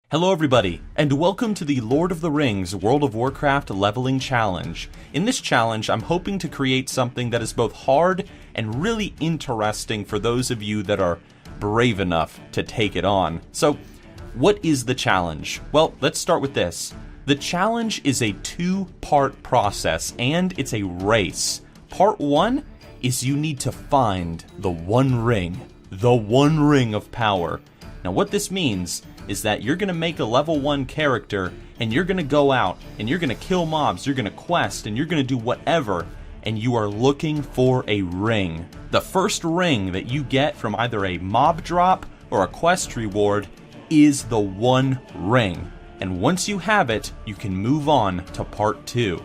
Hello everybody, and welcome to the Lord of the Rings World of Warcraft Leveling Challenge. In this challenge, I'm hoping to create something that is both hard and really interesting for those of you that are brave enough to take it on. So, what is the challenge? Well, let's start with this. The challenge is a two-part process, and it's a race. Part one is you need to find the One Ring of power. Now what this means is that you're going to make a level 1 character, and you're going to go out, and you're going to kill mobs, you're going to quest, and you're going to do whatever, and you are looking for a ring. The first ring that you get from either a mob drop or a quest reward is the One Ring. And once you have it, you can move on to part 2.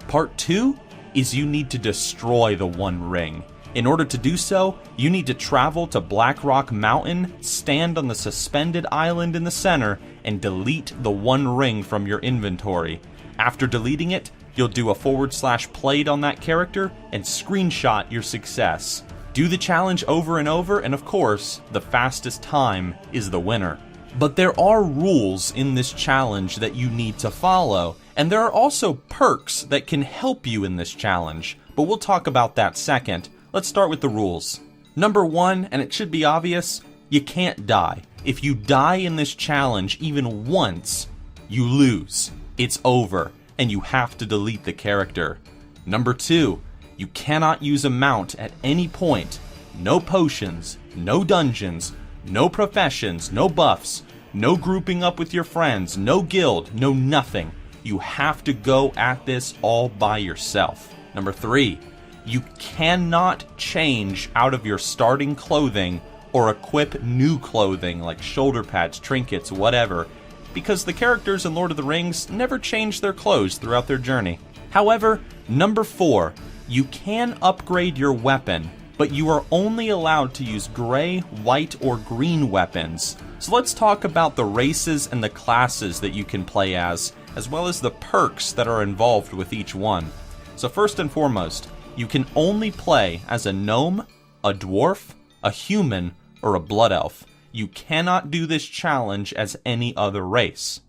Part 2 is you need to destroy the One Ring. In order to do so, you need to travel to Blackrock Mountain, stand on the suspended island in the center, and delete the One Ring from your inventory. After deleting it, you'll do a /played on that character and screenshot your success. Do the challenge over and over, and of course, the fastest time is the winner. But there are rules in this challenge that you need to follow, and there are also perks that can help you in this challenge, but we'll talk about that second. Let's start with the rules. Number 1, and it should be obvious, you can't die. If you die in this challenge even once, you lose. It's over, and you have to delete the character. Number 2, you cannot use a mount at any point. No potions, no dungeons, no professions, no buffs, no grouping up with your friends, no guild, no nothing. You have to go at this all by yourself. Number 3, you cannot change out of your starting clothing or equip new clothing like shoulder pads, trinkets, whatever, because the characters in Lord of the Rings never change their clothes throughout their journey. However, number 4, you can upgrade your weapon, but you are only allowed to use gray, white, or green weapons. So let's talk about the races and the classes that you can play as well as the perks that are involved with each one. So first and foremost, you can only play as a gnome, a dwarf, a human, or a blood elf. You cannot do this challenge as any other race.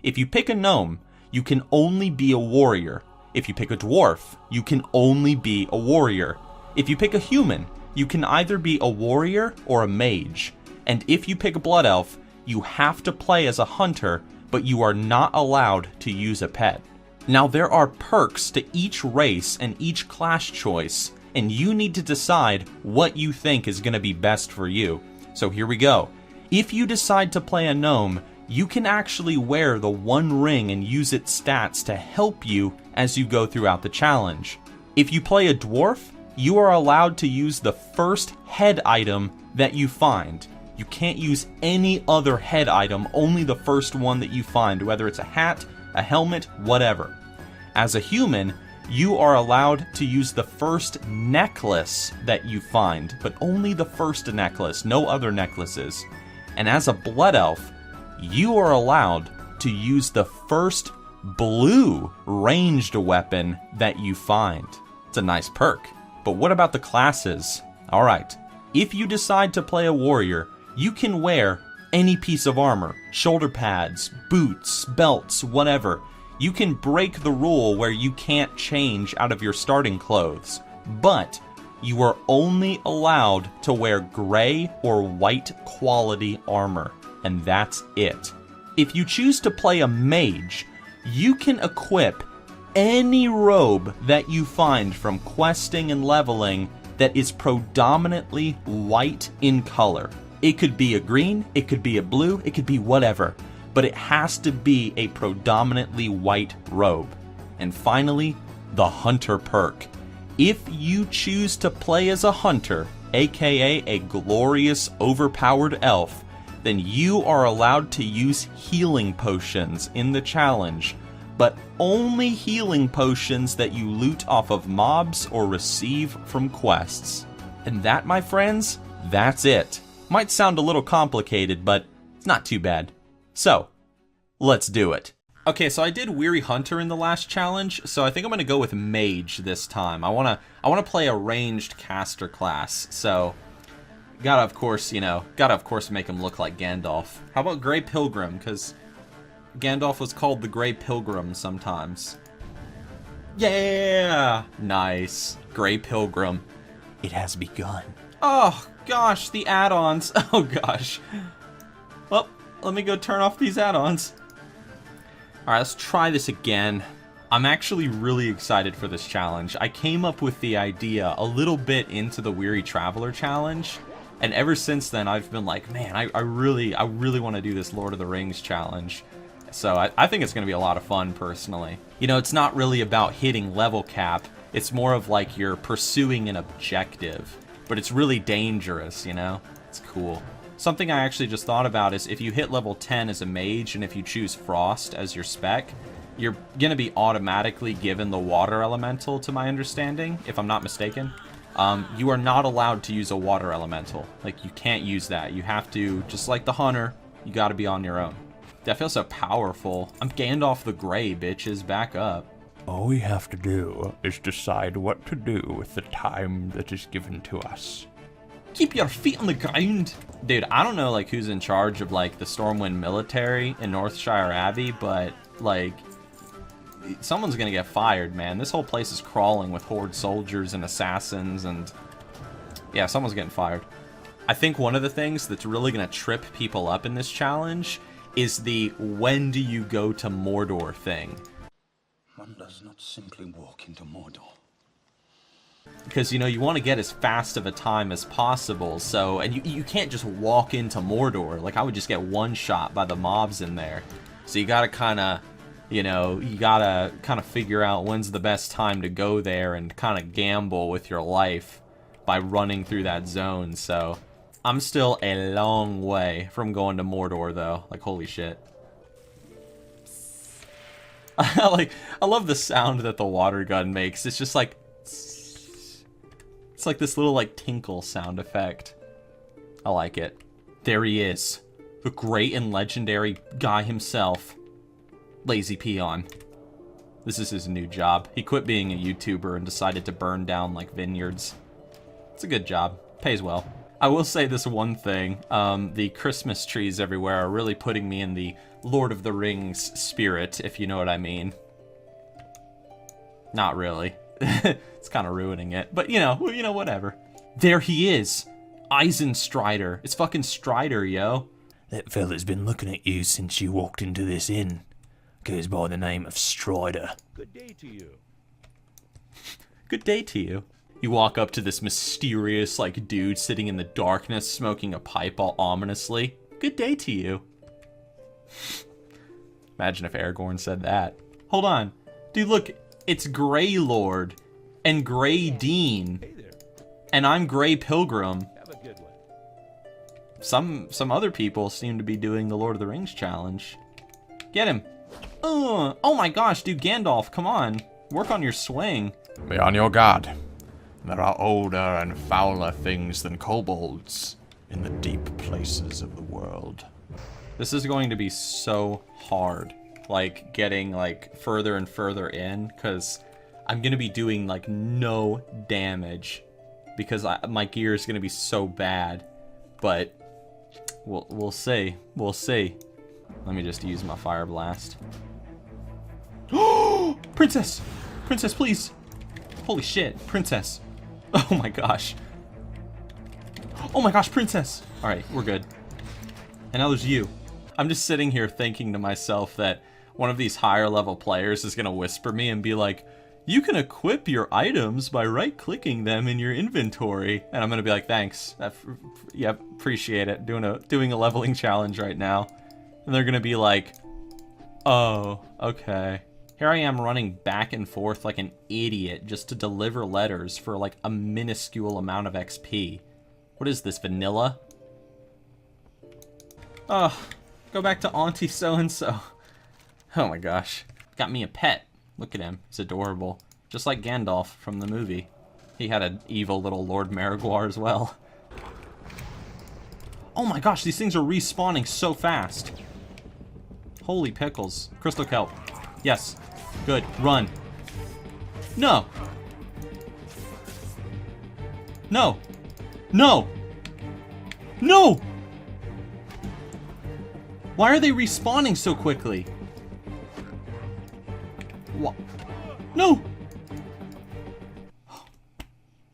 If you pick a gnome, you can only be a warrior. If you pick a dwarf, you can only be a warrior. If you pick a human, you can either be a warrior or a mage. And if you pick a blood elf, you have to play as a hunter, but you are not allowed to use a pet. Now there are perks to each race and each class choice, and you need to decide what you think is going to be best for you. So here we go. If you decide to play a gnome, you can actually wear the One Ring and use its stats to help you as you go throughout the challenge. If you play a dwarf, you are allowed to use the first head item that you find. You can't use any other head item, only the first one that you find, whether it's a hat, a helmet, whatever. As a human, you are allowed to use the first necklace that you find, but only the first necklace, no other necklaces. And as a blood elf, you are allowed to use the first blue ranged weapon that you find. It's a nice perk. But what about the classes? Alright, if you decide to play a warrior, you can wear any piece of armor, shoulder pads, boots, belts, whatever. You can break the rule where you can't change out of your starting clothes, but you are only allowed to wear gray or white quality armor, and that's it. If you choose to play a mage, you can equip any robe that you find from questing and leveling that is predominantly white in color. It could be a green, it could be a blue, it could be whatever, but it has to be a predominantly white robe. And finally, the hunter perk. If you choose to play as a hunter, aka a glorious overpowered elf, then you are allowed to use healing potions in the challenge, but only healing potions that you loot off of mobs or receive from quests. And that, my friends, that's it. Might sound a little complicated, but it's not too bad. So, let's do it. Okay, so I did Weary Hunter in the last challenge, so I think I'm going to go with Mage this time. I want to play a ranged caster class, so gotta of course make him look like Gandalf. How about Grey Pilgrim, because Gandalf was called the Grey Pilgrim sometimes. Yeah! Nice. Grey Pilgrim. It has begun. Oh, gosh, the add-ons. Oh, gosh. Well, let me go turn off these add-ons. Alright, let's try this again. I'm actually really excited for this challenge. I came up with the idea a little bit into the Weary Traveler challenge, and ever since then I've been like, man, I really want to do this Lord of the Rings challenge. So I think it's going to be a lot of fun, personally. You know, it's not really about hitting level cap. It's more of like you're pursuing an objective. But it's really dangerous, you know? It's cool. Something I actually just thought about is if you hit level 10 as a mage and if you choose Frost as your spec, you're going to be automatically given the water elemental, to my understanding, if I'm not mistaken. You are not allowed to use a water elemental. Like, you can't use that. You have to, just like the hunter, you got to be on your own. That feels so powerful. I'm Gandalf the Grey, bitches. Back up. All we have to do is decide what to do with the time that is given to us. Keep your feet on the ground. Dude, I don't know, like, who's in charge of, like, the Stormwind military in Northshire Abbey, but, like, someone's gonna get fired, man. This whole place is crawling with horde soldiers and assassins, and yeah, someone's getting fired. I think one of the things that's really gonna trip people up in this challenge is the when do you go to Mordor thing. One does not simply walk into Mordor. Because, you know, you want to get as fast of a time as possible, so, and you can't just walk into Mordor. Like, I would just get one shot by the mobs in there. So you gotta kind of, you know, you gotta kind of figure out when's the best time to go there and kind of gamble with your life by running through that zone. So I'm still a long way from going to Mordor, though. Like, holy shit. I love the sound that the water gun makes. It's just like, it's like this little, like, tinkle sound effect. I like it. There he is. The great and legendary guy himself. Lazy Peon. This is his new job. He quit being a YouTuber and decided to burn down, like, vineyards. It's a good job. Pays well. I will say this one thing. The Christmas trees everywhere are really putting me in the Lord of the Rings spirit, if you know what I mean. Not really. It's kind of ruining it. But, you know, whatever. There he is. Eisenstrider. It's fucking Strider, yo. That fella's been looking at you since you walked into this inn. Goes by the name of Strider. Good day to you. Good day to you. You walk up to this mysterious, like, dude sitting in the darkness smoking a pipe all ominously. Good day to you. Imagine if Aragorn said that. Hold on. Dude, look. It's Grey Lord and Grey Dean. Hey there. And I'm Grey Pilgrim. Have a good one. Some other people seem to be doing the Lord of the Rings challenge. Get him. Oh my gosh, dude, Gandalf, come on. Work on your swing. Be on your guard. There are older and fouler things than kobolds in the deep places of the world. This is going to be so hard. Like, getting, like, further and further in, because I'm going to be doing, like, no damage, because my gear is going to be so bad, but we'll see. We'll see. Let me just use my fire blast. Oh, Princess! Princess, please! Holy shit, Princess. Oh my gosh. Oh my gosh, Princess! Alright, we're good. And now there's you. I'm just sitting here thinking to myself that one of these higher level players is going to whisper me and be like, you can equip your items by right-clicking them in your inventory. And I'm going to be like, thanks. Yeah, appreciate it. Doing a leveling challenge right now. And they're going to be like, oh, okay. Here I am running back and forth like an idiot just to deliver letters for like a minuscule amount of XP. What is this, vanilla? Oh, go back to Auntie so-and-so. Oh my gosh. Got me a pet. Look at him. He's adorable. Just like Gandalf from the movie. He had an evil little Lord Marigwar as well. Oh my gosh, these things are respawning so fast. Holy pickles. Crystal kelp. Yes. Good. Run. No. No. No. No! Why are they respawning so quickly? What? No!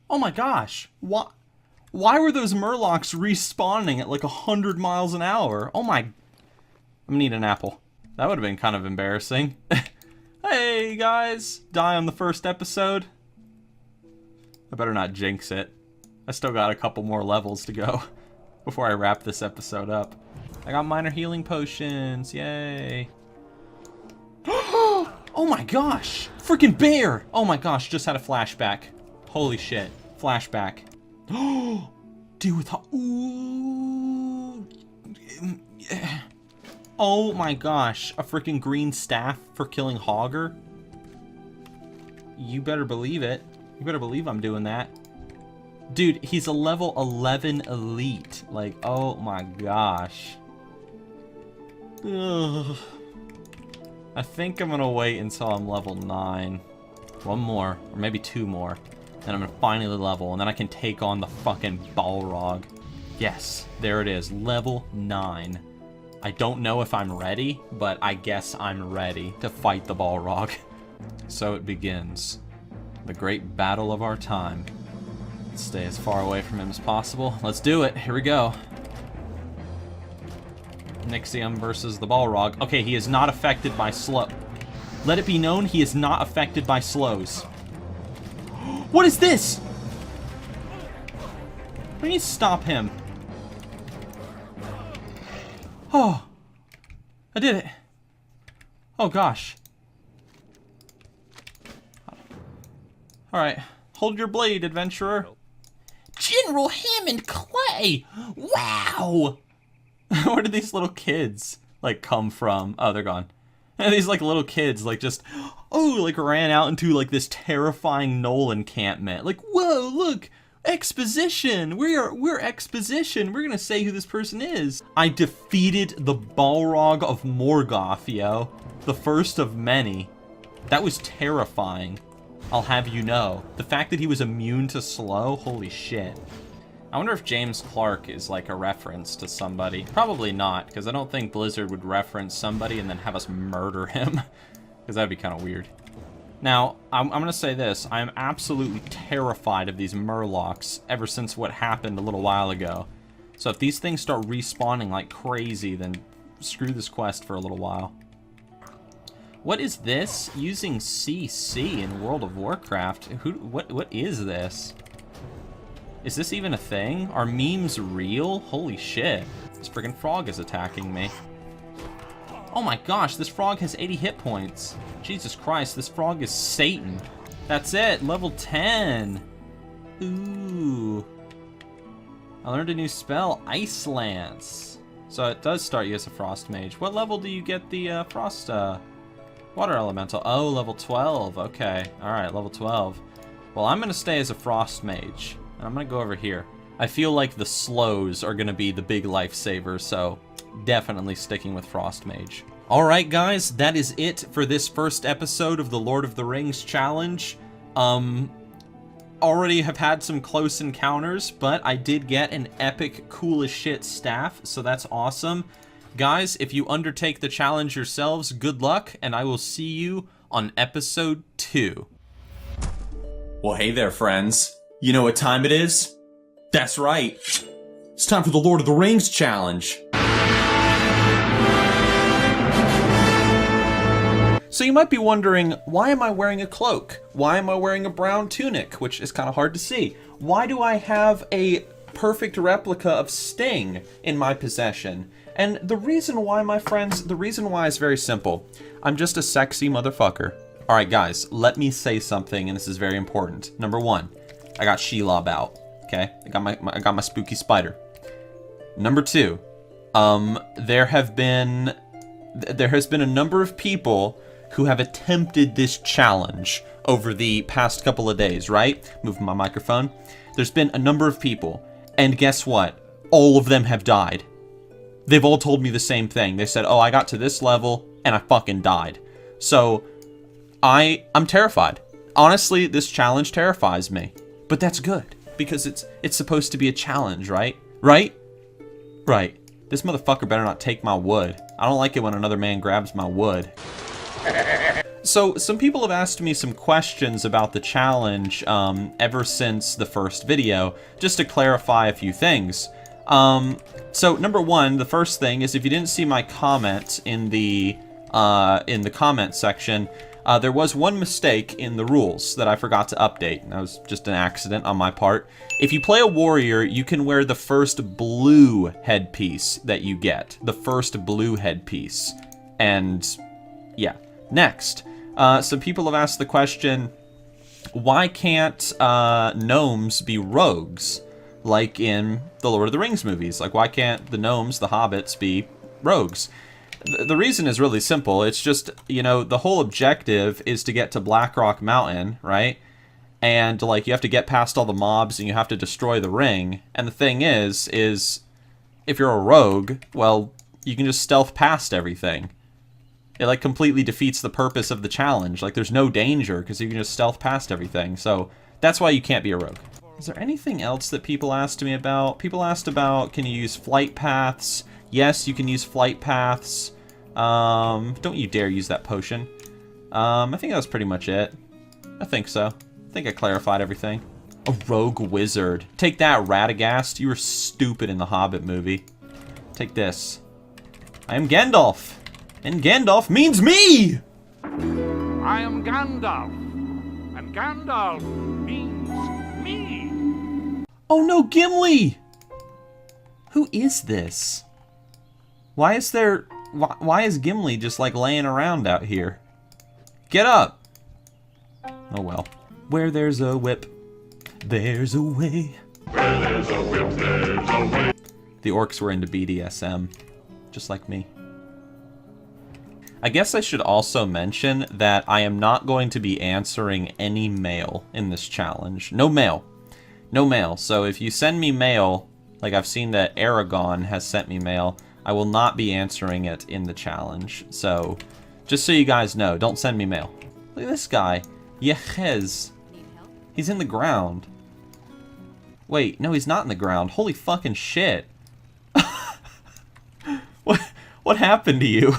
Oh my gosh. Why were those murlocs respawning at like 100 miles an hour? Oh my... I'm gonna need an apple. That would have been kind of embarrassing. Hey guys! Die on the first episode. I better not jinx it. I still got a couple more levels to go before I wrap this episode up. I got minor healing potions. Yay. Oh my gosh! Freaking bear! Oh my gosh, just had a flashback. Holy shit. Flashback. Dude with... Ooh. Oh my gosh. A freaking green staff for killing Hogger. You better believe it. You better believe I'm doing that. Dude, he's a level 11 elite. Like, oh my gosh. Ugh. I think I'm gonna wait until I'm level 9. One more, or maybe 2 more. Then I'm gonna finally level, and then I can take on the fucking Balrog. Yes, there it is, level 9. I don't know if I'm ready, but I guess I'm ready to fight the Balrog. So it begins. The great battle of our time. Let's stay as far away from him as possible. Let's do it, here we go. Nixxiom versus the Balrog. Okay, he is not affected by slow. Let it be known, he is not affected by slows. What is this? I need to stop him. Oh. I did it. Oh gosh. Alright. Hold your blade, adventurer. General Hammond Clay! Wow! Where did these little kids, like, come from? Oh, they're gone. And these, like, little kids, like, just, oh, like, ran out into, like, this terrifying knoll encampment. Like, whoa, look! Exposition! We're exposition! We're gonna say who this person is! I defeated the Balrog of Morgoth, yo. The first of many. That was terrifying. I'll have you know. The fact that he was immune to slow, holy shit. I wonder if James Clark is like a reference to somebody. Probably not, because I don't think Blizzard would reference somebody and then have us murder him. Because that'd be kind of weird. Now, I'm going to say this. I am absolutely terrified of these murlocs ever since what happened a little while ago. So if these things start respawning like crazy, then screw this quest for a little while. What is this? Using CC in World of Warcraft? What is this? Is this even a thing? Are memes real? Holy shit. This friggin' frog is attacking me. Oh my gosh, this frog has 80 hit points. Jesus Christ, this frog is Satan. That's it, level 10. Ooh. I learned a new spell, Ice Lance. So it does start you as a Frost Mage. What level do you get the Frost Water Elemental? Oh, level 12. Okay, alright, level 12. Well, I'm gonna stay as a Frost Mage. And I'm gonna go over here. I feel like the slows are gonna be the big lifesaver, so definitely sticking with Frost Mage. Alright guys, that is it for this first episode of the Lord of the Rings challenge. Already have had some close encounters, but I did get an epic cool as shit staff, so that's awesome. Guys, if you undertake the challenge yourselves, good luck, and I will see you on episode 2. Well, hey there, friends. You know what time it is? That's right. It's time for the Lord of the Rings challenge. So you might be wondering, why am I wearing a cloak? Why am I wearing a brown tunic, which is kind of hard to see? Why do I have a perfect replica of Sting in my possession? And the reason why, my friends, the reason why is very simple. I'm just a sexy motherfucker. Alright guys, let me say something, and this is very important. Number 1, I got Shelob out, okay? I got my spooky spider. Number 2, there has been a number of people who have attempted this challenge over the past couple of days, right? Move my microphone. There's been a number of people, and guess what? All of them have died. They've all told me the same thing. They said, oh, I got to this level, and I fucking died. So, I'm terrified. Honestly, this challenge terrifies me. But that's good, because it's supposed to be a challenge, right? Right? Right. This motherfucker better not take my wood. I don't like it when another man grabs my wood. So, some people have asked me some questions about the challenge ever since the first video, just to clarify a few things. So, number one, the first thing is if you didn't see my comment in the comment section, there was one mistake in the rules that I forgot to update. That was just an accident on my part. If you play a warrior, you can wear the first blue headpiece that you get. The first blue headpiece. And, yeah. Next. Some people have asked the question, why can't gnomes be rogues? Like in the Lord of the Rings movies. Like, why can't the gnomes, the hobbits, be rogues? The reason is really simple. It's just, you know, the whole objective is to get to Blackrock Mountain, right? And, like, you have to get past all the mobs and you have to destroy the ring. And the thing is if you're a rogue, well, you can just stealth past everything. It, like, completely defeats the purpose of the challenge. Like, there's no danger because you can just stealth past everything. So, that's why you can't be a rogue. Is there anything else that people asked me about? People asked about, can you use flight paths? Yes, you can use flight paths. Don't you dare use that potion. I think that was pretty much it. I think so. I think I clarified everything. A rogue wizard. Take that, Radagast. You were stupid in the Hobbit movie. Take this. I am Gandalf. And Gandalf means me! I am Gandalf. And Gandalf means me. Oh no, Gimli! Who is this? Why is Gimli just like laying around out here? Get up! Oh well. Where there's a whip, there's a way. Where there's a whip, there's a way. The orcs were into BDSM, just like me. I guess I should also mention that I am not going to be answering any mail in this challenge. No mail. No mail. So if you send me mail, like I've seen that Aragon has sent me mail, I will not be answering it in the challenge. So, just so you guys know, don't send me mail. Look at this guy. Yehez. He's in the ground. Wait, no, he's not in the ground. Holy fucking shit. What happened to you?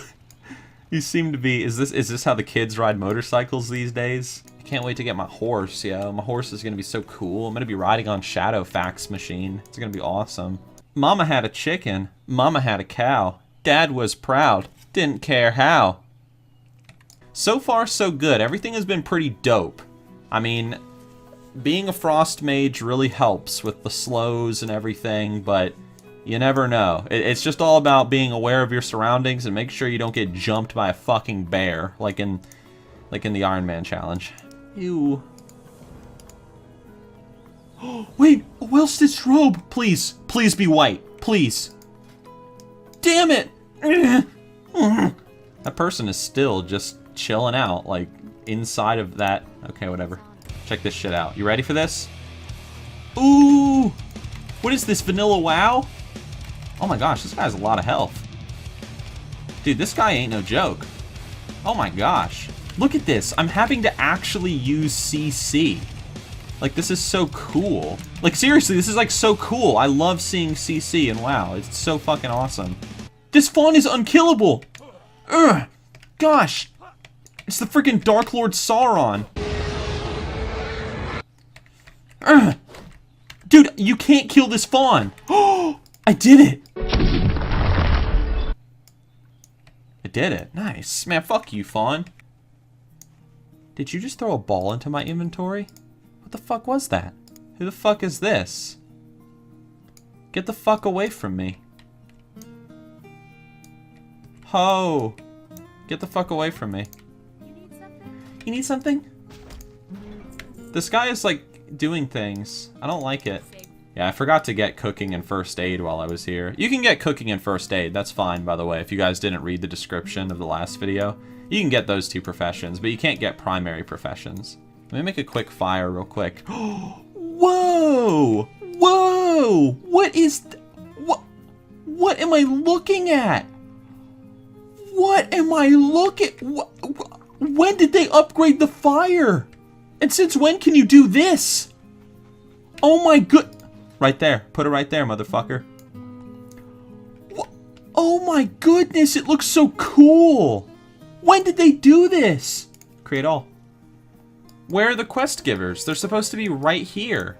You seem to be... Is this how the kids ride motorcycles these days? I can't wait to get my horse, yo. My horse is gonna be so cool. I'm gonna be riding on Shadowfax machine. It's gonna be awesome. Mama had a chicken. Mama had a cow. Dad was proud. Didn't care how. So far, so good. Everything has been pretty dope. I mean, being a frost mage really helps with the slows and everything, but you never know. It's just all about being aware of your surroundings and make sure you don't get jumped by a fucking bear, like in the Iron Man challenge. Ew. Wait, a well-stitched robe. Please, please be white. Please. Damn it. That person is still just chilling out, like, inside of that. Okay, whatever. Check this shit out. You ready for this? Ooh! What is this, vanilla WoW? Oh my gosh, this guy has a lot of health. Dude, this guy ain't no joke. Oh my gosh. Look at this. I'm having to actually use CC. Like, this is so cool. Like, seriously, this is, like, so cool. I love seeing CC in WoW. It's so fucking awesome. This fawn is unkillable! Ugh! Gosh! It's the freaking Dark Lord Sauron! Ugh! Dude, you can't kill this fawn! Oh! I did it! I did it. Nice. Man, fuck you, fawn. Did you just throw a ball into my inventory? What the fuck was that? Who the fuck is this? Get the fuck away from me. Ho! Get the fuck away from me. You need something? This guy is, like, doing things. I don't like it. Yeah, I forgot to get cooking and first aid while I was here. You can get cooking and first aid. That's fine, by the way, if you guys didn't read the description of the last video. You can get those two professions, but you can't get primary professions. Let me make a quick fire real quick. Whoa! Whoa! What is... What am I looking at? What am I looking... When did they upgrade the fire? And since when can you do this? Oh my good... Right there. Put it right there, motherfucker. Oh my goodness, it looks so cool! When did they do this? Create all. Where are the quest givers? They're supposed to be right here.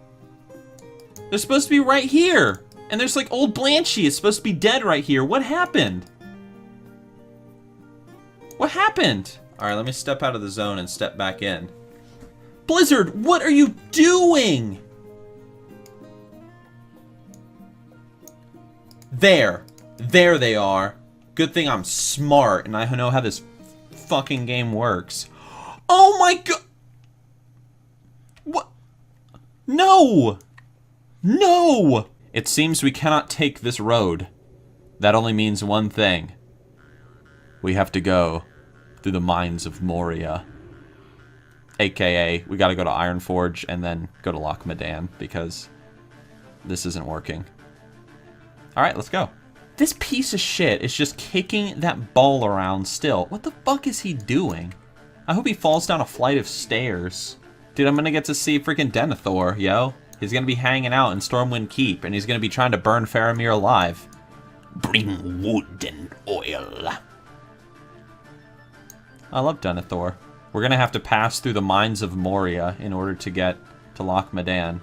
They're supposed to be right here! And there's like old Blanchy is supposed to be dead right here. What happened? What happened? Alright, let me step out of the zone and step back in. Blizzard, what are you doing? There. There they are. Good thing I'm smart and I know how this fucking game works. Oh my god! What? No! No! It seems we cannot take this road. That only means one thing. We have to go through the mines of Moria. AKA, we gotta go to Ironforge and then go to Loch Modan because this isn't working. Alright, let's go. This piece of shit is just kicking that ball around still. What the fuck is he doing? I hope he falls down a flight of stairs. Dude, I'm gonna get to see freaking Denethor, yo. He's gonna be hanging out in Stormwind Keep, and he's gonna be trying to burn Faramir alive. Bring wood and oil. I love Denethor. We're gonna have to pass through the mines of Moria in order to get to Loch Modan.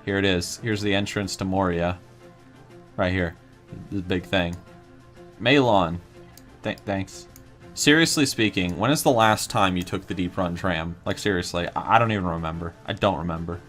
Here it is. Here's the entrance to Moria. Right here. This big thing. Malon. Thanks. Seriously speaking, when is the last time you took the Deep Run tram? Like, seriously, I don't even remember. I don't remember.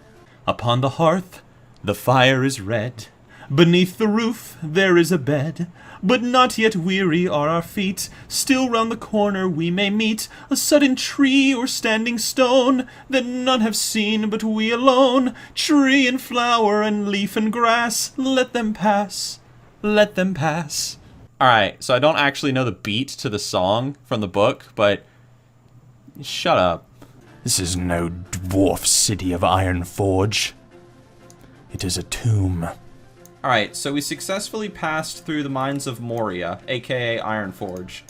Upon the hearth, the fire is red. Beneath the roof, there is a bed. But not yet weary are our feet. Still round the corner we may meet a sudden tree or standing stone that none have seen but we alone. Tree and flower and leaf and grass, let them pass. Let them pass. Alright, so I don't actually know the beat to the song from the book, but shut up. This is no dwarf city of Ironforge. It is a tomb. Alright, so we successfully passed through the mines of Moria, aka Ironforge.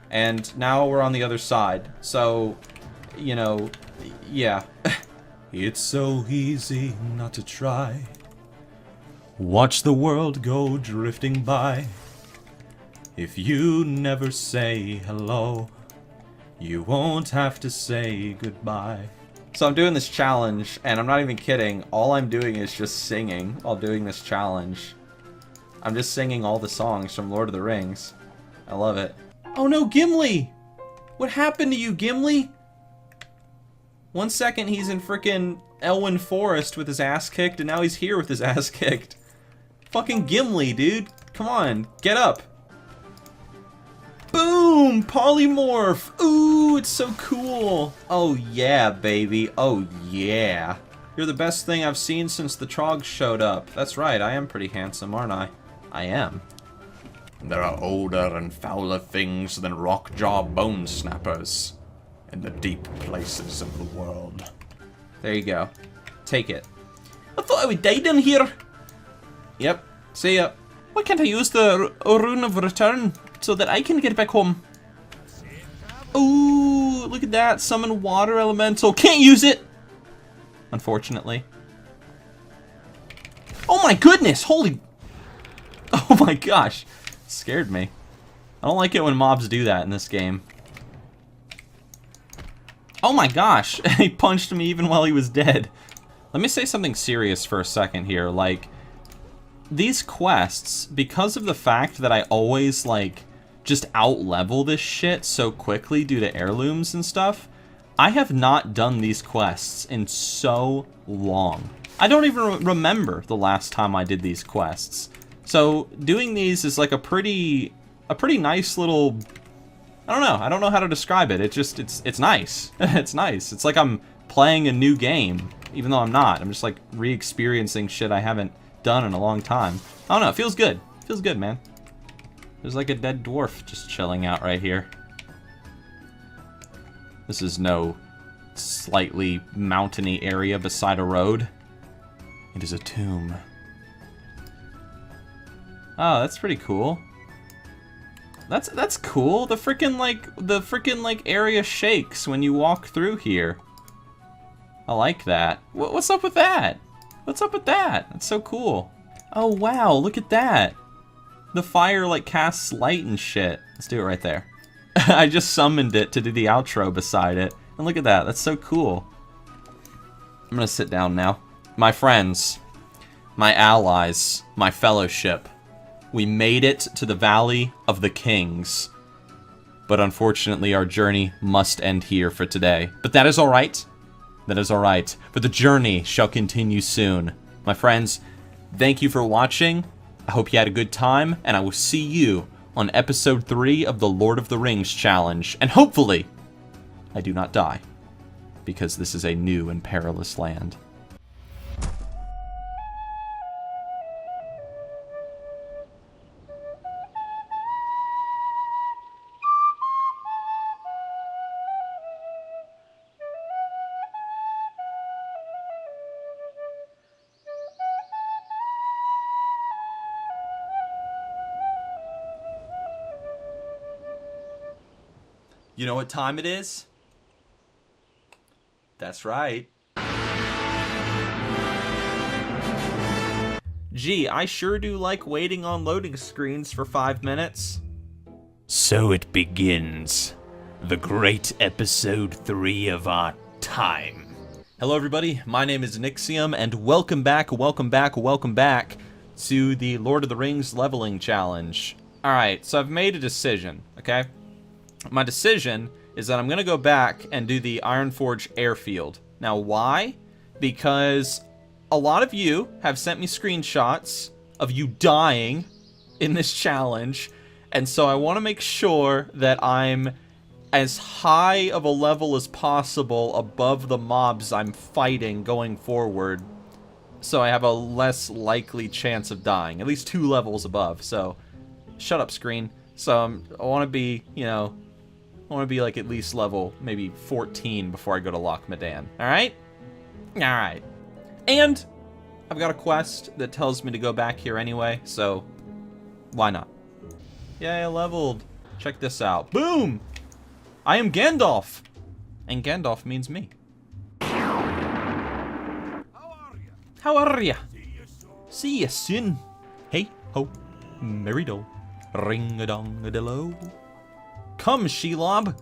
And now we're on the other side. So, you know, yeah. It's so easy not to try. Watch the world go drifting by. If you never say hello, you won't have to say goodbye. So I'm doing this challenge, and I'm not even kidding. All I'm doing is just singing while doing this challenge. I'm just singing all the songs from Lord of the Rings. I love it. Oh no, Gimli! What happened to you, Gimli? 1 second he's in frickin' Elwyn Forest with his ass kicked, and now he's here with his ass kicked. Fucking Gimli, dude. Come on, get up. Boom! Polymorph! Ooh, it's so cool! Oh yeah, baby. Oh yeah. You're the best thing I've seen since the Trogs showed up. That's right, I am pretty handsome, aren't I? I am. There are older and fouler things than rockjaw bone snappers in the deep places of the world. There you go. Take it. I thought I would die down here. Yep. See ya. Why can't I use the Rune of Return so that I can get back home? Ooh, look at that. Summon water elemental. Can't use it! Unfortunately. Oh my goodness! Holy... Oh my gosh. Scared me. I don't like it when mobs do that in this game. Oh my gosh! He punched me even while he was dead. Let me say something serious for a second here. Like, these quests, because of the fact that I always, like, just out-level this shit so quickly due to heirlooms and stuff, I have not done these quests in so long. I don't even remember the last time I did these quests. So, doing these is like a pretty nice little... I don't know how to describe it. It's nice. It's nice. It's like I'm playing a new game, even though I'm not. I'm just like re-experiencing shit I haven't done in a long time. I don't know, it feels good. It feels good, man. There's like a dead dwarf just chilling out right here. This is no slightly mountainy area beside a road. It is a tomb. Oh, that's pretty cool. That's cool. The frickin' like area shakes when you walk through here. I like that. What's up with that? What's up with that? That's so cool. Oh wow, look at that. the fire like casts light and shit. Let's do it right there. I just summoned it to do the outro beside it. And look at that, that's so cool. I'm gonna sit down now. My friends, my allies, my fellowship, we made it to the Valley of the Kings. But unfortunately, our journey must end here for today. But that is alright. That is alright. For the journey shall continue soon. My friends, thank you for watching. I hope you had a good time, and I will see you on episode 3 of the Lord of the Rings challenge. And hopefully, I do not die, because this is a new and perilous land. You know what time it is? That's right. Gee, I sure do like waiting on loading screens for 5 minutes. So it begins. The great episode 3 of our time. Hello everybody, my name is Nixxiom, and welcome back to the Lord of the Rings leveling challenge. Alright, so I've made a decision, okay? My decision is that I'm going to go back and do the Ironforge airfield. Now, why? Because a lot of you have sent me screenshots of you dying in this challenge, and so I want to make sure that I'm as high of a level as possible above the mobs I'm fighting going forward, so I have a less likely chance of dying, at least 2 levels above. So, shut up, screen. So, I want to be, you know, I want to be like at least level maybe 14 before I go to Loch Modan. Alright? Alright. And I've got a quest that tells me to go back here anyway, so why not? Yay, I leveled. Check this out. Boom! I am Gandalf! And Gandalf means me. How are ya? See ya soon. Hey ho, merry do, ring-a-dong-a-dillo. Come, Shelob.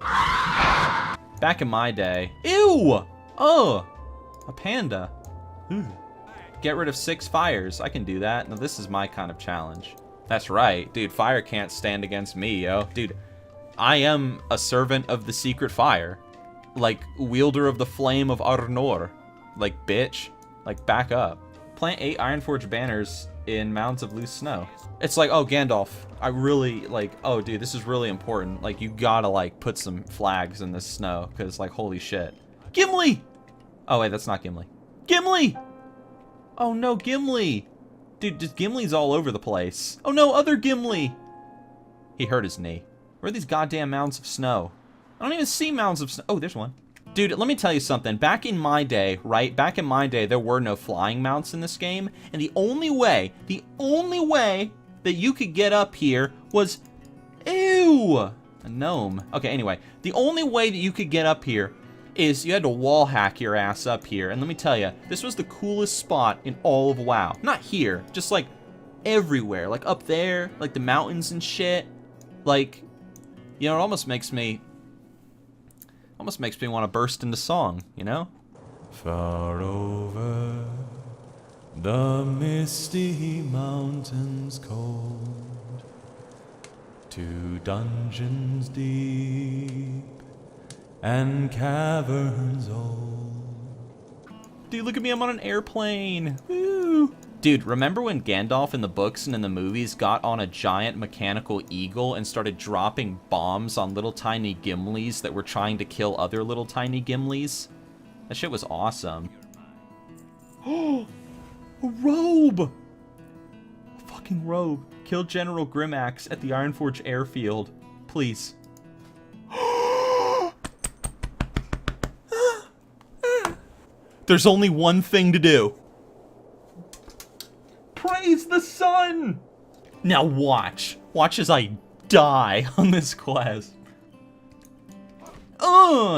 Back in my day. Ew! Oh! A panda. Ooh. Get rid of 6 fires. I can do that. Now, this is my kind of challenge. That's right. Dude, fire can't stand against me, yo. Dude, I am a servant of the secret fire. Like, wielder of the flame of Arnor. Like, bitch. Like, back up. Plant 8 Ironforge banners in mounds of loose snow. It's like, oh, Gandalf, I really, like, oh, dude, this is really important. Like, you gotta, like, put some flags in this snow, because, like, holy shit. Gimli! Oh, wait, that's not Gimli. Gimli! Oh, no, Gimli! Dude, just Gimli's all over the place. Oh, no, other Gimli! He hurt his knee. Where are these goddamn mounds of snow? I don't even see mounds of snow. Oh, there's one. Dude, let me tell you something. Back in my day, right? Back in my day, there were no flying mounts in this game. And the only way that you could get up here was... Ew! A gnome. Okay, anyway. The only way that you could get up here is you had to wall hack your ass up here. And let me tell you, this was the coolest spot in all of WoW. Not here. Just, like, everywhere. Like, up there. Like, the mountains and shit. Like, you know, it almost makes me want to burst into song, you know? Far over the misty mountains cold, to dungeons deep and caverns old. Dude, look at me, I'm on an airplane. Woo! Dude, remember when Gandalf in the books and in the movies got on a giant mechanical eagle and started dropping bombs on little tiny Gimlis that were trying to kill other little tiny Gimlis? That shit was awesome. Oh, a robe! A fucking robe. Kill General Grimmax at the Ironforge airfield. Please. There's only one thing to do. Praise the sun! Now watch. Watch as I die on this quest.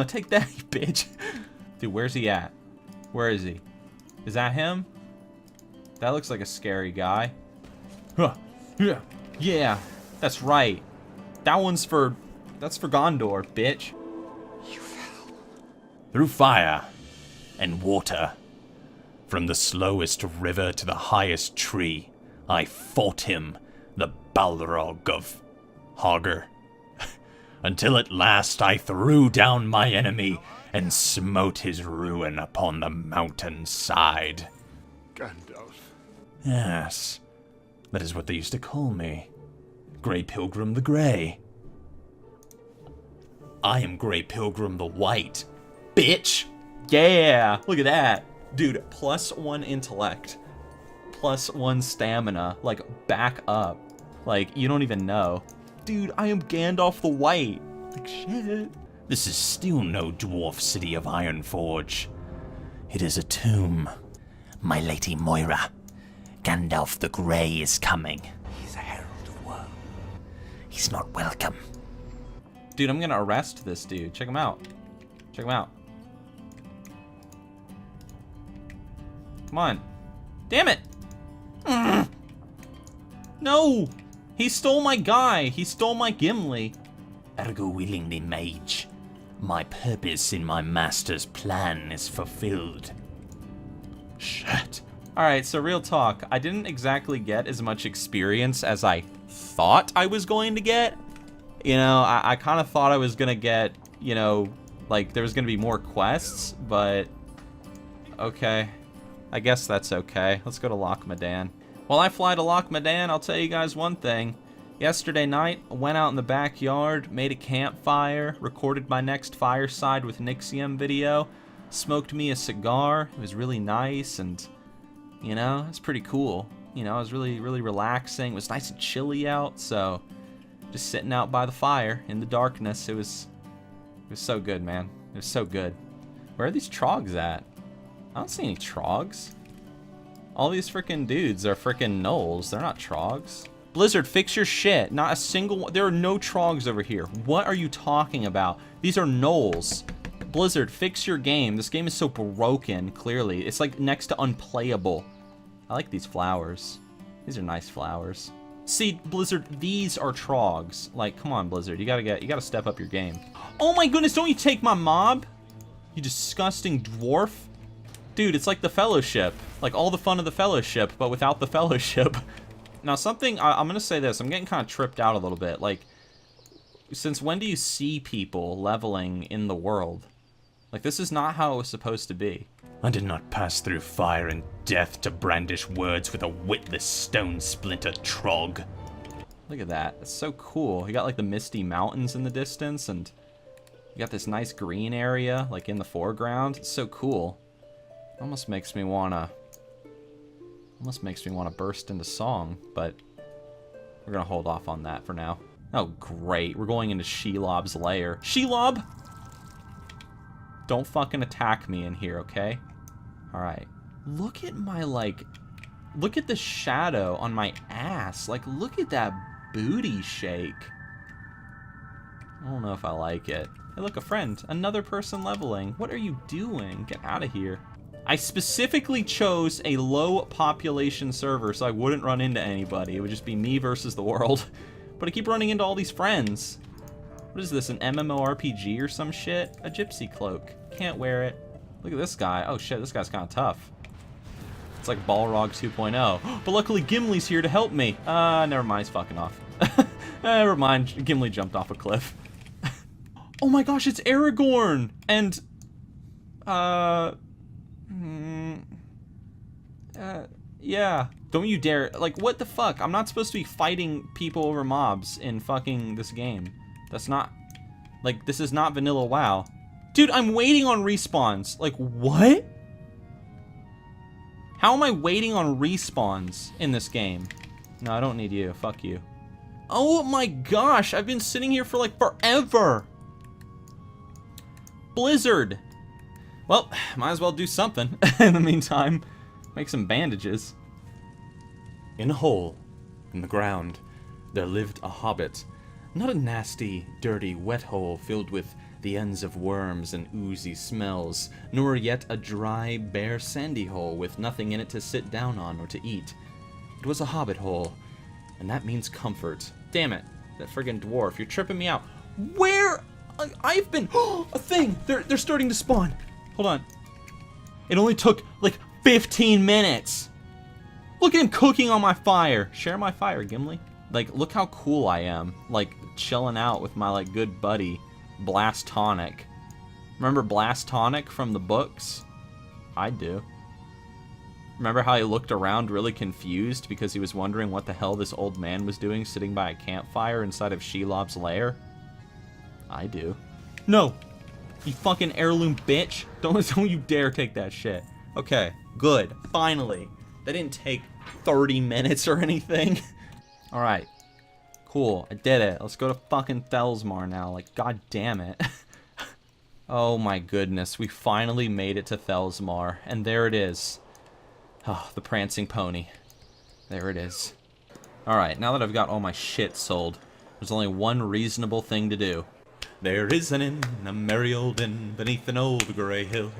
Take that, you bitch. Dude, where's he at? Where is he? Is that him? That looks like a scary guy. Huh. Yeah. Yeah, that's right. That's for Gondor, bitch. Through fire and water, from the slowest river to the highest tree, I fought him, the Balrog of Hogger, until at last I threw down my enemy and smote his ruin upon the mountain side. Gandalf. Yes, that is what they used to call me. Grey Pilgrim the Grey. I am Grey Pilgrim the White, bitch! Yeah, look at that. Dude, +1 intellect, +1 stamina, like, back up. Like, you don't even know. Dude, I am Gandalf the White. Like, shit. This is still no dwarf city of Ironforge. It is a tomb. My lady Moira, Gandalf the Grey is coming. He's a herald of woe. He's not welcome. Dude, I'm gonna arrest this dude. Check him out. Check him out. Come on. Damn it! No! He stole my guy. He stole my Gimli. Ergo willingly mage. My purpose in my master's plan is fulfilled. Shit. Alright, so real talk. I didn't exactly get as much experience as I thought I was going to get. You know, I kind of thought I was going to get, you know, like there was going to be more quests, but okay. I guess that's okay. Let's go to Loch Modan. While I fly to Loch Modan, I'll tell you guys one thing. Yesterday night, I went out in the backyard, made a campfire, recorded my next Fireside with Nixxiom video, smoked me a cigar. It was really nice, and, you know, it's pretty cool. You know, it was really, really relaxing. It was nice and chilly out, so just sitting out by the fire in the darkness. It was so good, man. It was so good. Where are these trogs at? I don't see any trogs. All these freaking dudes are freaking gnolls. They're not trogs. Blizzard, fix your shit. Not a single one. There are no trogs over here. What are you talking about? These are gnolls. Blizzard, fix your game. This game is so broken, clearly. It's like next to unplayable. I like these flowers. These are nice flowers. See, Blizzard, these are trogs. Like, come on, Blizzard. You gotta step up your game. Oh my goodness, don't you take my mob? You disgusting dwarf. Dude, it's like the Fellowship. Like all the fun of the Fellowship, but without the Fellowship. Now, something, I'm gonna say this. I'm getting kind of tripped out a little bit. Like, since when do you see people leveling in the world? Like, this is not how it was supposed to be. I did not pass through fire and death to brandish words with a witless stone splinter trog. Look at that. It's so cool. You got, like, the misty mountains in the distance, and you got this nice green area, like, in the foreground. It's so cool. Almost makes me wanna burst into song, but we're gonna hold off on that for now. Oh, great. We're going into Shelob's lair. Shelob! Don't fucking attack me in here, okay? Alright. Look at my, like... Look at the shadow on my ass. Like, look at that booty shake. I don't know if I like it. Hey, look, a friend. Another person leveling. What are you doing? Get out of here. I specifically chose a low population server so I wouldn't run into anybody. It would just be me versus the world. But I keep running into all these friends. What is this, an MMORPG or some shit? A gypsy cloak. Can't wear it. Look at this guy. Oh shit, this guy's kind of tough. It's like Balrog 2.0. But luckily Gimli's here to help me. Never mind, he's fucking off. Never mind, Gimli jumped off a cliff. Oh my gosh, it's Aragorn! And, yeah. Don't you dare. Like, what the fuck? I'm not supposed to be fighting people over mobs in fucking this game. That's not... Like, this is not vanilla WoW. Dude, I'm waiting on respawns. Like, what? How am I waiting on respawns in this game? No, I don't need you. Fuck you. Oh my gosh, I've been sitting here for, like, forever. Blizzard. Well, might as well do something in the meantime. Make some bandages. In a hole in the ground, there lived a hobbit. Not a nasty, dirty, wet hole filled with the ends of worms and oozy smells, nor yet a dry, bare, sandy hole with nothing in it to sit down on or to eat. It was a hobbit hole, And that means comfort. Damn it. That friggin' dwarf. You're tripping me out. Where? I've been... a thing! They're starting to spawn. Hold on. It only took, like, 15 minutes. Look at him cooking on my fire. Share my fire, Gimli. Like, look how cool I am. Like, chilling out with my, like, good buddy, Blast Tonic. Remember Blast Tonic from the books? I do. Remember how he looked around really confused because he was wondering what the hell this old man was doing sitting by a campfire inside of Shelob's lair? I do. No! You fucking heirloom bitch! Don't you dare take that shit. Okay, good. Finally. That didn't take 30 minutes or anything. Alright. Cool. I did it. Let's go to fucking Thelsmar now. Like, god damn it. Oh my goodness. We finally made it to Thelsmar. And there it is. Oh, the prancing pony. There it is. Alright, now that I've got all my shit sold, there's only one reasonable thing to do. There is an inn, a merry old inn, beneath an old grey hill.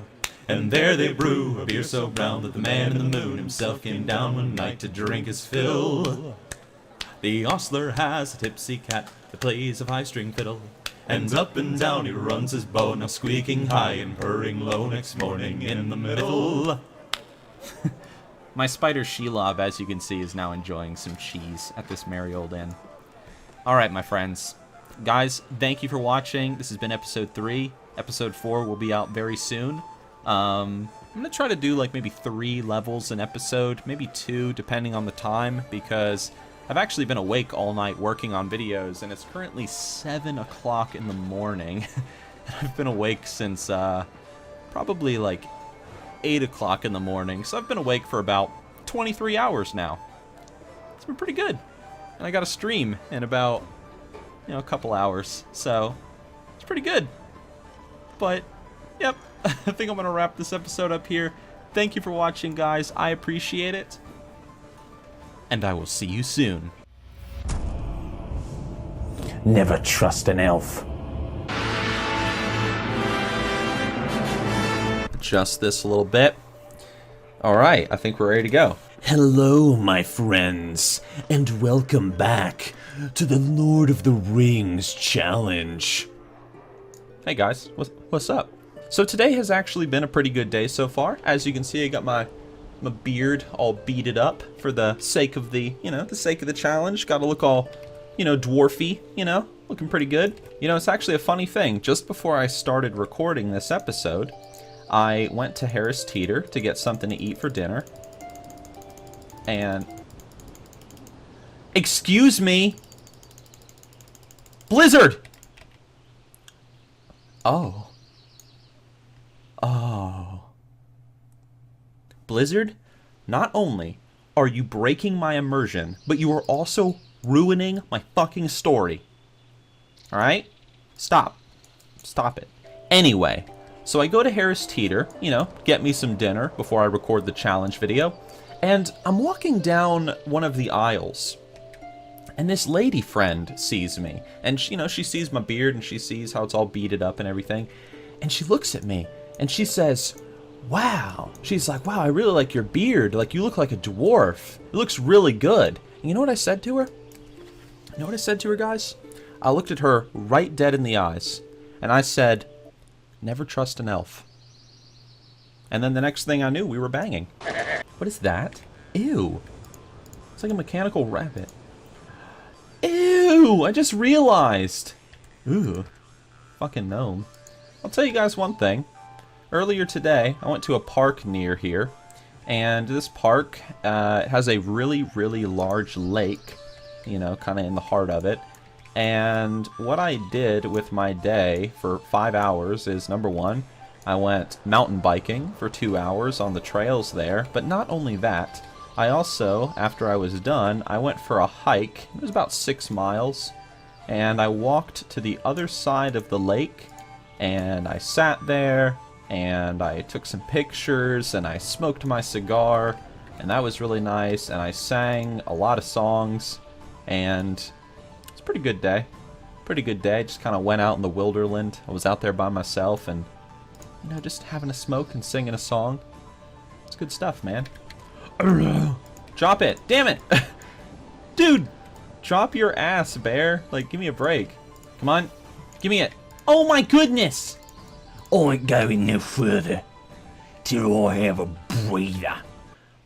And there they brew a beer so brown that the man in the moon himself came down one night to drink his fill. The ostler has a tipsy cat that plays a five-string fiddle. And up and down he runs his bow, now squeaking high and purring low next morning in the middle. My spider Shelob, as you can see, is now enjoying some cheese at this merry old inn. Alright, my friends. Guys, thank you for watching. This has been episode 3. Episode 4 will be out very soon. I'm going to try to do like maybe 3 levels an episode, maybe 2 depending on the time, because I've actually been awake all night working on videos, and it's currently 7 o'clock in the morning. I've been awake since probably like 8 o'clock in the morning, so I've been awake for about 23 hours now. It's been pretty good. And I got a stream in about, a couple hours, so it's pretty good. But, yep, I think I'm going to wrap this episode up here. Thank you for watching, guys. I appreciate it. And I will see you soon. Never trust an elf. Adjust this a little bit. Alright, I think we're ready to go. Hello, my friends, and welcome back to the Lord of the Rings challenge. Hey guys, what's up? So today has actually been a pretty good day so far. As you can see, I got my beard all beaded up for the sake of the, the sake of the challenge. Got to look all, dwarfy, looking pretty good. It's actually a funny thing. Just before I started recording this episode, I went to Harris Teeter to get something to eat for dinner. And... Excuse me! Blizzard! Oh. Oh. Blizzard, not only are you breaking my immersion, but you are also ruining my fucking story. Alright? Stop. Stop it. Anyway, so I go to Harris Teeter, get me some dinner before I record the challenge video, and I'm walking down one of the aisles, and this lady friend sees me, and she sees my beard, and she sees how it's all beaded up and everything, and she looks at me, and she says, wow. She's like, wow, I really like your beard. Like, you look like a dwarf. It looks really good. And you know what I said to her? You know what I said to her, guys? I looked at her right dead in the eyes, and I said, never trust an elf. And then the next thing I knew, we were banging. What is that? Ew. It's like a mechanical rabbit. Ew! I just realized. Ooh. Fucking gnome. I'll tell you guys one thing. Earlier today, I went to a park near here, and this park has a really, really large lake, kind of in the heart of it. And what I did with my day for 5 hours is, number one, I went mountain biking for 2 hours on the trails there, but not only that, I also, after I was done, I went for a hike. It was about 6 miles, and I walked to the other side of the lake, and I sat there, and I took some pictures, and I smoked my cigar, and that was really nice, and I sang a lot of songs, and it's a pretty good day. Pretty good day. Just kind of went out in the wilderland. I was out there by myself, and, just having a smoke and singing a song. It's good stuff, man. Drop it. Damn it. Dude, drop your ass, bear. Like, give me a break. Come on. Give me it. Oh my goodness! I ain't going no further till I have a breather.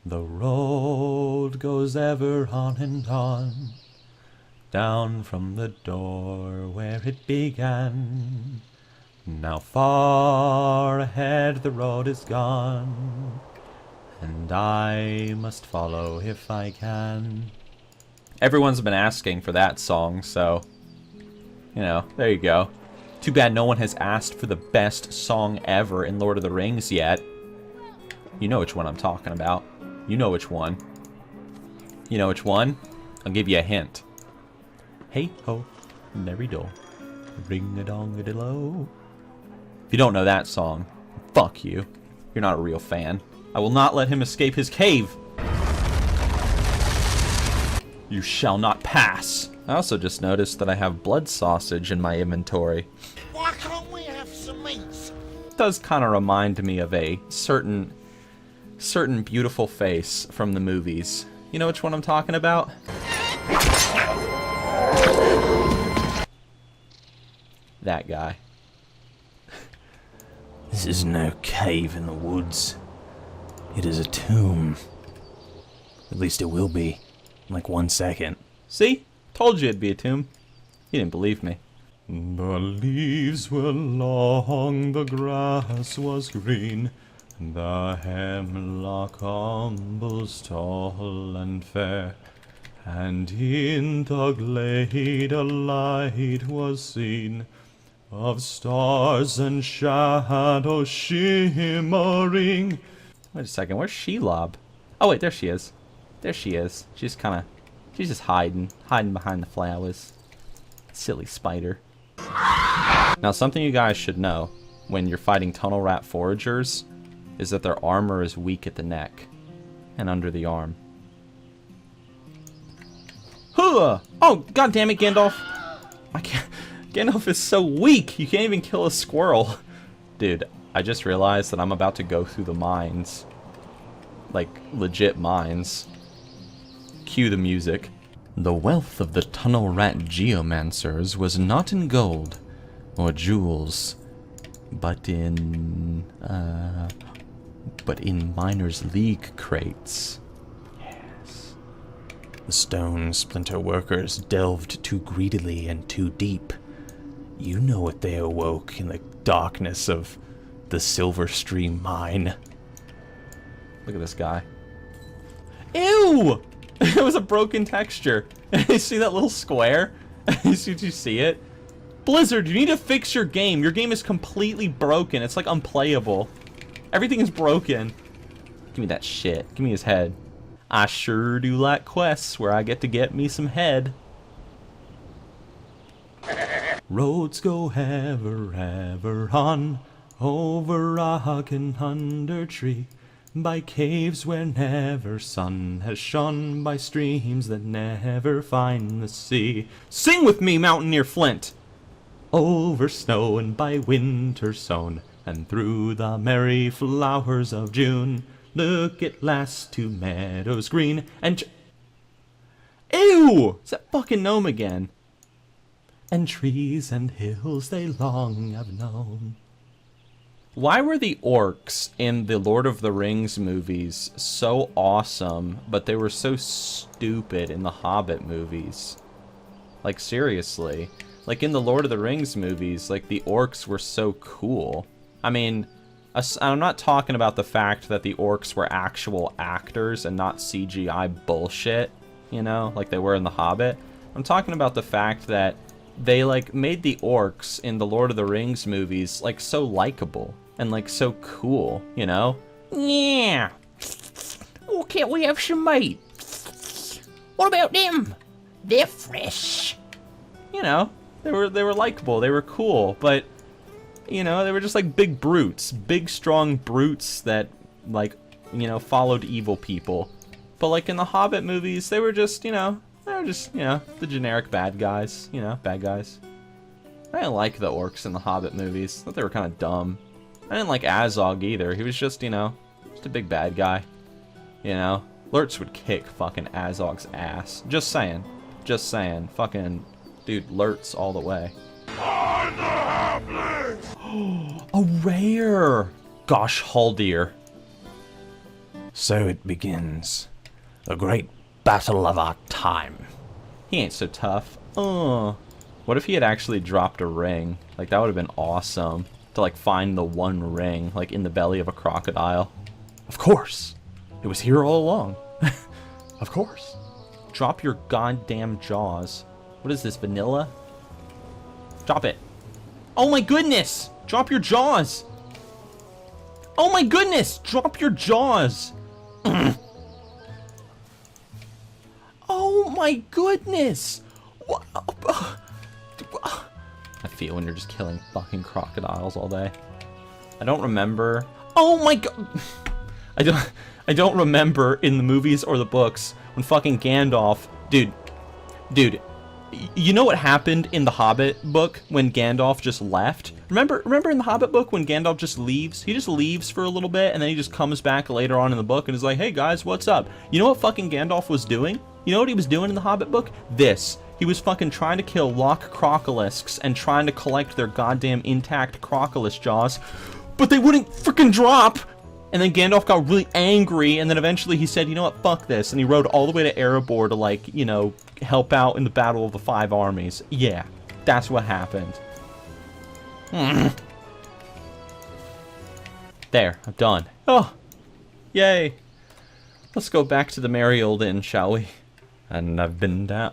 The road goes ever on and on, down from the door where it began. Now far ahead the road is gone, and I must follow if I can. Everyone's been asking for that song, so, you know, there you go. Too bad no one has asked for the best song ever in Lord of the Rings yet. You know which one I'm talking about. You know which one. You know which one? I'll give you a hint. Hey ho, merry do, ring-a-dong-a-de-lo. If you don't know that song, fuck you. You're not a real fan. I will not let him escape his cave. You shall not pass. I also just noticed that I have blood sausage in my inventory. Why can't we have some meat? It does kind of remind me of a certain beautiful face from the movies. You know which one I'm talking about? That guy. This is no cave in the woods. It is a tomb. At least it will be. In like 1 second. See? Told you it'd be a tomb. You didn't believe me. The leaves were long, the grass was green, the hemlock humbles tall and fair, and in the glade a light was seen, of stars and shadows shimmering. Wait a second, where's Shelob? Oh wait, there she is. There she is. She's just hiding behind the flowers. Silly spider. Now something you guys should know when you're fighting tunnel rat foragers is that their armor is weak at the neck and under the arm. Huh! Oh, god damn it, Gandalf! Gandalf is so weak. You can't even kill a squirrel. Dude, I just realized that I'm about to go through the mines. Like, legit mines. Cue the music. The wealth of the tunnel rat geomancers was not in gold or jewels, but in miners' league crates. Yes. The stone splinter workers delved too greedily and too deep. You know what they awoke in the darkness of the Silver Stream mine. Look at this guy. Ew! It was a broken texture. You see that little square? Did you see it? Blizzard, you need to fix your game. Your game is completely broken. It's like unplayable. Everything is broken. Give me that shit. Give me his head. I sure do like quests where I get to get me some head. Roads go ever on, over rock and under tree, by caves where never sun has shone, by streams that never find the sea. Sing with me, Mountaineer Flint! Over snow and by winter sown, and through the merry flowers of June, look at last to meadows green and Ew! It's that fucking gnome again. And trees and hills they long have known. Why were the orcs in the Lord of the Rings movies so awesome, but they were so stupid in the Hobbit movies? Like, seriously. Like, in the Lord of the Rings movies, like, the orcs were so cool. I mean, I'm not talking about the fact that the orcs were actual actors and not CGI bullshit, you know, like they were in the Hobbit. I'm talking about the fact that they, like, made the orcs in the Lord of the Rings movies, like, so likable and, like, so cool, you know? Yeah. Oh, can't we have some meat? What about them? They're fresh. You know, they were likable, they were cool, but, you know, they were just like big brutes, big strong brutes that, like, you know, followed evil people. But, like, in the Hobbit movies, they were just, you know, the generic bad guys, you know, bad guys. I didn't like the orcs in the Hobbit movies. I thought they were kind of dumb. I didn't like Azog either. He was just, you know, just a big bad guy. You know, Lurtz would kick fucking Azog's ass. Just saying. Just saying. Fucking dude lurts all the way. A rare! Gosh, Haldir. So it begins. The great battle of our time. He ain't so tough. What if he had actually dropped a ring? Like, that would have been awesome. To, like, find the one ring, like, in the belly of a crocodile. Of course! It was here all along. Of course. Drop your goddamn jaws. What is this, vanilla? Drop it. Oh my goodness! Drop your jaws! Oh my goodness! Drop your jaws! Oh my goodness! I feel when you're just killing fucking crocodiles all day. I don't remember. Oh my god! I don't remember in the movies or the books when fucking Gandalf, dude, you know what happened in the Hobbit book when Gandalf just left? Remember in the Hobbit book when Gandalf just leaves? He just leaves for a little bit and then he just comes back later on in the book and is like, hey guys, what's up? You know what fucking Gandalf was doing? You know what he was doing in the Hobbit book? This. He was fucking trying to kill Loch Crocolisks and trying to collect their goddamn intact Crocolis jaws, but they wouldn't freaking drop! And then Gandalf got really angry, and then eventually he said, you know what, fuck this, and he rode all the way to Erebor to, like, you know, help out in the Battle of the Five Armies. Yeah, that's what happened. There, I'm done. Oh, yay. Let's go back to the merry old inn, shall we? And I've been down.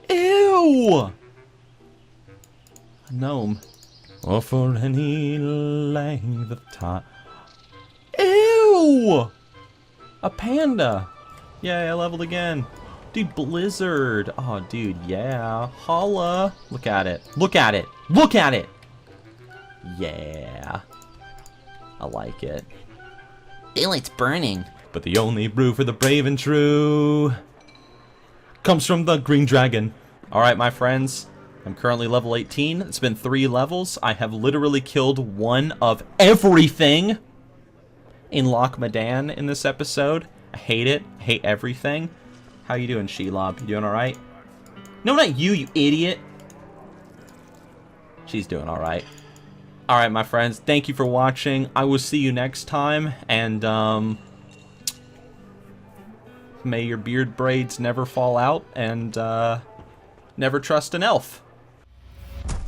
Ew! A gnome. Or for any length of time. Ew! A panda. Yay, I leveled again. Dude, Blizzard. Oh, dude, yeah. Holla. Look at it. Look at it. Look at it! Yeah. I like it. Daylight's burning. But the only brew for the brave and true comes from the green dragon. Alright, my friends. I'm currently level 18. It's been 3 levels. I have literally killed one of everything in Loch Modan in this episode. I hate it. I hate everything. How you doing, Shelob? You doing alright? No, not you, you idiot. She's doing alright. Alright, my friends. Thank you for watching. I will see you next time. And, may your beard braids never fall out. And, never trust an elf.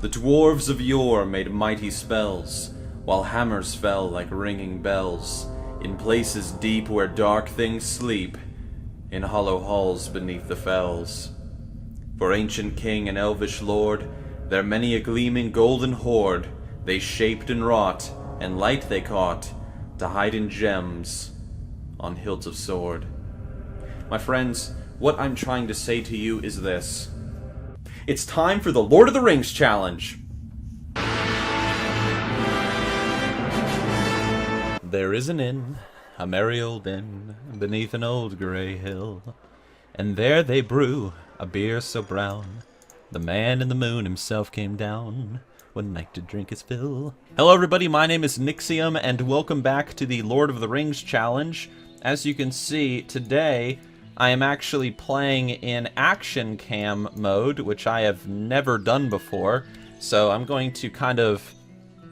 The dwarves of yore made mighty spells, while hammers fell like ringing bells, in places deep where dark things sleep, in hollow halls beneath the fells. For ancient king and elvish lord, there many a gleaming golden hoard they shaped and wrought, and light they caught, to hide in gems on hilts of sword. My friends, what I'm trying to say to you is this. It's time for the Lord of the Rings challenge! There is an inn, a merry old inn, beneath an old grey hill, and there they brew a beer so brown, the man in the moon himself came down one night to drink his fill. Hello everybody, my name is Nixxiom, and welcome back to the Lord of the Rings challenge. As you can see, today I am actually playing in action cam mode, which I have never done before, so I'm going to kind of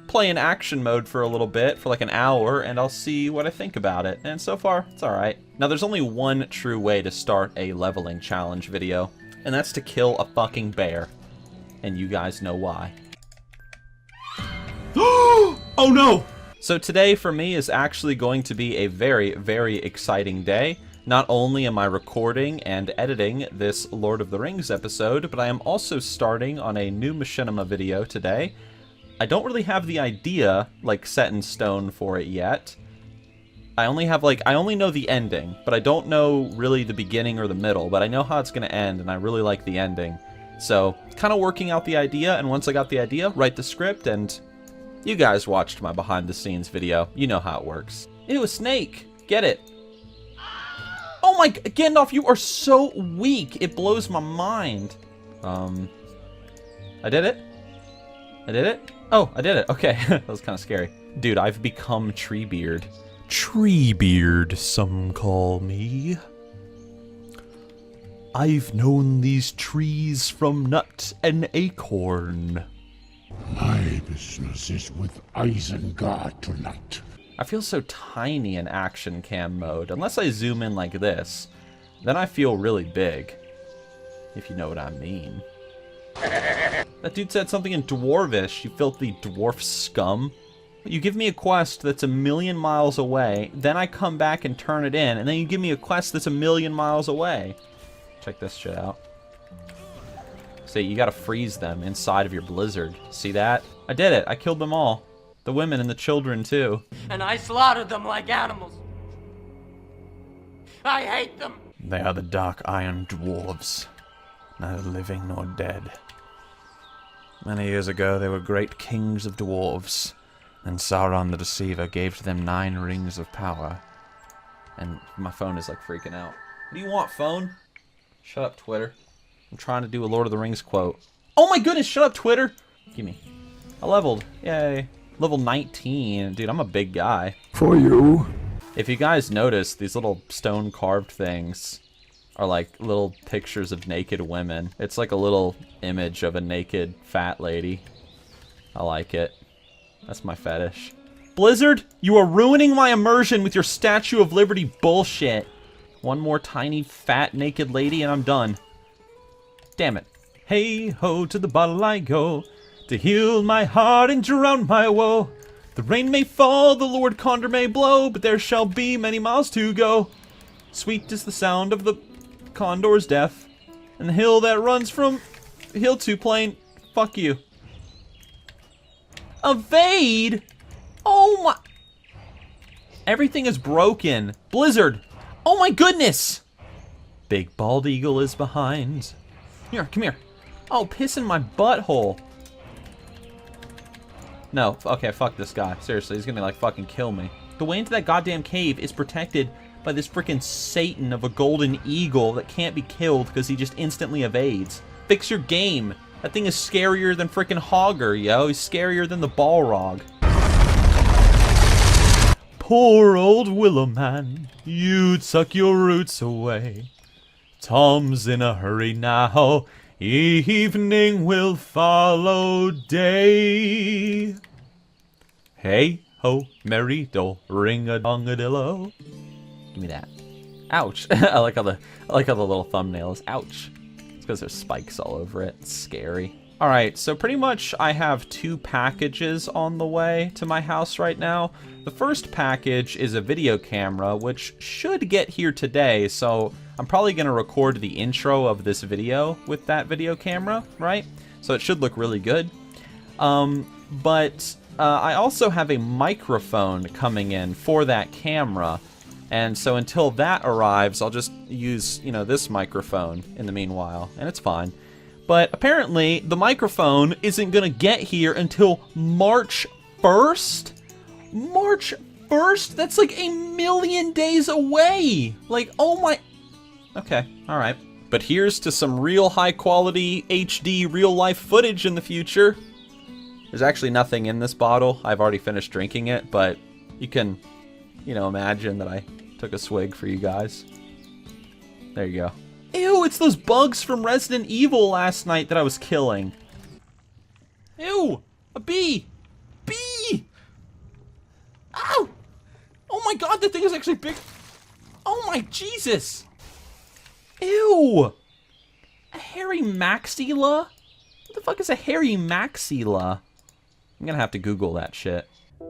play in action mode for a little bit, for like an hour, and I'll see what I think about it. And so far, it's alright. Now, there's only one true way to start a leveling challenge video, and that's to kill a fucking bear. And you guys know why. Oh no! So today, for me, is actually going to be a very, very exciting day. Not only am I recording and editing this Lord of the Rings episode, but I am also starting on a new machinima video today. I don't really have the idea, like, set in stone for it yet. I only know the ending, but I don't know really the beginning or the middle, but I know how it's gonna end, and I really like the ending. So, kind of working out the idea, and once I got the idea, write the script, and you guys watched my behind-the-scenes video. You know how it works. Ew, a snake! Get it! Oh my, Gandalf, you are so weak. It blows my mind. I did it? I did it? Oh, I did it. Okay, that was kind of scary. Dude, I've become Treebeard. Treebeard, some call me. I've known these trees from nut and acorn. My business is with Isengard tonight. I feel so tiny in action cam mode. Unless I zoom in like this, then I feel really big. If you know what I mean. That dude said something in Dwarvish, you filthy dwarf scum. You give me a quest that's 1,000,000 miles away, then I come back and turn it in, and then you give me a quest that's 1,000,000 miles away. Check this shit out. So you gotta freeze them inside of your blizzard. See that? I did it. I killed them all. The women and the children, too. And I slaughtered them like animals. I hate them. They are the dark iron dwarves, neither living nor dead. Many years ago, they were great kings of dwarves. And Sauron the Deceiver gave to them 9 rings of power. And my phone is like freaking out. What do you want, phone? Shut up, Twitter. I'm trying to do a Lord of the Rings quote. Oh my goodness, shut up, Twitter! Gimme. I leveled. Yay. Level 19. Dude, I'm a big guy. For you. If you guys notice, these little stone carved things are like little pictures of naked women. It's like a little image of a naked fat lady. I like it. That's my fetish. Blizzard, you are ruining my immersion with your Statue of Liberty bullshit. One more tiny, fat, naked lady and I'm done. Damn it. Hey ho, to the bottle I go, to heal my heart and drown my woe. The rain may fall, the Lord Condor may blow, but there shall be many miles to go. Sweet is the sound of the condor's death, and the hill that runs from hill to plain. Fuck you. Evade? Oh my... Everything is broken. Blizzard. Oh my goodness. Big bald eagle is behind. Here, come here. Oh, piss in my butthole. No, okay, fuck this guy. Seriously, he's gonna like fucking kill me. The way into that goddamn cave is protected by this freaking Satan of a golden eagle that can't be killed because he just instantly evades. Fix your game. That thing is scarier than freaking Hogger, yo. He's scarier than the Balrog. Poor old willow man, you'd suck your roots away. Tom's in a hurry now, evening will follow day. Hey ho, merry dole, ring-a-dong-a-dillo. Give me that. Ouch. I like how the little thumbnail is. Ouch. It's because there's spikes all over it. It's scary. Alright, so pretty much I have 2 packages on the way to my house right now. The first package is a video camera, which should get here today, so I'm probably going to record the intro of this video with that video camera, right? So it should look really good. But I also have a microphone coming in for that camera, and so until that arrives, I'll just use, you know, this microphone in the meanwhile, and it's fine. But apparently, the microphone isn't going to get here until March 1st? March 1st? That's like 1,000,000 days away! Like, oh my... Okay, alright. But here's to some real high-quality HD real-life footage in the future. There's actually nothing in this bottle. I've already finished drinking it, but you can, you know, imagine that I took a swig for you guys. There you go. Ew, it's those bugs from Resident Evil last night that I was killing. Ew, a bee. Bee! Ow! Oh my god, that thing is actually big. Oh my Jesus. Ew. A hairy maxilla? What the fuck is a hairy maxilla? I'm gonna have to Google that shit.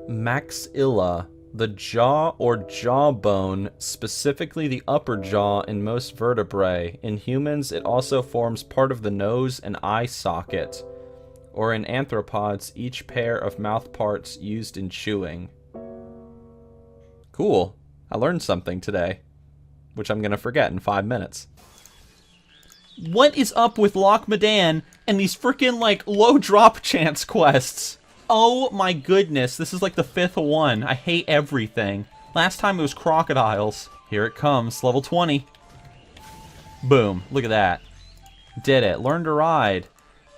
Maxilla. The jaw or jawbone, specifically the upper jaw in most vertebrae. In humans, it also forms part of the nose and eye socket. Or in anthropods, each pair of mouth parts used in chewing. Cool. I learned something today, which I'm gonna forget in 5 minutes. What is up with Loch Modan and these freaking, like, low drop chance quests? Oh my goodness, this is like the 5th one. I hate everything. Last time it was crocodiles. Here it comes, level 20. Boom, look at that. Did it, learn to ride.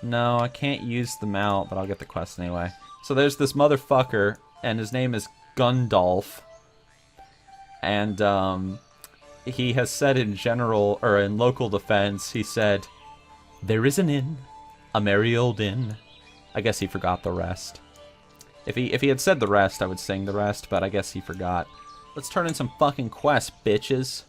No, I can't use the mount, but I'll get the quest anyway. So there's this motherfucker, and his name is Gundalf. And, he has said in general, or in local defense, he said, "There is an inn, a merry old inn." I guess he forgot the rest. If he had said the rest, I would sing the rest, but I guess he forgot. Let's turn in some fucking quests, bitches.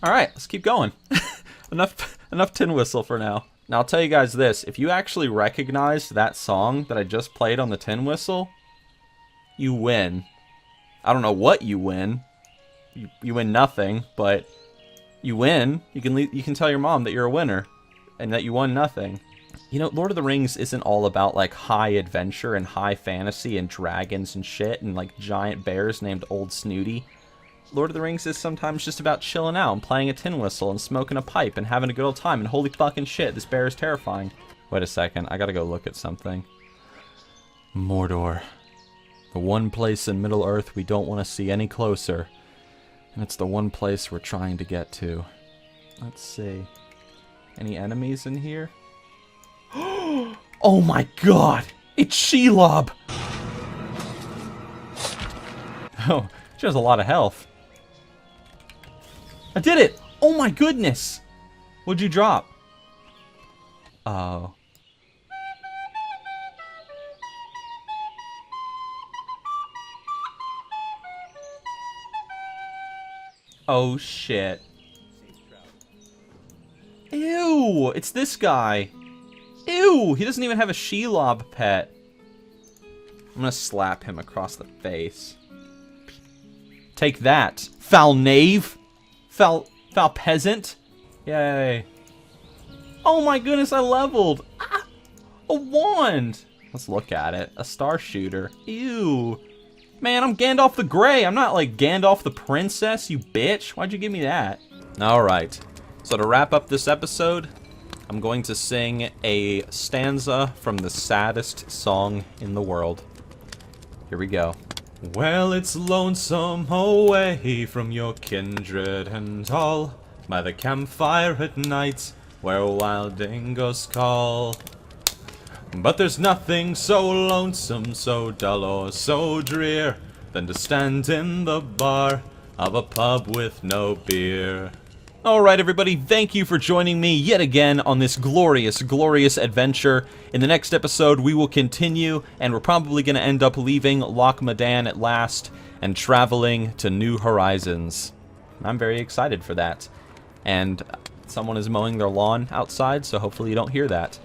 Alright, let's keep going. enough tin whistle for now. Now I'll tell you guys this, if you actually recognize that song that I just played on the tin whistle, you win. I don't know what you win. You win nothing, but you win. You can tell your mom that you're a winner and that you won nothing. You know, Lord of the Rings isn't all about like high adventure and high fantasy and dragons and shit and like giant bears named Old Snooty. Lord of the Rings is sometimes just about chilling out and playing a tin whistle and smoking a pipe and having a good old time, and holy fucking shit, this bear is terrifying. Wait a second, I gotta go look at something. Mordor. The one place in Middle-earth we don't want to see any closer. And it's the one place we're trying to get to. Let's see. Any enemies in here? Oh my god! It's Shelob! Oh, she has a lot of health. I did it! Oh my goodness! What'd you drop? Oh. Oh shit. Ew! It's this guy. Ew! He doesn't even have a Shelob pet. I'm gonna slap him across the face. Take that, foul knave! Foul peasant! Yay. Oh my goodness, I leveled! Ah, a wand! Let's look at it. A star shooter. Ew. Man, I'm Gandalf the Grey. I'm not like Gandalf the Princess, you bitch. Why'd you give me that? Alright. So to wrap up this episode, I'm going to sing a stanza from the saddest song in the world. Here we go. Well, it's lonesome away from your kindred and all, by the campfire at night, where wild dingoes call. But there's nothing so lonesome, so dull or so drear, than to stand in the bar of a pub with no beer. Alright everybody, thank you for joining me yet again on this glorious, glorious adventure. In the next episode we will continue, and we're probably going to end up leaving Loch Modan at last and traveling to new horizons. I'm very excited for that. And someone is mowing their lawn outside, so hopefully you don't hear that.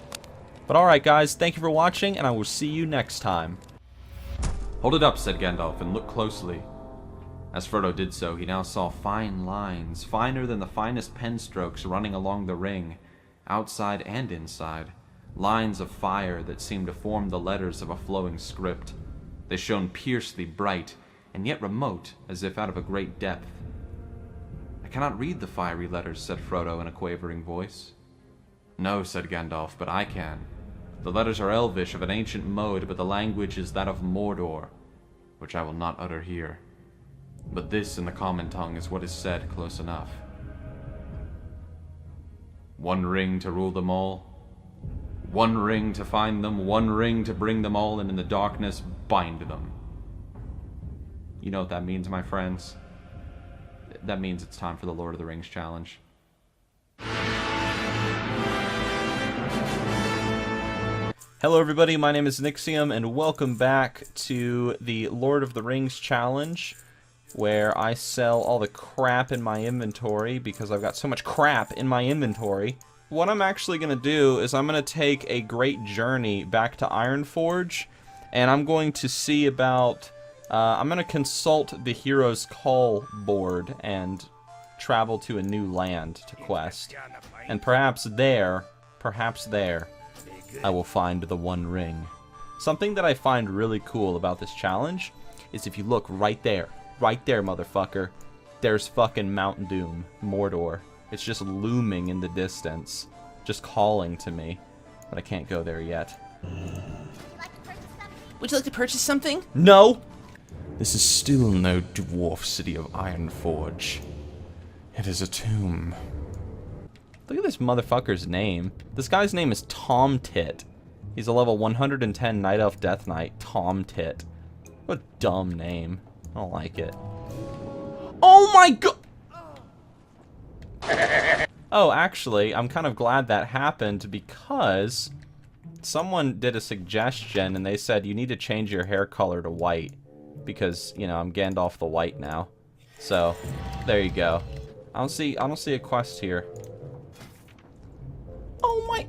But alright guys, thank you for watching, and I will see you next time. Hold it up, said Gandalf, and look closely. As Frodo did so, he now saw fine lines, finer than the finest pen strokes running along the ring, outside and inside. Lines of fire that seemed to form the letters of a flowing script. They shone piercingly bright, and yet remote, as if out of a great depth. I cannot read the fiery letters, said Frodo in a quavering voice. No, said Gandalf, but I can. The letters are Elvish of an ancient mode, but the language is that of Mordor, which I will not utter here. But this in the common tongue is what is said close enough. One ring to rule them all. One ring to find them. One ring to bring them all, and in the darkness bind them. You know what that means, my friends? That means it's time for the Lord of the Rings challenge. Hello everybody, my name is Nixxiom, and welcome back to the Lord of the Rings challenge, where I sell all the crap in my inventory because I've got so much crap in my inventory. What I'm actually going to do is I'm going to take a great journey back to Ironforge, and I'm going to see about, I'm going to consult the Hero's Call board and travel to a new land to quest. And perhaps there, I will find the One Ring. Something that I find really cool about this challenge is if you look right there, motherfucker, there's fucking Mount Doom, Mordor. It's just looming in the distance, just calling to me, but I can't go there yet. Would you like to purchase something? No! This is still no dwarf city of Ironforge. It is a tomb. Look at this motherfucker's name. This guy's name is Tom Tit. He's a level 110 Night Elf Death Knight, Tom Tit. What a dumb name. I don't like it. Oh my god! Oh, actually, I'm kind of glad that happened because someone did a suggestion and they said you need to change your hair color to white because, you know, I'm Gandalf the White now. So, there you go. I don't see a quest here. Oh my...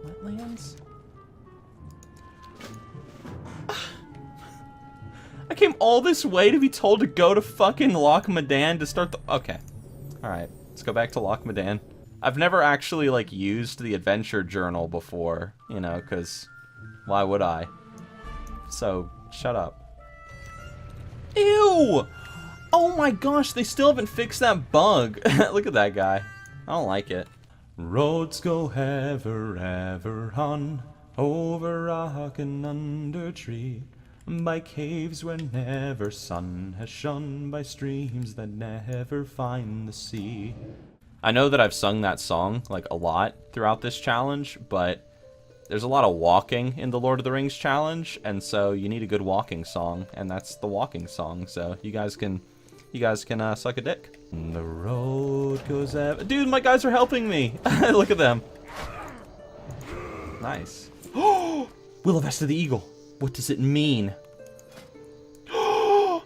Wetlands? I came all this way to be told to go to fucking Loch Modan to start the... Okay. Alright. Let's go back to Loch Modan. I've never actually, like, used the adventure journal before, you know, because why would I? So, shut up. Ew! Oh my gosh, they still haven't fixed that bug. Look at that guy. I don't like it. Roads go ever, ever on, over rock and under tree, by caves where never sun has shone, by streams that never find the sea. I know that I've sung that song, like, a lot throughout this challenge, but there's a lot of walking in the Lord of the Rings challenge, and so you need a good walking song, and that's the walking song, so you guys can suck a dick. The road goes ever... Dude, my guys are helping me! Look at them. Nice. Oh! Will of Vesta the Eagle. What does it mean? Oh.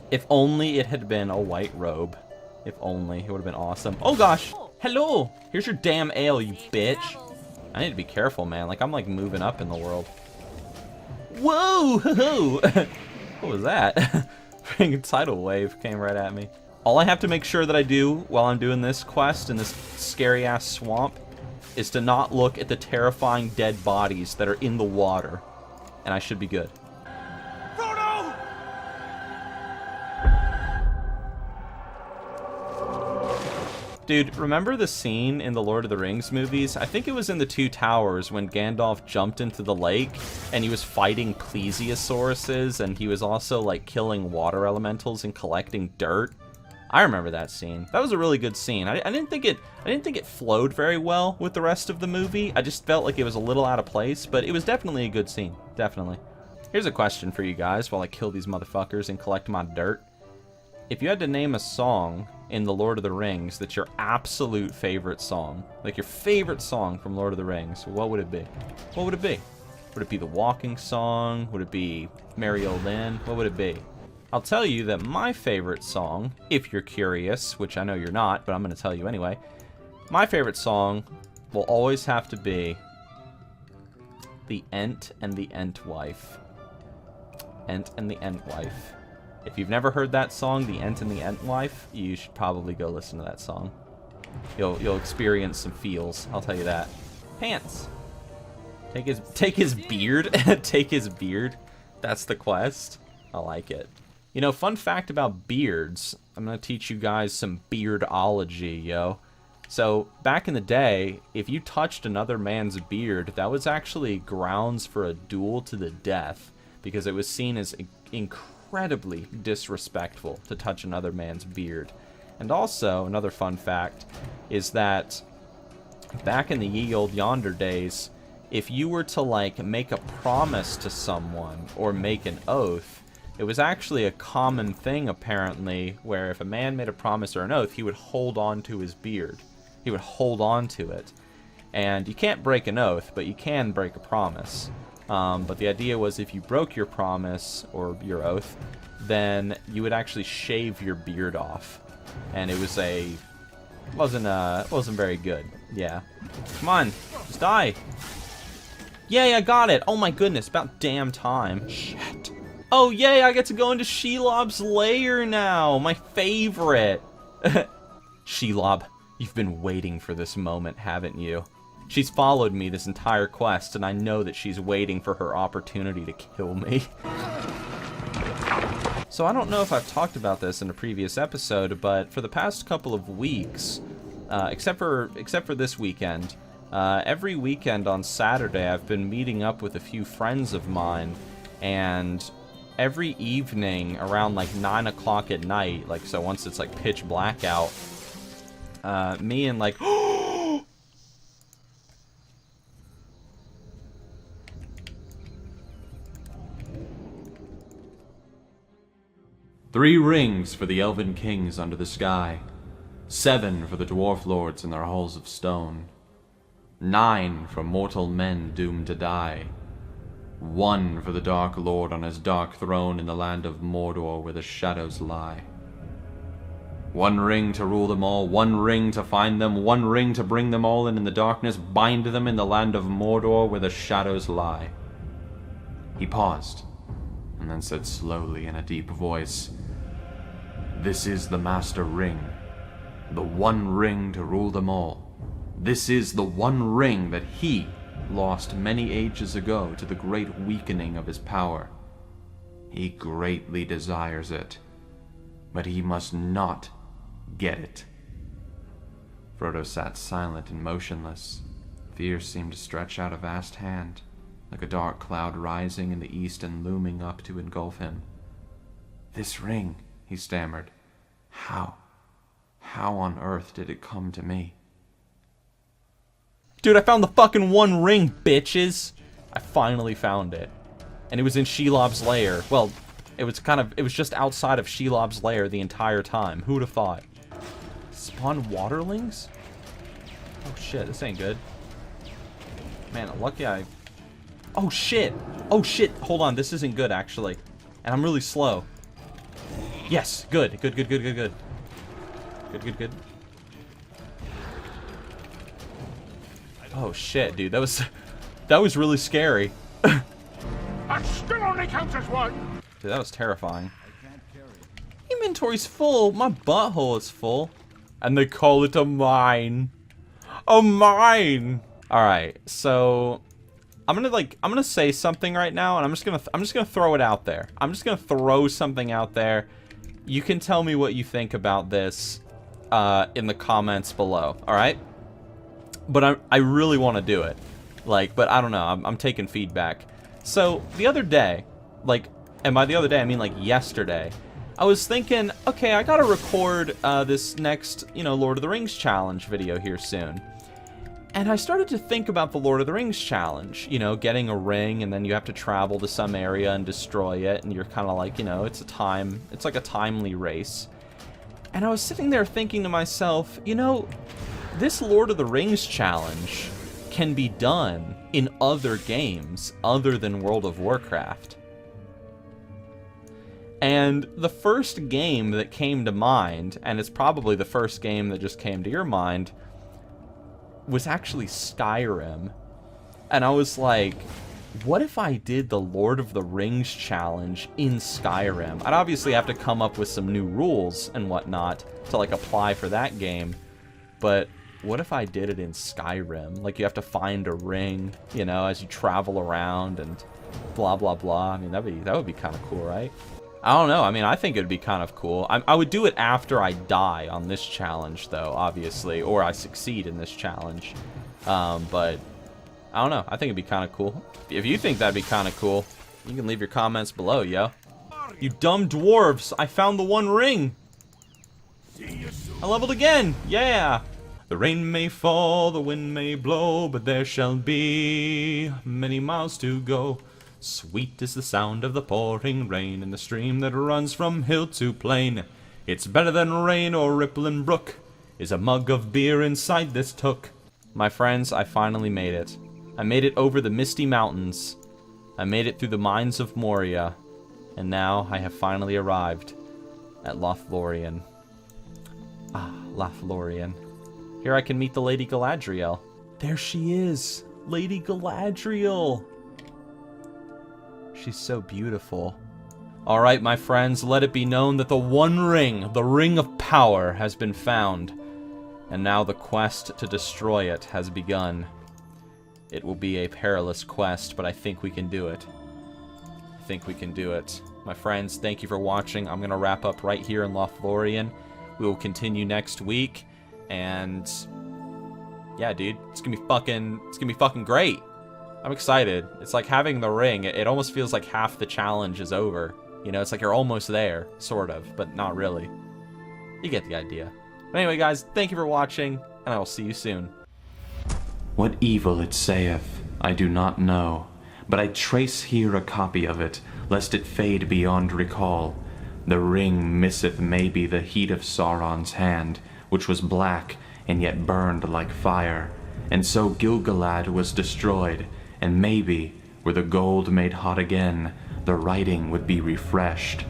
If only it had been a white robe. If only. It would have been awesome. Oh gosh! Hello! Here's your damn ale, you bitch. I need to be careful, man. Like, I'm like moving up in the world. Whoa! What was that? Freaking tidal wave came right at me. All I have to make sure that I do while I'm doing this quest in this scary-ass swamp is to not look at the terrifying dead bodies that are in the water. And I should be good. Dude, remember the scene in the Lord of the Rings movies? I think it was in the Two Towers when Gandalf jumped into the lake and he was fighting plesiosauruses and he was also like killing water elementals and collecting dirt. I remember that scene. That was a really good scene. I didn't think it flowed very well with the rest of the movie. I just felt like it was a little out of place, but it was definitely a good scene. Definitely. Here's a question for you guys while I kill these motherfuckers and collect my dirt. If you had to name a song in the Lord of the Rings that's your absolute favorite song, like your favorite song from Lord of the Rings, what would it be? What would it be? Would it be the walking song? Would it be Merry Old Inn? What would it be? I'll tell you that my favorite song, if you're curious, which I know you're not, but I'm going to tell you anyway, my favorite song will always have to be The Ent and the Entwife. Ent and the Entwife. If you've never heard that song, The Ent and the Entwife, you should probably go listen to that song. You'll experience some feels, I'll tell you that. Pants. Take his beard. Take his beard. That's the quest. I like it. You know, fun fact about beards. I'm gonna teach you guys some beardology, yo. So, back in the day, if you touched another man's beard, that was actually grounds for a duel to the death, because it was seen as incredibly disrespectful to touch another man's beard. And also, another fun fact is that back in the ye olde yonder days, if you were to, like, make a promise to someone or make an oath, it was actually a common thing, apparently, where if a man made a promise or an oath, he would hold on to his beard. He would hold on to it. And you can't break an oath, but you can break a promise. But the idea was if you broke your promise or your oath, then you would actually shave your beard off. And it was wasn't very good. Yeah. Come on, just die. Yay, I got it. Oh my goodness, about damn time. Shit. Oh yay, I get to go into Shelob's lair now. My favorite. Shelob, you've been waiting for this moment, haven't you? She's followed me this entire quest, and I know that she's waiting for her opportunity to kill me. So I don't know if I've talked about this in a previous episode, but for the past couple of weeks, except for this weekend, Every weekend on Saturday, I've been meeting up with a few friends of mine, and every evening around like 9 o'clock at night, like, so once it's like pitch black out, me and like... 3 rings for the elven kings under the sky, 7 for the dwarf lords in their halls of stone, 9 for mortal men doomed to die, 1 for the Dark Lord on his dark throne in the land of Mordor where the shadows lie. 1 ring to rule them all, 1 ring to find them, 1 ring to bring them all in the darkness, bind them in the land of Mordor where the shadows lie. He paused, and then said slowly in a deep voice, "This is the Master Ring, the 1 ring to rule them all. This is the 1 ring that he lost many ages ago to the great weakening of his power. He greatly desires it, but he must not get it." Frodo sat silent and motionless. Fear seemed to stretch out a vast hand, like a dark cloud rising in the east and looming up to engulf him. "This ring," he stammered. How on earth did it come to me?" Dude, I found the fucking 1 ring, bitches! I finally found it. And it was in Shelob's lair. Well, it was just outside of Shelob's lair the entire time. Who would have thought? Spawn waterlings? Oh shit, this ain't good. Man, lucky I... Oh shit! Oh shit! Hold on, this isn't good actually. And I'm really slow. Yes, good. Good. Good. Oh shit, dude, that was really scary. That still only counts as 1. Dude, that was terrifying. Inventory's full. My butthole is full. And they call it a mine. A mine! Alright, so I'm gonna say something right now, and I'm just gonna throw it out there. I'm just gonna throw something out there. You can tell me what you think about this in the comments below, alright? But I really want to do it. Like, but I don't know, I'm taking feedback. So, the other day, like, and by the other day, I mean like yesterday, I was thinking, okay, I gotta record this next, Lord of the Rings challenge video here soon. And I started to think about the Lord of the Rings challenge, getting a ring, and then you have to travel to some area and destroy it, and you're kind of like, it's like a timely race. And I was sitting there thinking to myself, this Lord of the Rings challenge can be done in other games other than World of Warcraft. And the first game that came to mind, and it's probably the first game that just came to your mind, was actually Skyrim. And I was like, what if I did the Lord of the Rings challenge in Skyrim? I'd obviously have to come up with some new rules and whatnot to like apply for that game, but what if I did it in Skyrim? Like, you have to find a ring, as you travel around and blah blah blah. I mean, that would be kind of cool, right? I don't know. I mean, I think it'd be kind of cool. I would do it after I die on this challenge, though, obviously, or I succeed in this challenge. But I don't know. I think it'd be kind of cool. If you think that'd be kind of cool, you can leave your comments below, yo. You dumb dwarves! I found the 1 ring. I leveled again. Yeah. The rain may fall, the wind may blow, but there shall be many miles to go. Sweet is the sound of the pouring rain in the stream that runs from hill to plain. It's better than rain or rippling brook, is a mug of beer inside this took. My friends, I finally made it. I made it over the misty mountains. I made it through the mines of Moria. And now I have finally arrived at Lothlorien. Ah, Lothlorien. Here I can meet the Lady Galadriel. There she is! Lady Galadriel! She's so beautiful. Alright, my friends, let it be known that the 1 ring, the Ring of Power, has been found. And now the quest to destroy it has begun. It will be a perilous quest, but I think we can do it. I think we can do it. My friends, thank you for watching. I'm going to wrap up right here in Lothlorien. We will continue next week, and Yeah, dude, it's gonna be fucking great. I'm excited. It's like having the ring. It almost feels like half the challenge is over. You know, it's like you're almost there, sort of, but not really. You get the idea. But anyway, guys, thank you for watching, and I will see you soon. What evil it saith, I do not know, but I trace here a copy of it, lest it fade beyond recall. The ring misseth maybe the heat of Sauron's hand, which was black and yet burned like fire, and so Gil-galad was destroyed, and maybe, were the gold made hot again, the writing would be refreshed.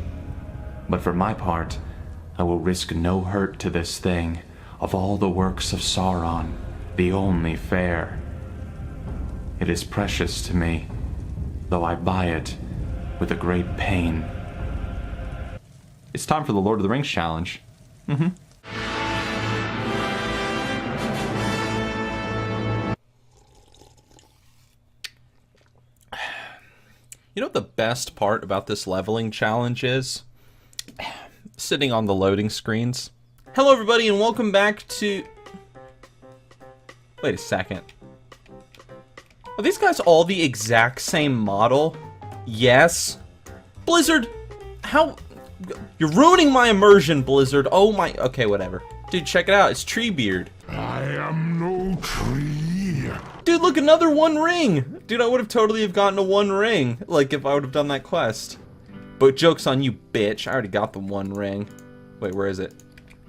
But for my part, I will risk no hurt to this thing, of all the works of Sauron, the only fair. It is precious to me, though I buy it with a great pain. It's time for the Lord of the Rings challenge. You know what the best part about this leveling challenge is? Sitting on the loading screens. Hello everybody and welcome back to... Wait a second. Are these guys all the exact same model? Yes. Blizzard, how... You're ruining my immersion, Blizzard. Oh my... Okay, whatever. Dude, check it out. It's Treebeard. I am no tree. Dude, look, another one ring. Dude, I would have totally have gotten a one ring, like, if I would have done that quest. But joke's on you, bitch. I already got the one ring. Wait, where is it?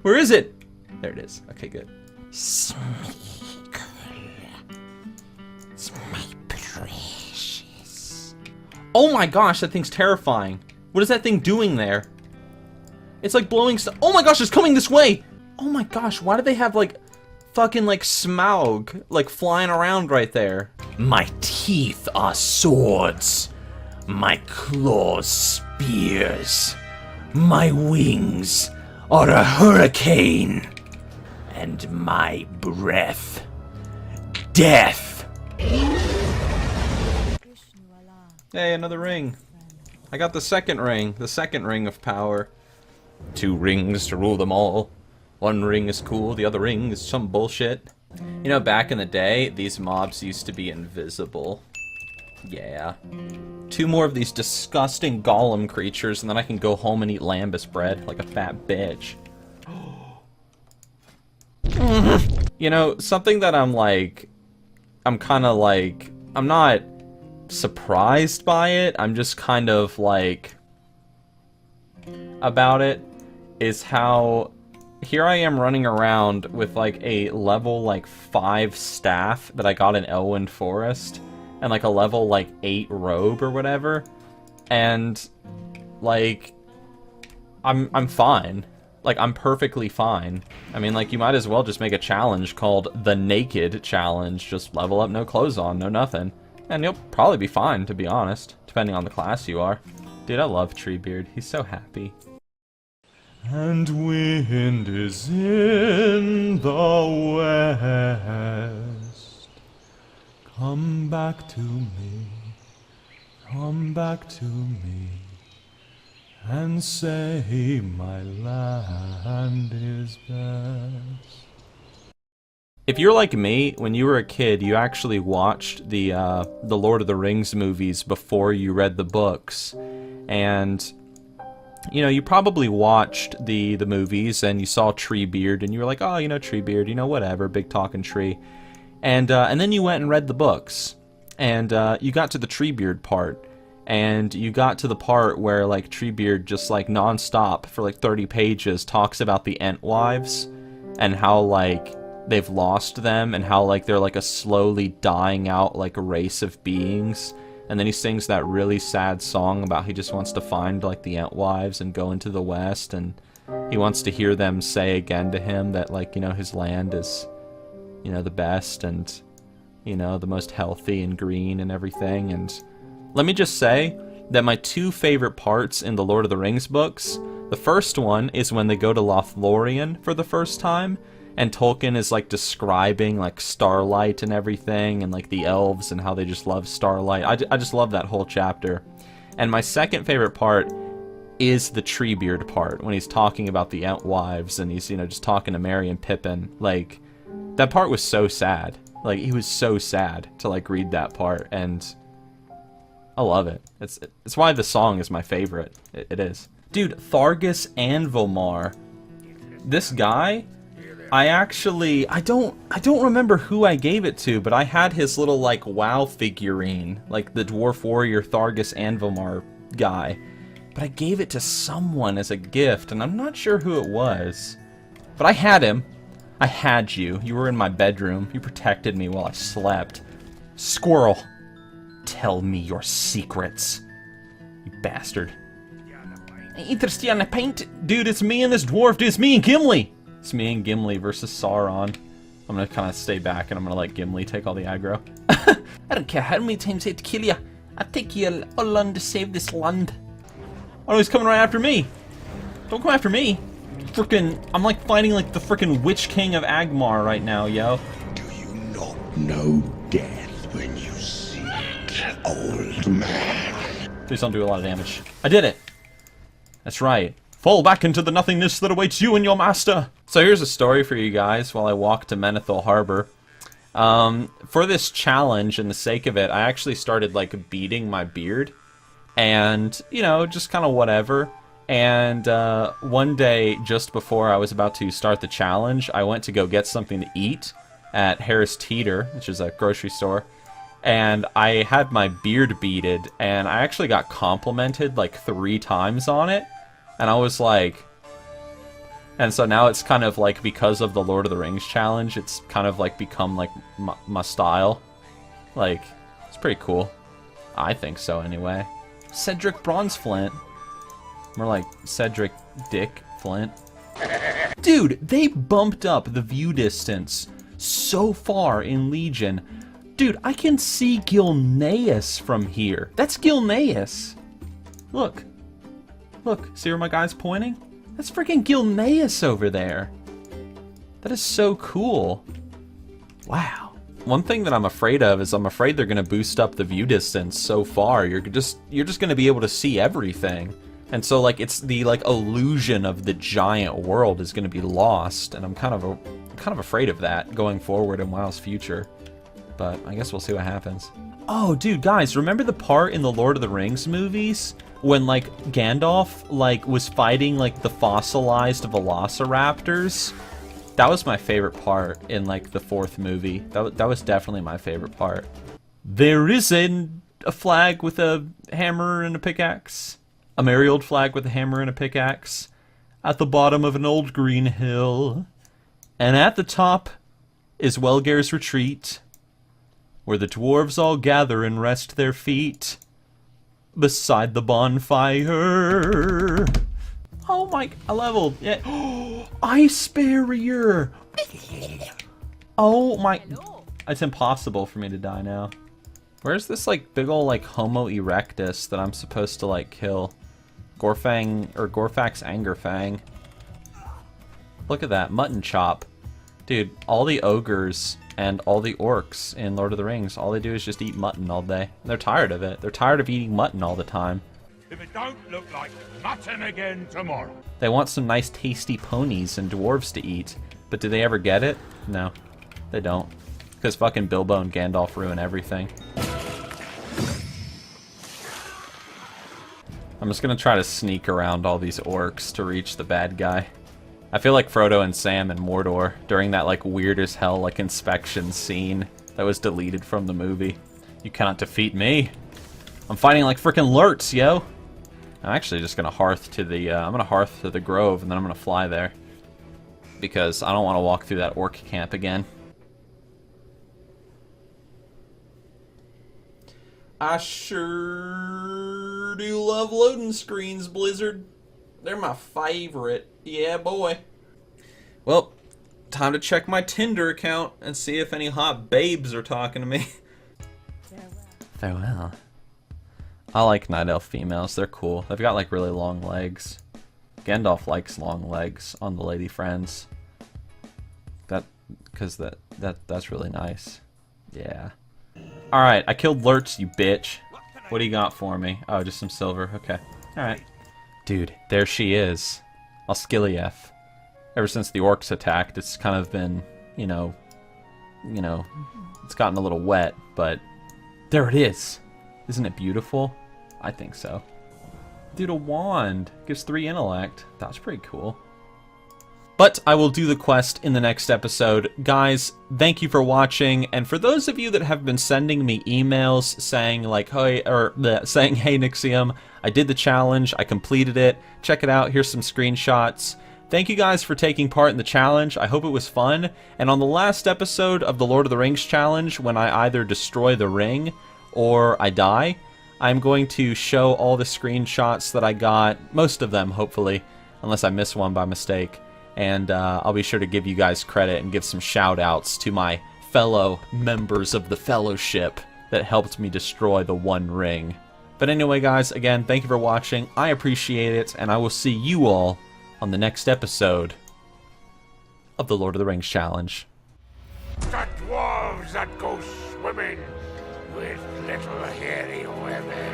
Where is it? There it is. Okay, good. It's my precious. Oh my gosh, that thing's terrifying. What is that thing doing there? It's like blowing stuff. Oh my gosh, it's coming this way. Oh my gosh, why do they have like fucking like Smaug like flying around right there? My teeth are swords. My claws spears. My wings are a hurricane. And my breath, death. Hey, another ring. I got the second ring of power. 2 rings to rule them all. 1 ring is cool, the other ring is some bullshit. You know, back in the day, these mobs used to be invisible. Yeah. 2 more of these disgusting golem creatures, and then I can go home and eat lambus bread like a fat bitch. You know, something that I'm not surprised by it, I'm just kind of like about it, is how here I am running around with like a level like 5 staff that I got in Elwyn Forest and like a level like 8 robe or whatever, and like I'm fine. Like, I'm perfectly fine. I mean, like, you might as well just make a challenge called the Naked Challenge. Just level up, no clothes on, no nothing. And you'll probably be fine, to be honest, depending on the class you are. Dude, I love Treebeard. He's so happy. And wind is in the west. Come back to me. Come back to me. And say my land is best. If you're like me, when you were a kid, you actually watched the Lord of the Rings movies before you read the books, and you know, you probably watched the movies and you saw Treebeard and you were like, oh, you know, Treebeard, you know, whatever, big talking tree, and then you went and read the books, and you got to the Treebeard part. And you got to the part where, like, Treebeard just, like, non-stop for, like, 30 pages talks about the Entwives and how, like, they've lost them and how, like, they're, like, a slowly dying out, like, race of beings. And then he sings that really sad song about he just wants to find, like, the Entwives and go into the West, and he wants to hear them say again to him that, like, you know, his land is, you know, the best and, you know, the most healthy and green and everything. And let me just say that my 2 favorite parts in the Lord of the Rings books, the first one is when they go to Lothlorien for the first time, and Tolkien is like describing like starlight and everything, and like the elves and how they just love starlight. I just love that whole chapter. And my second favorite part is the Treebeard part, when he's talking about the Entwives and he's, you know, just talking to Merry and Pippin. Like, That part was so sad. Like, he was so sad to, like, read that part, and I love it. It's why the song is my favorite. It is. Dude, Thargus Anvilmar. This guy, I don't remember who I gave it to, but I had his little, like, WoW figurine, like the Dwarf Warrior Thargus Anvilmar guy. But I gave it to someone as a gift, and I'm not sure who it was. But I had him. I had you. You were in my bedroom. You protected me while I slept. Squirrel, tell me your secrets. You bastard. Interested on a paint? Dude, it's me and this dwarf. Dude, it's me and Gimli. It's me and Gimli versus Sauron. I'm gonna kind of stay back and I'm gonna let Gimli take all the aggro. I don't care how many times I have to kill you. I'll take you all alone to save this land. Oh, he's coming right after me. Don't come after me. Frickin', I'm like fighting like the frickin' Witch King of Agmar right now, yo. Do you not know death when you see it, old man? Please don't do a lot of damage. I did it. That's right. Fall back into the nothingness that awaits you and your master. So here's a story for you guys while I walk to Menethil Harbor. For this challenge, and the sake of it, I actually started like beating my beard. And, you know, just kind of whatever. And one day, just before I was about to start the challenge, I went to go get something to eat at Harris Teeter, which is a grocery store. And I had my beard beaded, and I actually got complimented like 3 times on it. And I was like... And so now it's kind of like, because of the Lord of the Rings challenge, it's kind of like become like my style. Like, it's pretty cool. I think so anyway. Cedric Bronzeflint. More like Cedric Dick Flint. Dude, they bumped up the view distance so far in Legion. Dude, I can see Gilneas from here. That's Gilneas. Look. Look, see where my guy's pointing? That's freaking Gilneas over there. That is so cool. Wow. One thing that I'm afraid of is I'm afraid they're going to boost up the view distance so far. You're just going to be able to see everything. And so, like, it's the, like, illusion of the giant world is going to be lost, and I'm kind of afraid of that going forward in WoW's future. But I guess we'll see what happens. Oh, dude, guys, remember the part in the Lord of the Rings movies when, like, Gandalf, like, was fighting, like, the fossilized velociraptors? That was my favorite part in, like, the 4th movie. That was definitely my favorite part. There is a flag with a hammer and a pickaxe. A merry old flag with a hammer and a pickaxe at the bottom of an old green hill. And at the top is Welgair's retreat, where the dwarves all gather and rest their feet beside the bonfire. Oh my, I leveled. Yeah. Ice barrier. Oh my, it's impossible for me to die now. Where's this like big ol' like Homo erectus that I'm supposed to like kill? Gorfang, or Gorfax Angerfang. Look at that, mutton chop. Dude, all the ogres and all the orcs in Lord of the Rings, all they do is just eat mutton all day. They're tired of it. They're tired of eating mutton all the time. If it don't look like mutton again tomorrow. They want some nice tasty ponies and dwarves to eat. But do they ever get it? No, they don't. Because fucking Bilbo and Gandalf ruin everything. I'm just gonna try to sneak around all these orcs to reach the bad guy. I feel like Frodo and Sam in Mordor during that like weird as hell like inspection scene that was deleted from the movie. You cannot defeat me. I'm fighting like frickin' Lurtz, yo. I'm actually just gonna hearth to the I'm gonna hearth to the grove and then I'm gonna fly there. Because I don't want to walk through that orc camp again. I sure do love loading screens, Blizzard. They're my favorite. Yeah, boy. Well, time to check my Tinder account and see if any hot babes are talking to me. Farewell. I like Night Elf females. They're cool. They've got like really long legs. Gandalf likes long legs on the lady friends. That's really nice. Yeah. Alright, I killed Lurtz, you bitch. What do you got for me? Oh, just some silver. Okay. Alright. Dude, there she is. Osgiliath. Ever since the orcs attacked, it's kind of been, you know, you know, it's gotten a little wet, but there it is. Isn't it beautiful? I think so. Dude, a wand. Gives 3 intellect. That's pretty cool. But I will do the quest in the next episode. Guys, thank you for watching. And for those of you that have been sending me emails saying like, hey, or saying, hey, Nixxiom, I did the challenge. I completed it. Check it out. Here's some screenshots. Thank you guys for taking part in the challenge. I hope it was fun. And on the last episode of the Lord of the Rings challenge, when I either destroy the ring or I die, I'm going to show all the screenshots that I got. Most of them, hopefully, unless I miss one by mistake. And I'll be sure to give you guys credit and give some shout-outs to my fellow members of the Fellowship that helped me destroy the One Ring. But anyway, guys, again, thank you for watching. I appreciate it, and I will see you all on the next episode of the Lord of the Rings Challenge. The dwarves that go swimming with little hairy women.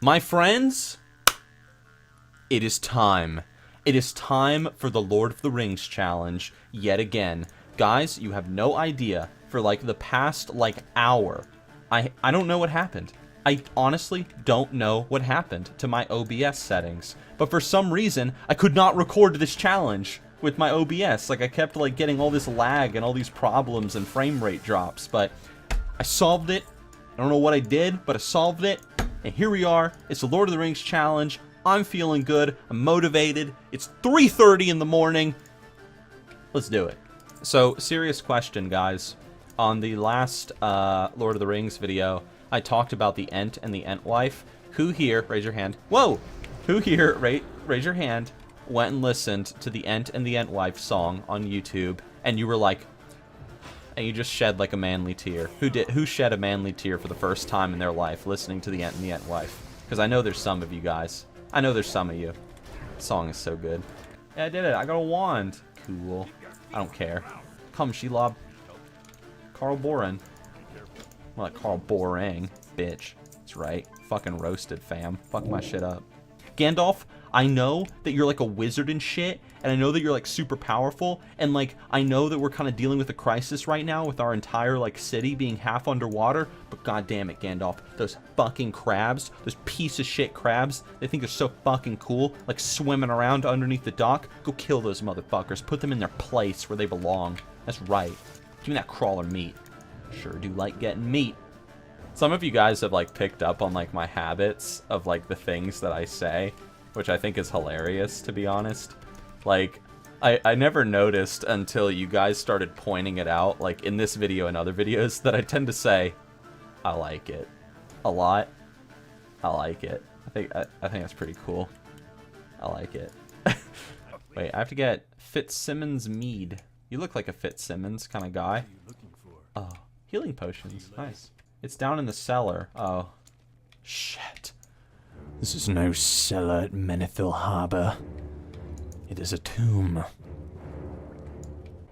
My friends, it is time. It is time for the Lord of the Rings challenge yet again. Guys, you have no idea. For like the past hour, I don't know what happened. I honestly don't know what happened to my OBS settings. But for some reason, I could not record this challenge with my OBS. Like I kept getting all this lag and all these problems and frame rate drops. But I solved it. I don't know what I did, but I solved it. And here we are. It's the Lord of the Rings challenge. I'm feeling good. I'm motivated. It's 3:30 in the morning. Let's do it. So, serious question, guys. On the last Lord of the Rings video, I talked about the Ent and the Entwife. Who here, raise your hand. Whoa! Who here, raise your hand, went and listened to the Ent and the Entwife song on YouTube, and you were like, and you just shed like a manly tear. Who shed a manly tear for the first time in their life listening to the Ent and the Entwife? Because I know there's some of you guys. I know there's some of you. The song is so good. Yeah, I did it. I got a wand. Cool. I don't care. Come, Shelob. Carl Boren. Well, like Carl Borang, bitch. That's right. Fucking roasted, fam. Fuck my shit up. Gandalf, I know that you're like a wizard and shit, and I know that you're like super powerful, and like I know that we're kind of dealing with a crisis right now with our entire like city being half underwater, but god damn it, Gandalf, those fucking crabs, those piece of shit crabs, they think they're so fucking cool, like swimming around underneath the dock. Go kill those motherfuckers. Put them in their place where they belong. That's right. Give me that crawler meat. Sure do like getting meat. Some of you guys have like picked up on like my habits of like the things that I say, which I think is hilarious, to be honest. Like, I never noticed until you guys started pointing it out, like in this video and other videos, that I tend to say, I like it. A lot. I like it. I think that's pretty cool. I like it. Wait, I have to get Fitzsimmons Mead. You look like a Fitzsimmons kind of guy. Oh, healing potions. Nice. It's down in the cellar. Oh. Shit. This is no cellar at Menethil Harbor. It is a tomb.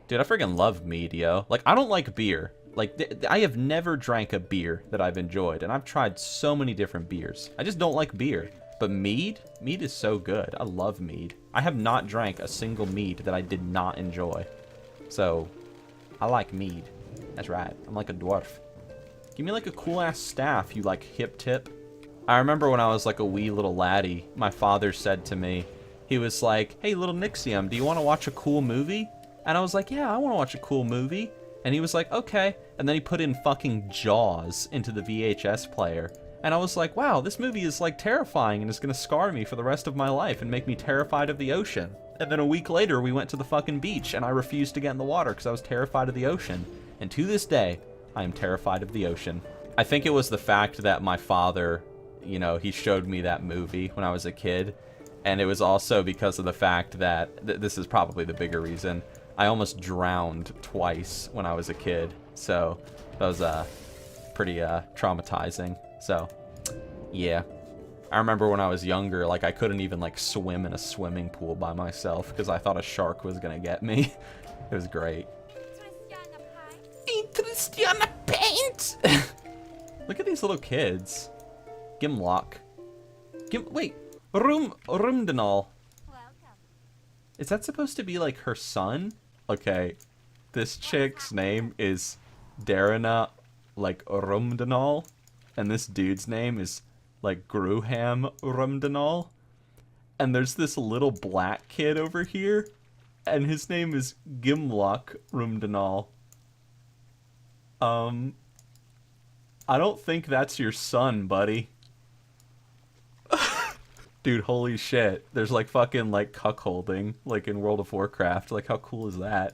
Dude, I freaking love mead, yo. Like, I don't like beer. Like, I have never drank a beer that I've enjoyed, and I've tried so many different beers. I just don't like beer. But mead? Mead is so good. I love mead. I have not drank a single mead that I did not enjoy. So, I like mead. That's right. I'm like a dwarf. Give me like a cool-ass staff, you like hip tip. I remember when I was like a wee little laddie, my father said to me, he was like, hey, little Nixxiom, do you want to watch a cool movie? And I was like, yeah, I want to watch a cool movie. And he was like, okay. And then he put in fucking Jaws into the VHS player. And I was like, wow, this movie is like terrifying and is going to scar me for the rest of my life and make me terrified of the ocean. And then a week later, we went to the fucking beach and I refused to get in the water because I was terrified of the ocean. And to this day, I am terrified of the ocean. I think it was the fact that my father, you know, he showed me that movie when I was a kid. And it was also because of the fact that, this is probably the bigger reason, I almost drowned twice when I was a kid. So that was pretty traumatizing. So, yeah. I remember when I was younger, like I couldn't even like swim in a swimming pool by myself because I thought a shark was gonna get me. It was great. Tristiana Paint! Look at these little kids. Gimlock. Wait. Rumdenal. Is that supposed to be like her son? Okay, this chick's name is Darina, like Rumdenal, and this dude's name is like Gruham Rumdenal. And there's this little black kid over here, and his name is Gimlock Rumdenal. I don't think that's your son, buddy. Dude, holy shit. There's like fucking like cuckolding, like in World of Warcraft. Like, how cool is that?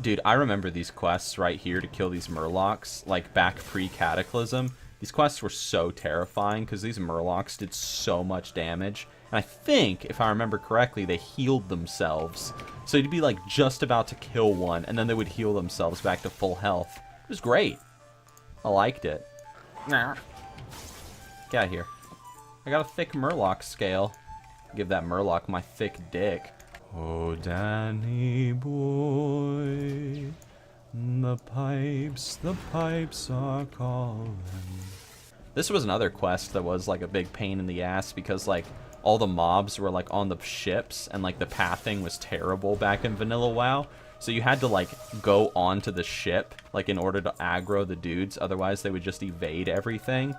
Dude, I remember these quests right here to kill these murlocs, like back pre-Cataclysm. These quests were so terrifying because these murlocs did so much damage. And I think, if I remember correctly, they healed themselves. So you'd be like just about to kill one, and then they would heal themselves back to full health. It was great. I liked it. Get out of here. I got a thick murloc scale. Give that murloc my thick dick. Oh, Danny boy, the pipes are calling. This was another quest that was like a big pain in the ass because like all the mobs were like on the ships and like the pathing was terrible back in Vanilla WoW. So you had to like go onto the ship like in order to aggro the dudes, otherwise they would just evade everything.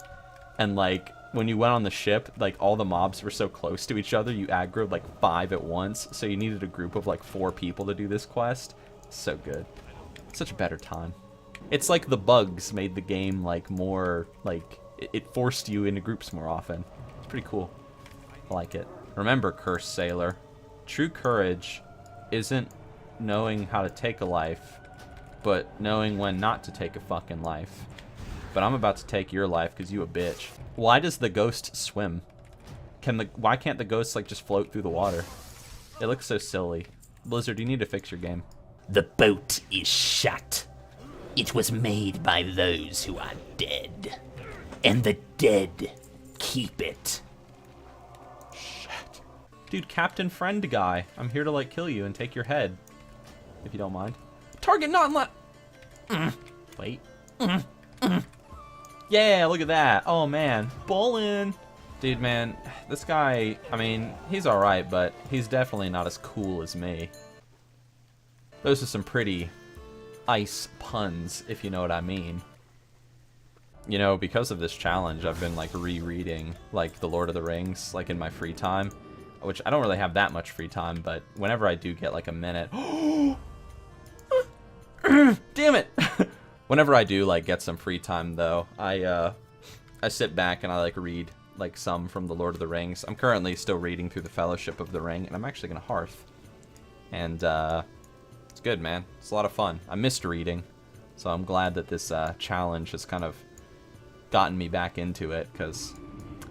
And like when you went on the ship, like all the mobs were so close to each other, you aggroed like 5 at once, so you needed a group of like 4 people to do this quest. So good. Such a better time. It's like the bugs made the game like more, like, it forced you into groups more often. It's pretty cool. I like it. Remember, cursed sailor, true courage isn't knowing how to take a life, but knowing when not to take a fucking life. But I'm about to take your life because you a bitch. Why does the ghost swim? Why can't the ghost like just float through the water? It looks so silly. Blizzard, you need to fix your game. The boat is shut. It was made by those who are dead, and the dead keep it. Shit. Dude, Captain Friend guy, I'm here to like kill you and take your head, if you don't mind. Target not Wait. Yeah, look at that. Oh man, ballin'. Dude, man, this guy, I mean, he's alright, but he's definitely not as cool as me. Those are some pretty ice puns, if you know what I mean. You know, because of this challenge, I've been like rereading like The Lord of the Rings, like in my free time, which I don't really have that much free time, but whenever I do get like a minute, damn it. Whenever I do like get some free time though, I sit back and I like read like some from The Lord of the Rings. I'm currently still reading through the Fellowship of the Ring, and I'm actually gonna Hearth. And it's good, man. It's a lot of fun. I missed reading, so I'm glad that this challenge has kind of gotten me back into it, because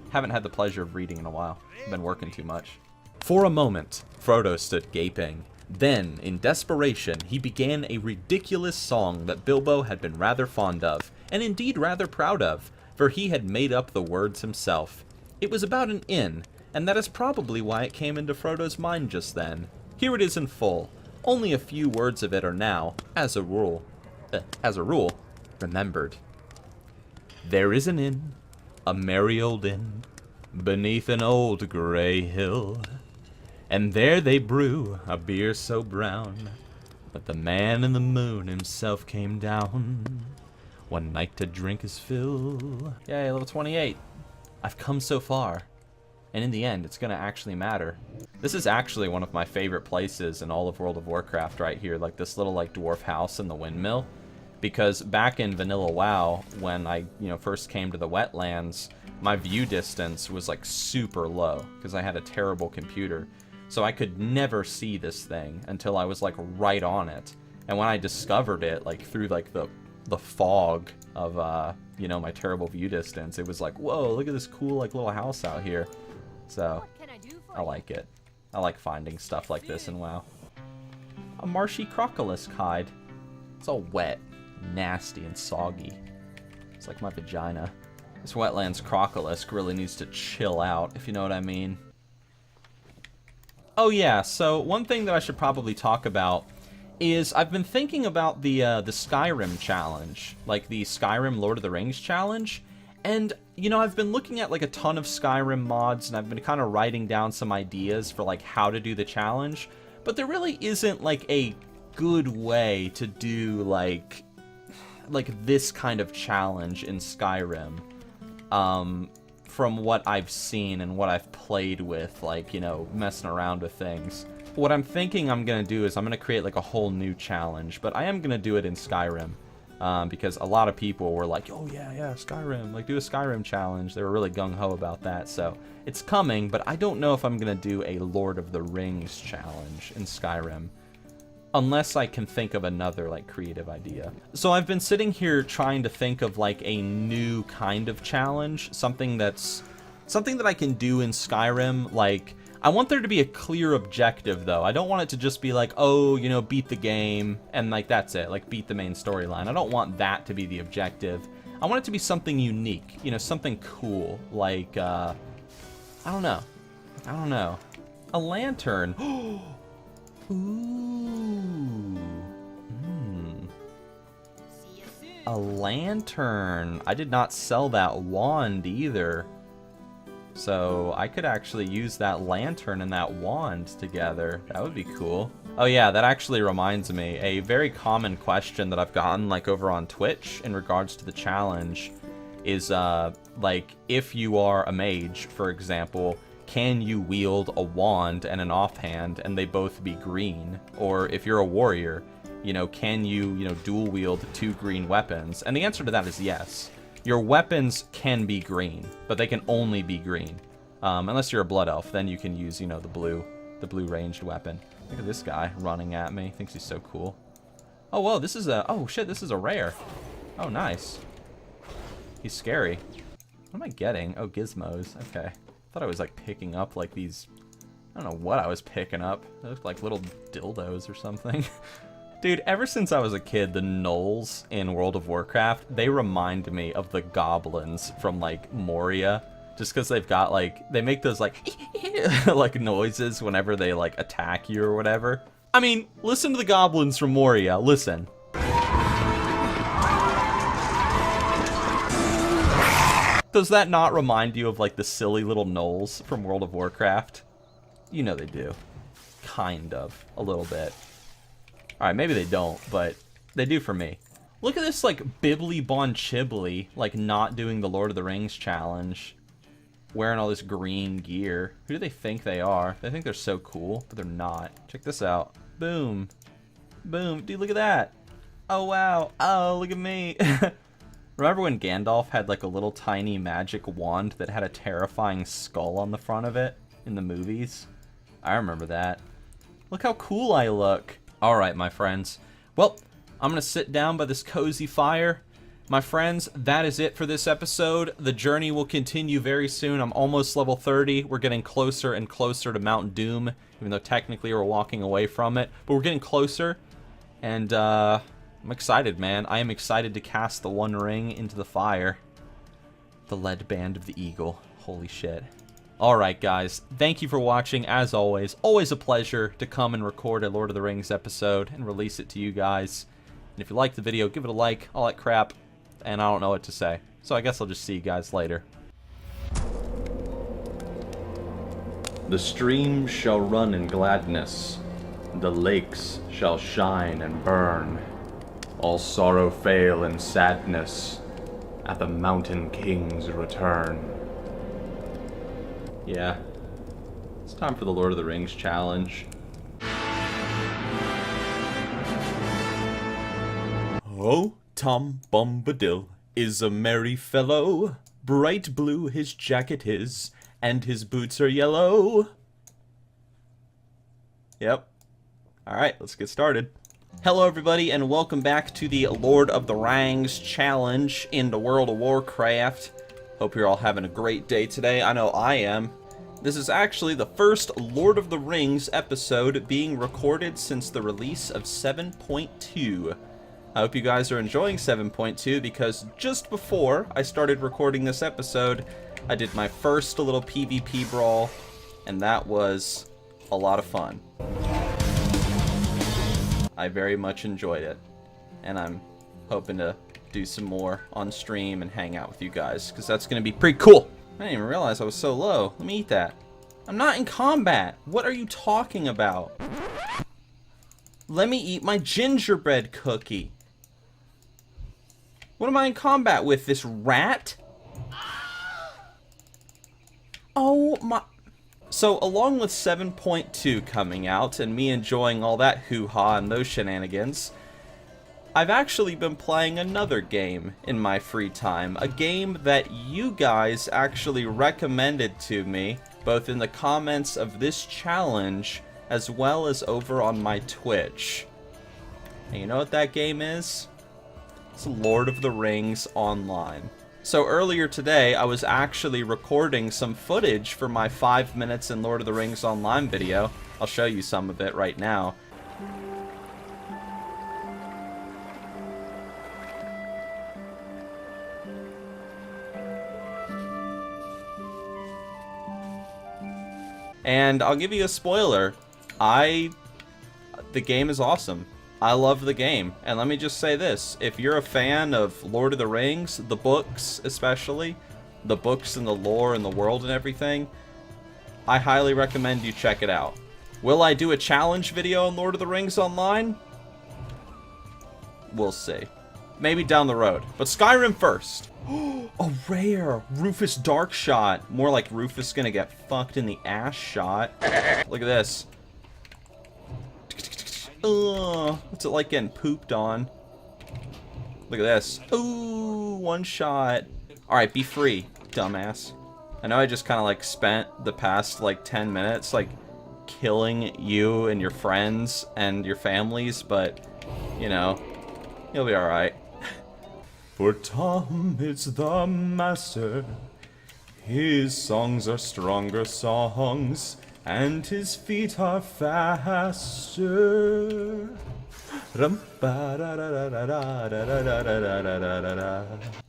I haven't had the pleasure of reading in a while. I've been working too much. For a moment, Frodo stood gaping. Then, in desperation, he began a ridiculous song that Bilbo had been rather fond of, and indeed rather proud of, for he had made up the words himself. It was about an inn, and that is probably why it came into Frodo's mind just then. Here it is in full. Only a few words of it are now, as a rule, remembered. There is an inn, a merry old inn, beneath an old grey hill. And there they brew a beer so brown that the man in the moon himself came down one night to drink his fill. Yay, level 28. I've come so far, and in the end, it's gonna actually matter. This is actually one of my favorite places in all of World of Warcraft right here, like this little like dwarf house in the windmill. Because back in Vanilla WoW, when I first came to the wetlands, my view distance was like super low because I had a terrible computer. So I could never see this thing until I was like right on it. And when I discovered it, like through like the fog of my terrible view distance, it was like, whoa, look at this cool like little house out here. So I like it. I like finding stuff like this in WoW. A marshy crocolisk hide. It's all wet, nasty, and soggy. It's like my vagina. This wetlands crocolisk really needs to chill out, if you know what I mean. Oh yeah, so one thing that I should probably talk about is I've been thinking about the Skyrim challenge, like the Skyrim Lord of the Rings challenge, and you know, I've been looking at like a ton of Skyrim mods, and I've been kind of writing down some ideas for like how to do the challenge, but there really isn't like a good way to do like this kind of challenge in Skyrim. From what I've seen and what I've played with, like, you know, messing around with things. What I'm thinking I'm gonna do is I'm gonna create like a whole new challenge, but I am gonna do it in Skyrim. Because a lot of people were like, oh yeah, Skyrim, like do a Skyrim challenge. They were really gung-ho about that, so it's coming, but I don't know if I'm gonna do a Lord of the Rings challenge in Skyrim, unless I can think of another like creative idea. So I've been sitting here trying to think of like a new kind of challenge, something that I can do in Skyrim. Like, I want there to be a clear objective, though. I don't want it to just be like, oh, you know, beat the game, and, like, that's it. Like, beat the main storyline. I don't want that to be the objective. I want it to be something unique. You know, something cool. Like, I don't know. A lantern. Ooh. A lantern. I did not sell that wand, either. So I could actually use that lantern and that wand together. That would be cool. Oh yeah, that actually reminds me. A very common question that I've gotten like over on Twitch in regards to the challenge is like, if you are a mage, for example, can you wield a wand and an offhand and they both be green? Or if you're a warrior, you know, can you dual wield 2 green weapons? And the answer to that is yes. Your weapons can be green, but they can only be green. Unless you're a blood elf, then you can use, you know, the blue ranged weapon. Look at this guy running at me. Thinks he's so cool. Oh, whoa, this is a, oh shit, this is a rare. Oh, nice. He's scary. What am I getting? Oh, gizmos. Okay. Thought I was like picking up like these, I don't know what I was picking up. They looked like little dildos or something. Dude, ever since I was a kid, the gnolls in World of Warcraft, they remind me of the goblins from, like, Moria. Just because they've got, like, they make those, like, like, noises whenever they, like, attack you or whatever. I mean, listen to the goblins from Moria. Listen. Does that not remind you of, like, the silly little gnolls from World of Warcraft? You know they do. Kind of. A little bit. Alright, maybe they don't, but they do for me. Look at this, like, Bibbly Bon Chibly, like, not doing the Lord of the Rings challenge. Wearing all this green gear. Who do they think they are? They think they're so cool, but they're not. Check this out. Boom. Boom. Dude, look at that. Oh, wow. Oh, look at me. Remember when Gandalf had, like, a little tiny magic wand that had a terrifying skull on the front of it in the movies? I remember that. Look how cool I look. Alright, my friends. Well, I'm going to sit down by this cozy fire. My friends, that is it for this episode. The journey will continue very soon. I'm almost level 30. We're getting closer and closer to Mount Doom, even though technically we're walking away from it. But we're getting closer, and I'm excited, man. I am excited to cast the One Ring into the fire. The lead band of the eagle. Holy shit. Alright guys, thank you for watching. As always a pleasure to come and record a Lord of the Rings episode and release it to you guys. And if you like the video, give it a like, all that crap, and I don't know what to say. So I guess I'll just see you guys later. The streams shall run in gladness, the lakes shall shine and burn, all sorrow fail in sadness at the Mountain King's return. Yeah, it's time for the Lord of the Rings challenge. Oh, Tom Bombadil is a merry fellow, bright blue his jacket is, and his boots are yellow. Yep. Alright, let's get started. Hello everybody, and welcome back to the Lord of the Rings challenge in the World of Warcraft. Hope you're all having a great day today. I know I am. This is actually the first Lord of the Rings episode being recorded since the release of 7.2. I hope you guys are enjoying 7.2 because just before I started recording this episode, I did my first little PvP brawl, and that was a lot of fun. I very much enjoyed it, and I'm hoping to do some more on stream and hang out with you guys, because that's going to be pretty cool. I didn't even realize I was so low. Let me eat that. I'm not in combat. What are you talking about? Let me eat my gingerbread cookie. What am I in combat with? This rat? Oh my... So, along with 7.2 coming out, and me enjoying all that hoo-ha and those shenanigans, I've actually been playing another game in my free time. A game that you guys actually recommended to me, both in the comments of this challenge, as well as over on my Twitch. And you know what that game is? It's Lord of the Rings Online. So earlier today, I was actually recording some footage for my 5 minutes in Lord of the Rings Online video. I'll show you some of it right now. And I'll give you a spoiler. The game is awesome. I love the game. And let me just say this. If you're a fan of Lord of the Rings, the books especially, the books and the lore and the world and everything, I highly recommend you check it out. Will I do a challenge video on Lord of the Rings Online? We'll see. Maybe down the road. But Skyrim first. A rare Rufus Darkshot. More like Rufus gonna get fucked in the ass shot. Look at this. What's it like getting pooped on? Look at this. Ooh, one shot. Alright, be free, dumbass. I know I just kind of like spent the past like 10 minutes like killing you and your friends and your families, but you know, you'll be alright. For Tom is the master, his songs are stronger songs, and his feet are faster.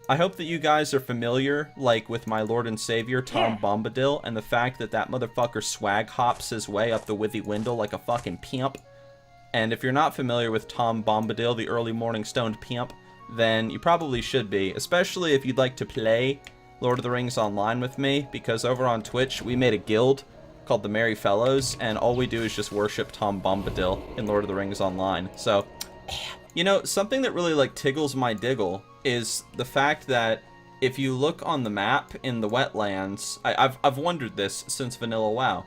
I hope that you guys are familiar, like, with my Lord and Savior, Tom Bombadil, and the fact that that motherfucker swag hops his way up the Withy Window like a fucking pimp. And if you're not familiar with Tom Bombadil, the early morning stoned pimp, then you probably should be, especially if you'd like to play Lord of the Rings Online with me, because over on Twitch, we made a guild called the Merry Fellows, and all we do is just worship Tom Bombadil in Lord of the Rings Online. So, you know, something that really, like, tickles my diggle is the fact that if you look on the map in the wetlands, I've wondered this since Vanilla WoW.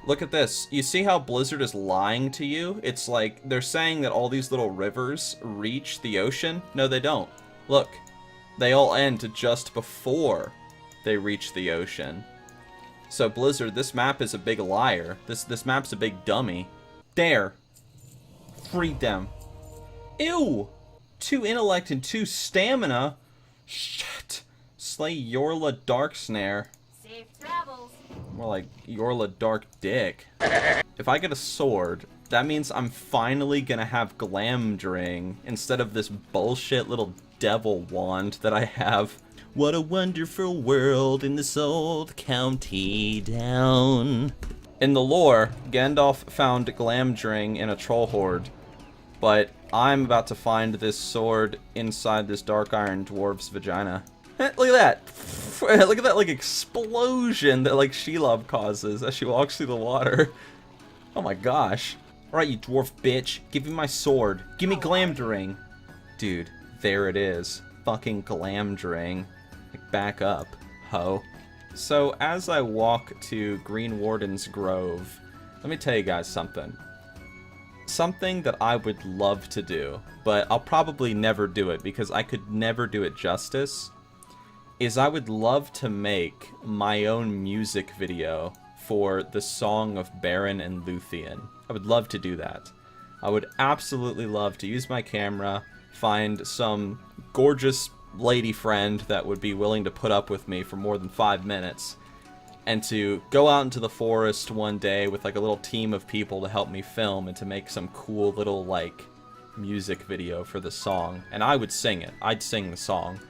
Look at this. You see how Blizzard is lying to you? It's like they're saying that all these little rivers reach the ocean. No, they don't. Look, they all end just before they reach the ocean. So Blizzard, this map is a big liar. This map's a big dummy. There. Freed them. Ew! 2 intellect and 2 stamina? Shit. Slay Yorla Darksnare. Safe travels. More like Yorla Dark Dick. If I get a sword, that means I'm finally gonna have Glamdring instead of this bullshit little devil wand that I have. What a wonderful world in this old county down. In the lore, Gandalf found Glamdring in a troll horde, but I'm about to find this sword inside this dark iron dwarf's vagina. Look at that. Look at that, like, explosion that, like, Shelob causes as she walks through the water. Oh my gosh. Alright, you dwarf bitch. Give me my sword. Give me Glamdring. Dude, there it is. Fucking Glamdring. Like, back up, ho. So, as I walk to Green Warden's Grove, let me tell you guys something. Something that I would love to do, but I'll probably never do it because I could never do it justice, is I would love to make my own music video for the Song of Beren and Luthien. I would love to do that. I would absolutely love to use my camera, find some gorgeous lady friend that would be willing to put up with me for more than 5 minutes, and to go out into the forest one day with like a little team of people to help me film and to make some cool little like music video for the song. And I would sing it. I'd sing the song.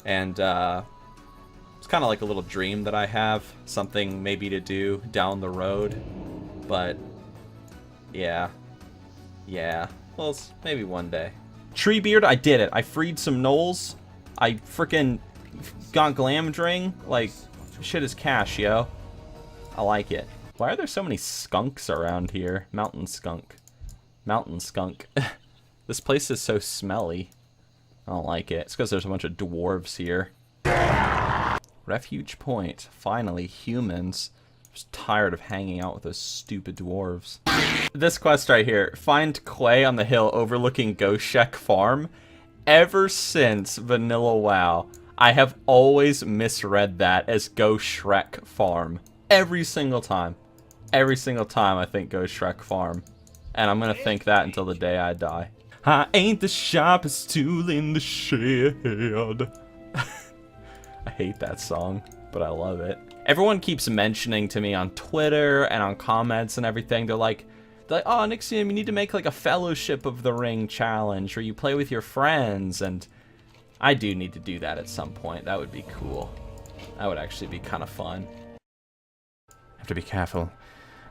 And it's kind of like a little dream that I have, something maybe to do down the road. But yeah, well, maybe one day. Treebeard, I did it. I freed some gnolls. I frickin' got Glamdring. Like, shit is cash, yo. I like it. Why are there so many skunks around here? Mountain skunk. Mountain skunk. This place is so smelly. I don't like it. It's because there's a bunch of dwarves here. Refuge Point. Finally, humans. I'm just tired of hanging out with those stupid dwarves. This quest right here. Find Quay on the hill overlooking Goshek Farm. Ever since Vanilla WoW, I have always misread that as Go Shrek Farm. Every single time. Every single time I think Go Shrek Farm. And I'm gonna think that until the day I die. I ain't the sharpest tool in the shed. I hate that song, but I love it. Everyone keeps mentioning to me on Twitter and on comments and everything. They're like, oh, Nixxiom, you need to make like a Fellowship of the Ring challenge where you play with your friends. And I do need to do that at some point. That would be cool. That would actually be kind of fun. Have to be careful.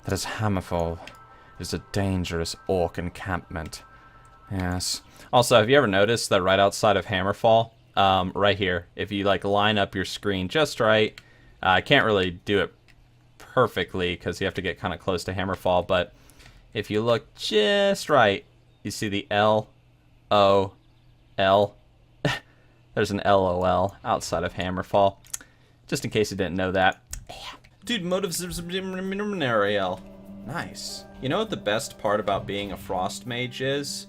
That is Hammerfall. It is a dangerous orc encampment. Yes. Also, have you ever noticed that right outside of Hammerfall, right here, if you like line up your screen just right, I can't really do it perfectly because you have to get kind of close to Hammerfall, but if you look just right, you see the L-O-L. There's an LOL outside of Hammerfall, just in case you didn't know that. Dude, motives Ariel. Nice. You know what the best part about being a frost mage is?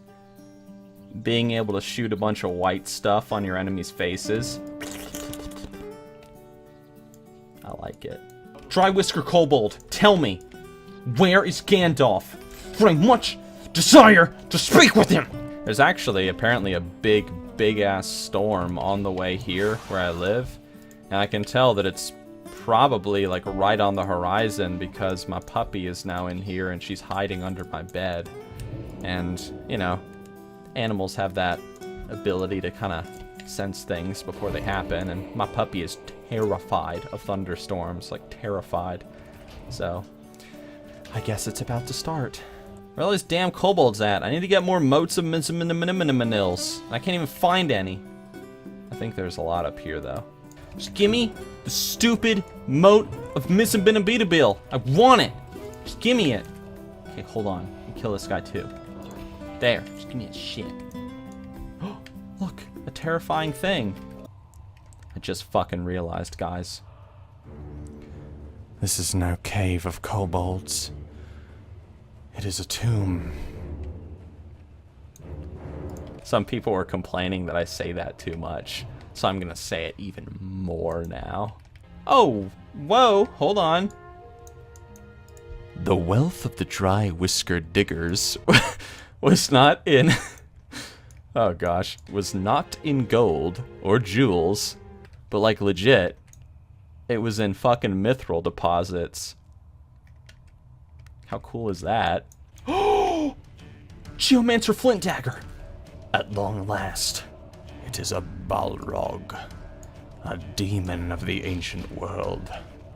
Being able to shoot a bunch of white stuff on your enemies' faces. I like it. Dry Whisker Kobold, tell me, where is Gandalf? For I much desire to speak with him! There's actually apparently a big ass storm on the way here where I live. And I can tell that it's probably like right on the horizon because my puppy is now in here and she's hiding under my bed. And, you know, animals have that ability to kind of sense things before they happen, and my puppy is terrified of thunderstorms, like terrified. So, I guess it's about to start. Where are all these damn kobolds at? I need to get more moats of Minills. I can't even find any. I think there's a lot up here, though. Just give me the stupid moat of Missambinabidabil. I want it. Just give me it. Okay, hold on. Let me kill this guy, too. There. Just give me his shit. Oh, look. A terrifying thing. I just fucking realized, guys. This is no cave of kobolds. It is a tomb. Some people were complaining that I say that too much, so I'm gonna say it even more now. Oh, whoa, hold on. The wealth of the dry whiskered diggers was not in... oh gosh, was not in gold or jewels, but like legit, it was in fucking mithril deposits. How cool is that? Oh! Geomancer Flint Dagger! At long last, it is a Balrog, a demon of the ancient world.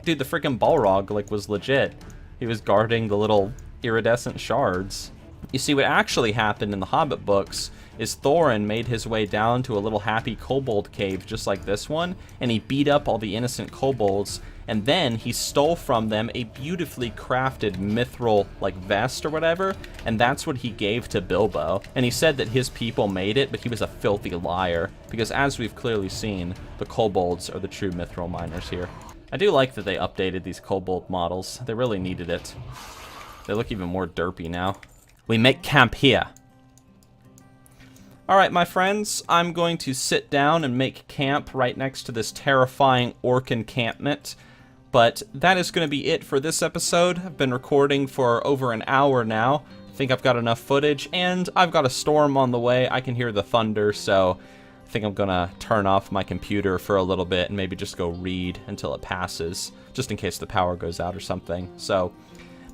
Dude, the freaking Balrog, like, was legit. He was guarding the little iridescent shards. You see, what actually happened in the Hobbit books is Thorin made his way down to a little happy kobold cave just like this one, and he beat up all the innocent kobolds, and then he stole from them a beautifully crafted mithril, like, vest or whatever, and that's what he gave to Bilbo. And he said that his people made it, but he was a filthy liar, because as we've clearly seen, the kobolds are the true mithril miners here. I do like that they updated these kobold models. They really needed it. They look even more derpy now. We make camp here. Alright, my friends, I'm going to sit down and make camp right next to this terrifying orc encampment. But that is going to be it for this episode. I've been recording for over an hour now. I think I've got enough footage, and I've got a storm on the way. I can hear the thunder, so I think I'm going to turn off my computer for a little bit and maybe just go read until it passes, just in case the power goes out or something. So,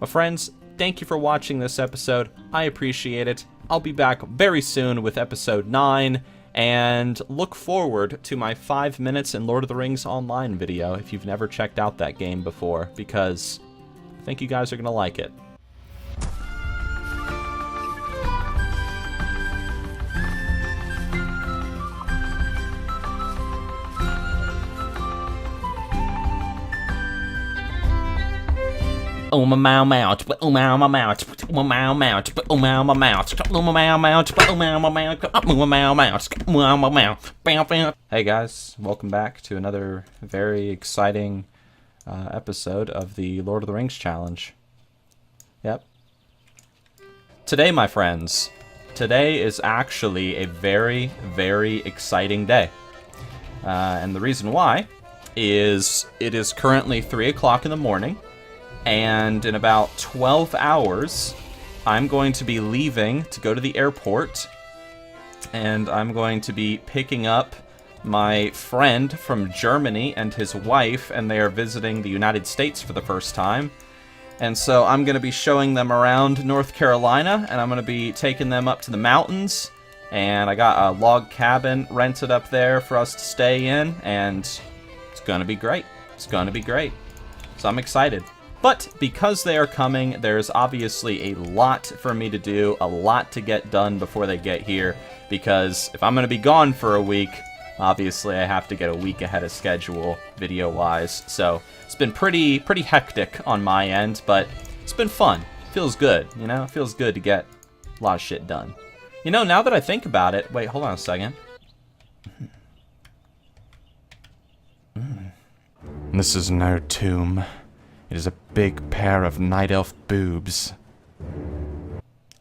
my friends, thank you for watching this episode. I appreciate it. I'll be back very soon with episode 9, and look forward to my 5 minutes in Lord of the Rings Online video if you've never checked out that game before, because I think you guys are going to like it. Hey guys, welcome back to another very exciting episode of the Lord of the Rings challenge. Yep. Today, my friends, today is actually a very, very exciting day. And the reason why is it is currently 3 o'clock in the morning, and in about 12 hours, I'm going to be leaving to go to the airport, and I'm going to be picking up my friend from Germany and his wife, and they are visiting the United States for the first time. And so I'm going to be showing them around North Carolina, and I'm going to be taking them up to the mountains. And I got a log cabin rented up there for us to stay in, and it's going to be great. It's going to be great. So I'm excited. But because they are coming, there's obviously a lot for me to do, a lot to get done before they get here, because if I'm going to be gone for a week, obviously I have to get a week ahead of schedule, video-wise. So it's been pretty hectic on my end, but it's been fun. Feels good, you know? It feels good to get a lot of shit done. You know, now that I think about it... Wait, hold on a second. This is no tomb. It is a big pair of night elf boobs.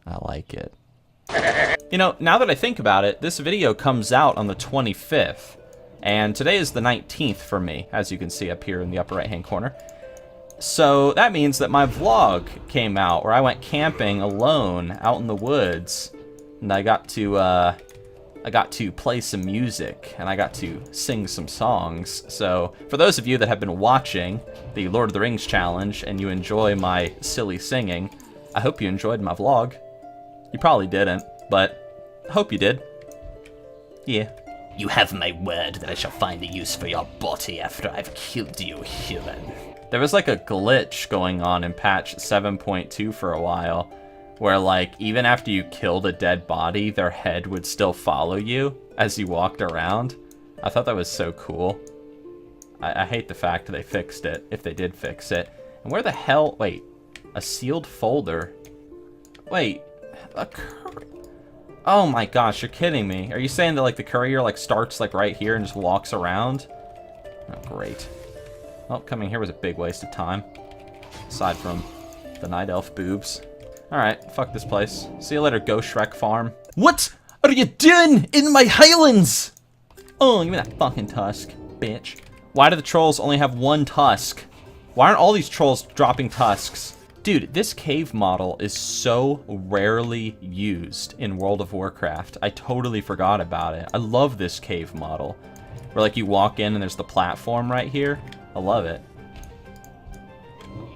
I like it. You know, now that I think about it, this video comes out on the 25th. And today is the 19th for me, as you can see up here in the upper right-hand corner. So that means that my vlog came out, where I went camping alone out in the woods. And I got to play some music, and I got to sing some songs. So for those of you that have been watching the Lord of the Rings challenge and you enjoy my silly singing, I hope you enjoyed my vlog. You probably didn't, but I hope you did. Yeah. You have my word that I shall find a use for your body after I've killed you, human. There was like a glitch going on in patch 7.2 for a while, where like even after you killed a dead body, their head would still follow you as you walked around. I thought that was so cool. I hate the fact that they fixed it, if they did fix it. And where the hell... Wait, a sealed folder? Wait, oh my gosh, you're kidding me. Are you saying that like the courier like starts like right here and just walks around? Oh, great. Well, coming here was a big waste of time. Aside from the night elf boobs. Alright, fuck this place. See you later, Go Shrek Farm. What are you doing in my highlands? Oh, give me that fucking tusk, bitch. Why do the trolls only have one tusk? Why aren't all these trolls dropping tusks? Dude, this cave model is so rarely used in World of Warcraft. I totally forgot about it. I love this cave model. Where like you walk in and there's the platform right here. I love it.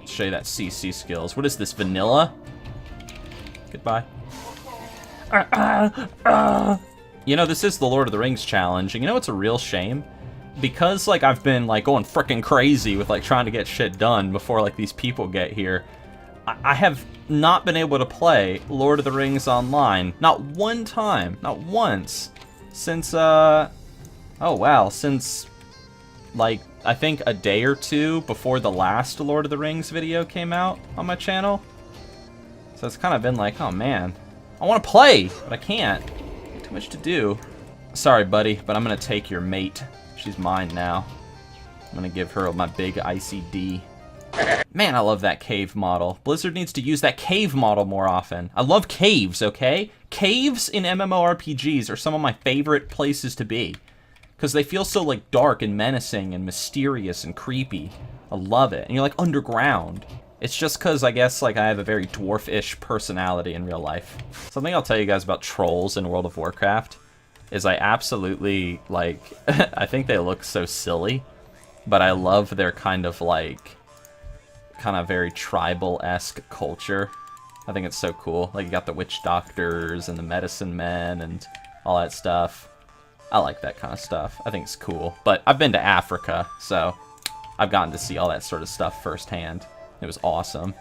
Show you that CC skills. What is this, vanilla? Goodbye. You know, this is the Lord of the Rings challenge, and you know what's a real shame? Because, like, I've been, like, going frickin' crazy with, like, trying to get shit done before, like, these people get here, I have not been able to play Lord of the Rings online. Not one time. Not once. Since, oh, wow. Since, like, I think a day or two before the last Lord of the Rings video came out on my channel. So it's kind of been like, oh man, I want to play, but I can't. Too much to do. Sorry, buddy, but I'm going to take your mate. She's mine now. I'm going to give her my big icy D. Man, I love that cave model. Blizzard needs to use that cave model more often. I love caves, okay? Caves in MMORPGs are some of my favorite places to be. Because they feel so, like, dark and menacing and mysterious and creepy. I love it. And you're, like, underground. It's just because, I guess, like, I have a very dwarf-ish personality in real life. Something I'll tell you guys about trolls in World of Warcraft is I absolutely, like, I think they look so silly, but I love their kind of, like, kind of very tribal-esque culture. I think it's so cool. Like, you got the witch doctors and the medicine men and all that stuff. I like that kind of stuff. I think it's cool. But I've been to Africa, so I've gotten to see all that sort of stuff firsthand. It was awesome.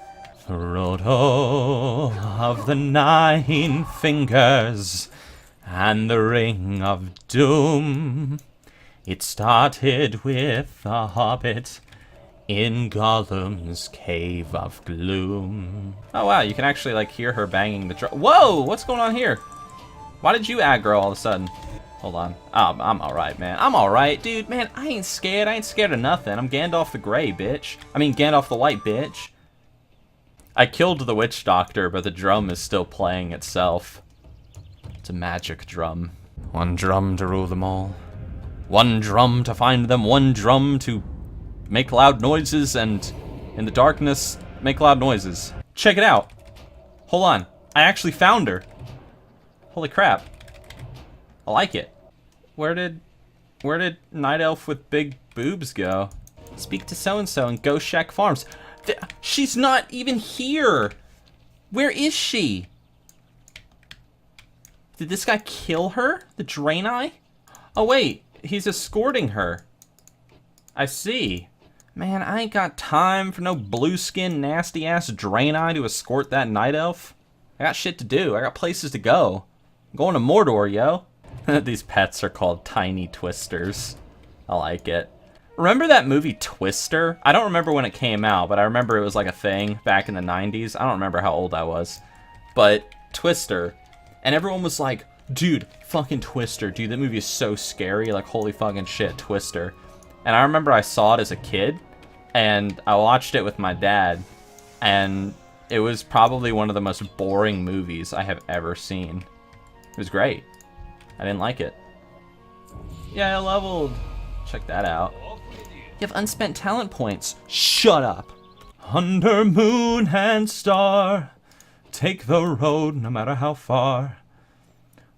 Frodo of the 9 fingers and the Ring of Doom. It started with a hobbit In Gollum's cave of gloom. Oh wow, you can actually like hear her banging the drum. Whoa, what's going on here? Why did you aggro all of a sudden? Hold on. Oh, I'm alright, man. I'm alright, dude. Man, I ain't scared. I ain't scared of nothing. I'm Gandalf the Grey, bitch. I mean, Gandalf the White, bitch. I killed the witch doctor, but the drum is still playing itself. It's a magic drum. One drum to rule them all. One drum to find them. One drum to make loud noises, and in the darkness, make loud noises. Check it out. Hold on. I actually found her. Holy crap. I like it. Where did Night Elf with big boobs go? Speak to so-and-so and go Shack Farms. She's not even here. Where is she? Did this guy kill her? The Draenei? Oh wait, he's escorting her. I see. Man, I ain't got time for no blue skin nasty ass Draenei to escort that Night Elf. I got shit to do. I got places to go. I'm going to Mordor, yo. These pets are called tiny twisters. I like it. Remember that movie Twister? I don't remember when it came out, but I remember it was like a thing back in the 90s. I don't remember how old I was. But Twister. And everyone was like, dude, fucking Twister. Dude, that movie is so scary. Like, holy fucking shit, Twister. And I remember I saw it as a kid. And I watched it with my dad. And it was probably one of the most boring movies I have ever seen. It was great. I didn't like it. Yeah, I leveled. Check that out. You have unspent talent points. Shut up. Under moon and star, take the road no matter how far.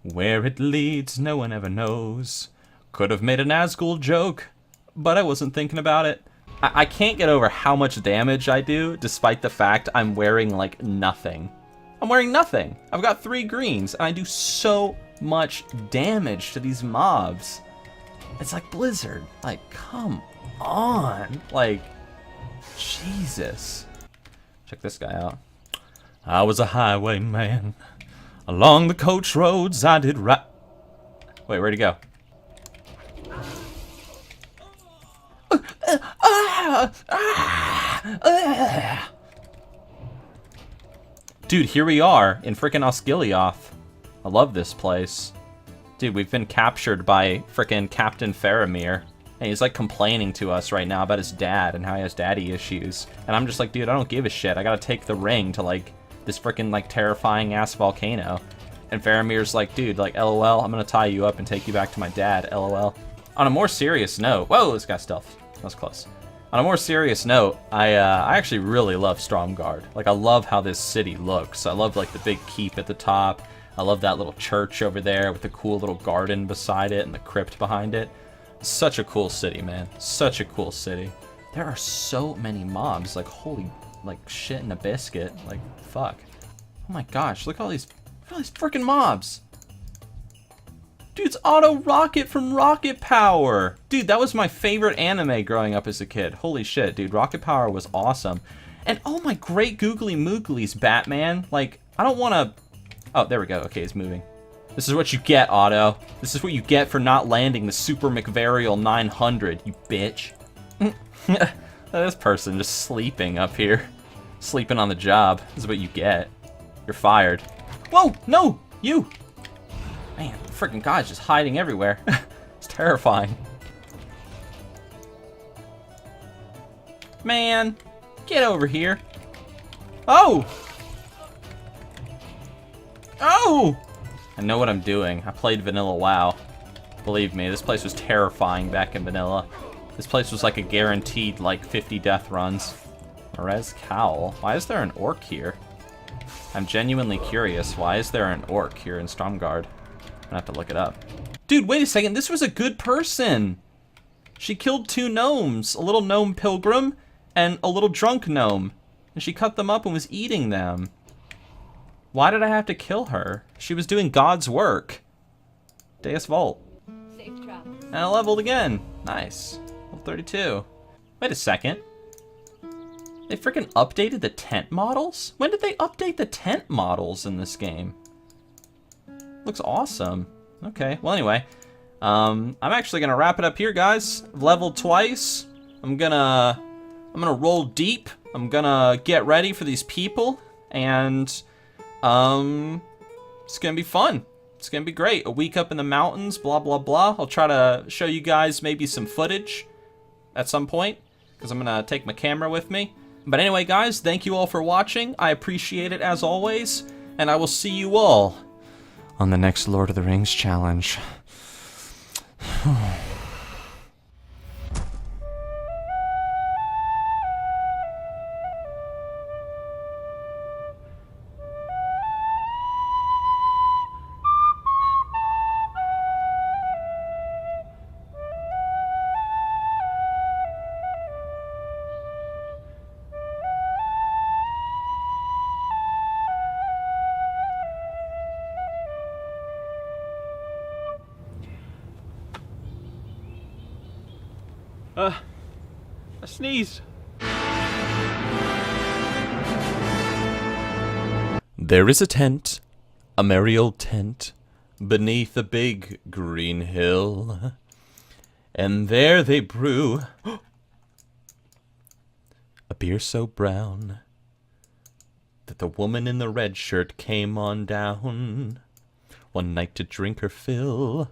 Where it leads, no one ever knows. Could have made a Nazgul joke, but I wasn't thinking about it. I can't get over how much damage I do, despite the fact I'm wearing, like, nothing. I'm wearing nothing. I've got 3 greens, and I do so much damage to these mobs. It's like Blizzard. Like, come on. Like, Jesus. Check this guy out. I was a highwayman. Along the coach roads I did Wait, where'd he go? Dude, here we are in frickin' Osgiliath. I love this place. Dude, we've been captured by frickin' Captain Faramir. And he's like complaining to us right now about his dad and how he has daddy issues. And I'm just like, dude, I don't give a shit. I gotta take the ring to like this frickin' like terrifying ass volcano. And Faramir's like, dude, like, LOL, I'm gonna tie you up and take you back to my dad, LOL. On a more serious note, whoa, this guy's stealth. That was close. On a more serious note, I actually really love Stromgarde. Like, I love how this city looks. I love, like, the big keep at the top. I love that little church over there with the cool little garden beside it and the crypt behind it. Such a cool city, man. Such a cool city. There are so many mobs. Like, holy, like, shit in a biscuit. Like, fuck. Oh my gosh, look at all these freaking mobs. Dude, it's Auto Rocket from Rocket Power. Dude, that was my favorite anime growing up as a kid. Holy shit, dude. Rocket Power was awesome. And oh my great googly mooglies, Batman. Like, I don't want to... Oh, there we go. Okay, he's moving. This is what you get, Otto. This is what you get for not landing the Super McVarial 900, you bitch. This person just sleeping up here. Sleeping on the job. This is what you get. You're fired. Whoa, no, you. Man, the freaking guy's just hiding everywhere. It's terrifying. Man, get over here. Oh! Oh! I know what I'm doing. I played vanilla WoW. Believe me, this place was terrifying back in vanilla. This place was like a guaranteed like 50 death runs. Perez Cowl. Why is there an orc here? I'm genuinely curious. Why is there an orc here in Stromgarde? I'm gonna have to look it up. Dude, wait a second. This was a good person. She killed 2 gnomes. A little gnome pilgrim and a little drunk gnome. And she cut them up and was eating them. Why did I have to kill her? She was doing God's work. Deus Vault. Safe travels. And I leveled again. Nice. Level 32. Wait a second. They freaking updated the tent models? When did they update the tent models in this game? Looks awesome. Okay, well anyway. I'm actually gonna wrap it up here, guys. I've leveled twice. I'm gonna I'm gonna roll deep. I'm gonna get ready for these people, and it's gonna be fun. It's gonna be great. A week up in the mountains, blah, blah, blah. I'll try to show you guys maybe some footage at some point, because I'm gonna take my camera with me. But anyway, guys, thank you all for watching. I appreciate it as always, and I will see you all on the next Lord of the Rings challenge. I sneezed. There is a tent, a merry old tent, beneath a big green hill, and there they brew a beer so brown that the woman in the red shirt came on down one night to drink her fill.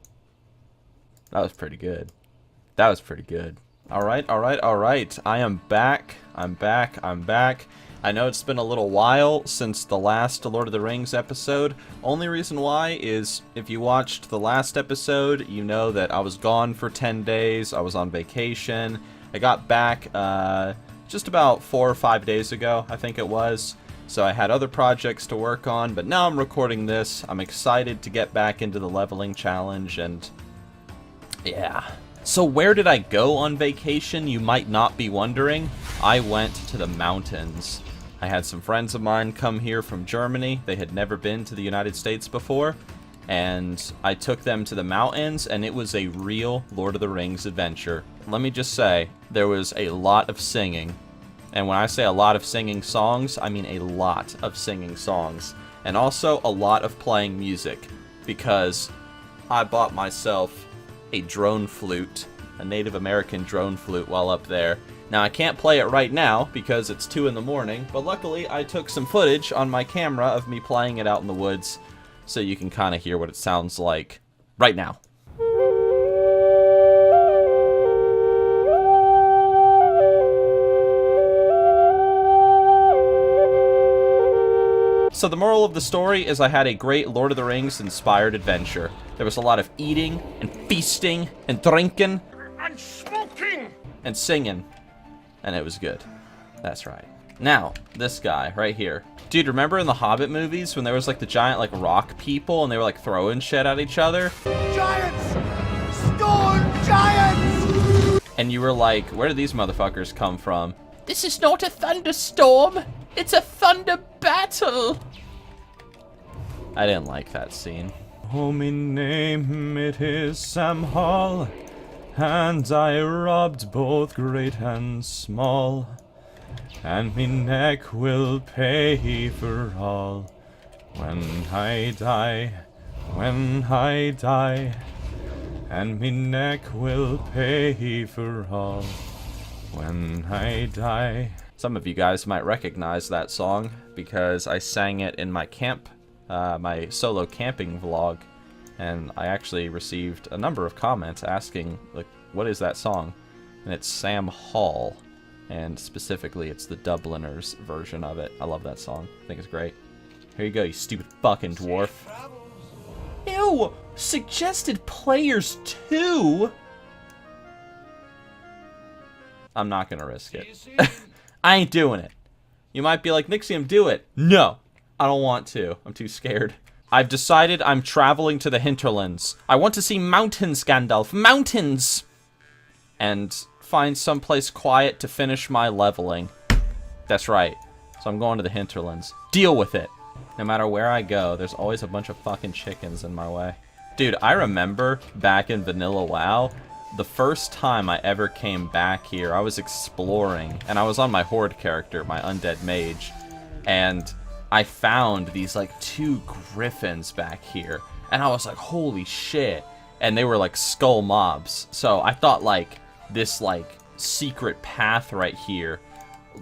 That was pretty good. That was pretty good. Alright. I am back. I'm back. I know it's been a little while since the last Lord of the Rings episode. Only reason why is if you watched the last episode, you know that I was gone for 10 days. I was on vacation. I got back just about 4 or 5 days ago, I think it was. So I had other projects to work on, but now I'm recording this. I'm excited to get back into the leveling challenge, and yeah. So where did I go on vacation, you might not be wondering? I went to the mountains. I had some friends of mine come here from Germany. They had never been to the United States before, and I took them to the mountains, and it was a real Lord of the Rings adventure. Let me just say, there was a lot of singing. And when I say a lot of singing songs, I mean a lot of singing songs. And also a lot of playing music, because I bought myself a drone flute, a Native American drone flute while up there. Now I can't play it right now because it's 2 in the morning, but luckily I took some footage on my camera of me playing it out in the woods, so you can kind of hear what it sounds like right now. So the moral of the story is I had a great Lord of the Rings inspired adventure. There was a lot of eating and feasting and drinking And smoking! and singing, and it was good. That's right. Now, this guy right here. Dude, remember in the Hobbit movies when there was like the giant like rock people and they were like throwing shit at each other? Giants! Storm giants! And you were like, where did these motherfuckers come from? This is not a thunderstorm. It's a thunder battle. I didn't like that scene. Oh, me name, it is Sam Hall, and I robbed both great and small, and me neck will pay for all when I die, and me neck will pay for all when I die. Some of you guys might recognize that song because I sang it in my camp, my solo camping vlog, and I actually received a number of comments asking, like, what is that song? And it's Sam Hall, and specifically it's the Dubliners version of it. I love that song. I think it's great. Here you go, you stupid fucking dwarf. Ew! Suggested players too? I'm not gonna risk it. I ain't doing it. You might be like, Nixxiom, do it. No, I don't want to. I'm too scared. I've decided I'm traveling to the hinterlands. I want to see mountains, Gandalf. Mountains! And find someplace quiet to finish my leveling. That's right. So I'm going to the hinterlands. Deal with it. No matter where I go, there's always a bunch of fucking chickens in my way. Dude, I remember back in Vanilla WoW, the first time I ever came back here, I was exploring, and I was on my Horde character, my Undead Mage, and I found these, like, 2 griffins back here, and I was like, holy shit, and they were, like, skull mobs, so I thought, like, this, like, secret path right here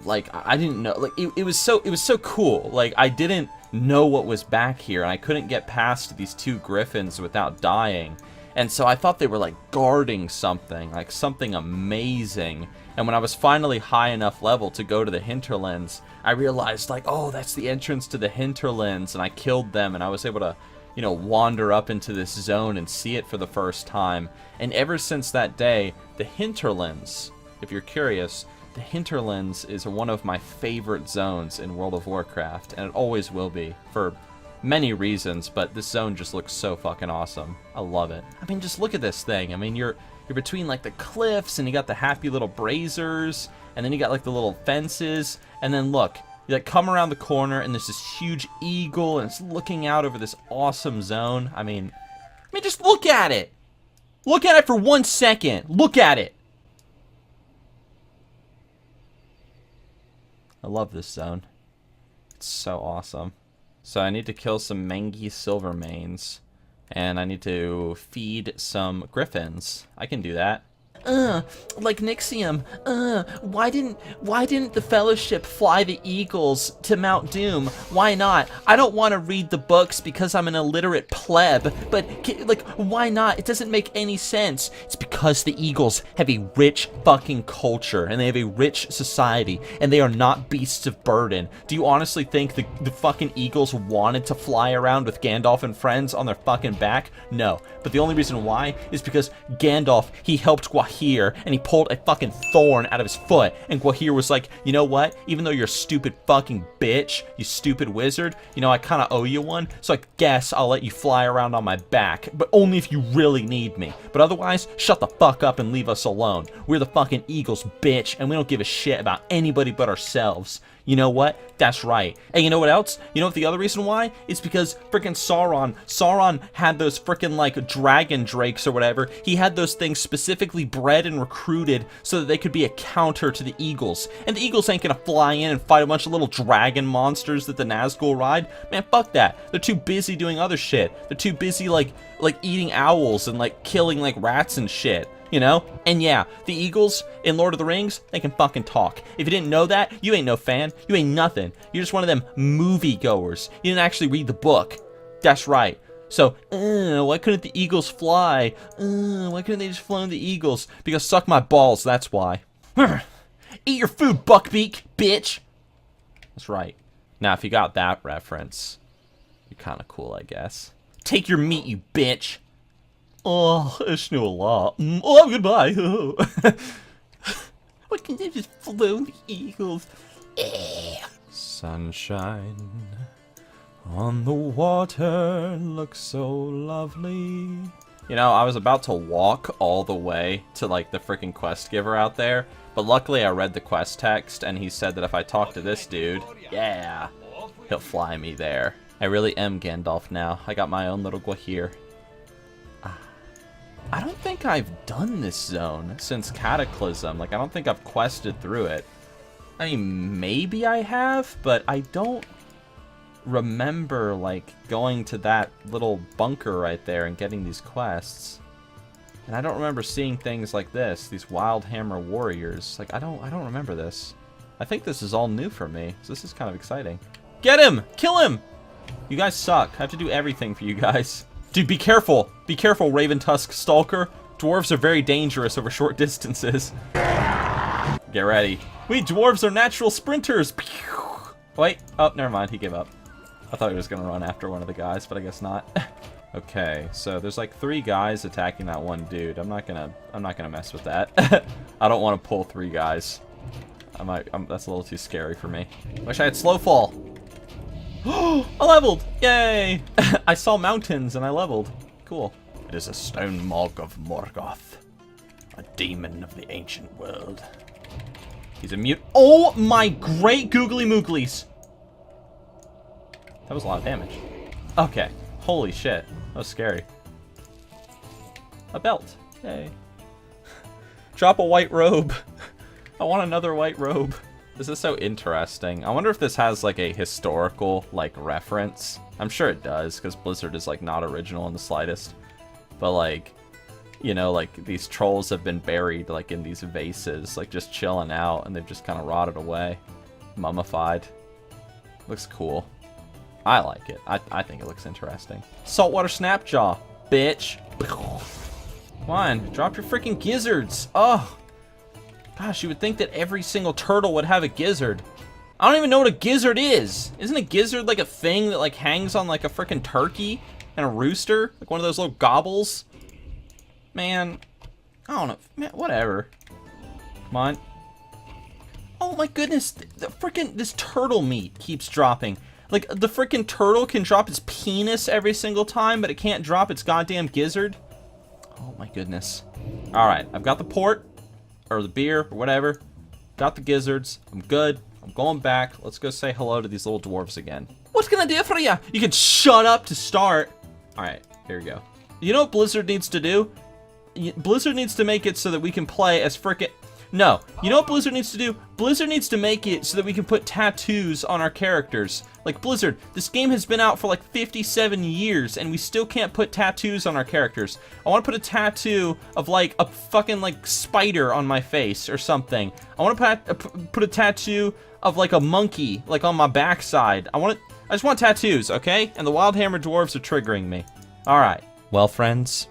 like, I didn't know, like, it was so cool. Like, I didn't know what was back here, and I couldn't get past these 2 griffins without dying. And so I thought they were, like, guarding something, like something amazing. And when I was finally high enough level to go to the hinterlands, I realized, like, oh, that's the entrance to the hinterlands, and I killed them, and I was able to, you know, wander up into this zone and see it for the first time. And ever since that day, the hinterlands, if you're curious, the hinterlands is one of my favorite zones in World of Warcraft, and it always will be, for many reasons, but this zone just looks so fucking awesome. I love it. I mean, just look at this thing. I mean, you're between, like, the cliffs, and you got the happy little braziers, and then you got, like, the little fences, and then look, you, like, come around the corner, and there's this huge eagle, and it's looking out over this awesome zone. I mean, just look at it! Look at it for 1 second! Look at it! I love this zone. It's so awesome. So I need to kill some mangy silvermanes, and I need to feed some griffins. I can do that. Like Nixxiom. Why didn't the Fellowship fly the eagles to Mount Doom? Why not? I don't want to read the books because I'm an illiterate pleb, but, like, why not? It doesn't make any sense. It's because the eagles have a rich fucking culture, and they have a rich society, and they are not beasts of burden. Do you honestly think the fucking eagles wanted to fly around with Gandalf and friends on their fucking back? No. But the only reason why is because Gandalf, he helped Gwahir, and he pulled a fucking thorn out of his foot, and Gwahir was like, you know what, even though you're a stupid fucking bitch, you stupid wizard, you know, I kind of owe you one, so I guess I'll let you fly around on my back, but only if you really need me. But otherwise, shut the fuck up and leave us alone. We're the fucking eagles, bitch, and we don't give a shit about anybody but ourselves. You know what? That's right. And you know what else? You know what the other reason why? It's because freaking Sauron had those freaking, like, dragon drakes or whatever. He had those things specifically bred and recruited so that they could be a counter to the eagles. And the eagles ain't gonna fly in and fight a bunch of little dragon monsters that the Nazgul ride. Man, fuck that. They're too busy doing other shit. They're too busy, like eating owls and, like, killing, like, rats and shit. You know? And yeah, the eagles in Lord of the Rings, they can fucking talk. If you didn't know that, you ain't no fan. You ain't nothing. You're just one of them movie goers. You didn't actually read the book. That's right. So, why couldn't the eagles fly? Why couldn't they just fly on the eagles? Because suck my balls, that's why. Eat your food, Buckbeak, bitch! That's right. Now, if you got that reference, you're kind of cool, I guess. Take your meat, you bitch! Oh, it's no a lot. Oh, goodbye. Why can't they just flow the eagles? Sunshine on the water looks so lovely. You know, I was about to walk all the way to, like, the freaking quest giver out there, but luckily I read the quest text, and he said that if I talk to this dude, yeah, he'll fly me there. I really am Gandalf now. I got my own little Gwahir. I don't think I've done this zone since Cataclysm. Like, I don't think I've quested through it. I mean, maybe I have, but I don't remember, like, going to that little bunker right there and getting these quests. And I don't remember seeing things like this, these Wild Hammer warriors. Like, I don't remember this. I think this is all new for me, so this is kind of exciting. Get him! Kill him! You guys suck. I have to do everything for you guys. Dude, be careful. Be careful, Raven Tusk Stalker. Dwarves are very dangerous over short distances. Get ready. Wait, dwarves are natural sprinters. Wait. Oh, never mind. He gave up. I thought he was going to run after one of the guys, but I guess not. Okay, so there's like 3 guys attacking that one dude. I'm not gonna mess with that. I don't want to pull 3 guys. That's a little too scary for me. Wish I had slow fall. I leveled! Yay! I saw mountains and I leveled. Cool. It is a stone mog of Morgoth, a demon of the ancient world. He's a mute. Oh my great googly mooglies! That was a lot of damage. Okay. Holy shit. That was scary. A belt. Yay. Drop a white robe. I want another white robe. This is so interesting. I wonder if this has, like, a historical, like, reference. I'm sure it does, because Blizzard is, like, not original in the slightest. But, like, you know, like these trolls have been buried like in these vases, like just chilling out, and they've just kind of rotted away, mummified. Looks cool. I like it. I think it looks interesting. Saltwater Snapjaw, bitch. Come on, drop your freaking gizzards. Oh, gosh, you would think that every single turtle would have a gizzard. I don't even know what a gizzard is. Isn't a gizzard like a thing that like hangs on like a freaking turkey and a rooster? Like one of those little gobbles? Man, I don't know. Man, whatever. Come on. Oh my goodness, the freaking, this turtle meat keeps dropping. Like, the freaking turtle can drop its penis every single time, but it can't drop its goddamn gizzard. Oh my goodness. Alright, I've got the port, or the beer, or whatever. Got the gizzards. I'm good. I'm going back. Let's go say hello to these little dwarves again. What can I do for you? You can shut up to start. Alright, here we go. You know what Blizzard needs to do? Blizzard needs to make it so that we can play as frickin'... No. You know what Blizzard needs to do? Blizzard needs to make it so that we can put tattoos on our characters. Like, Blizzard, this game has been out for like 57 years, and we still can't put tattoos on our characters. I want to put a tattoo of like a fucking like spider on my face or something. I want to put a tattoo of like a monkey, like on my backside. I just want tattoos, okay? And the Wildhammer dwarves are triggering me. Alright. Well, friends,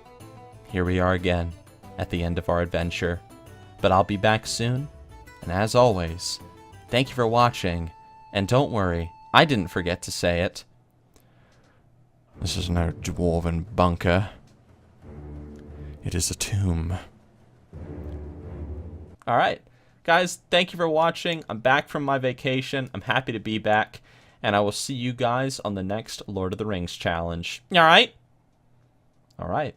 here we are again at the end of our adventure. But I'll be back soon, and as always, thank you for watching, and don't worry, I didn't forget to say it. This is no dwarven bunker. It is a tomb. Alright, guys, thank you for watching. I'm back from my vacation. I'm happy to be back, and I will see you guys on the next Lord of the Rings challenge. Alright? Alright.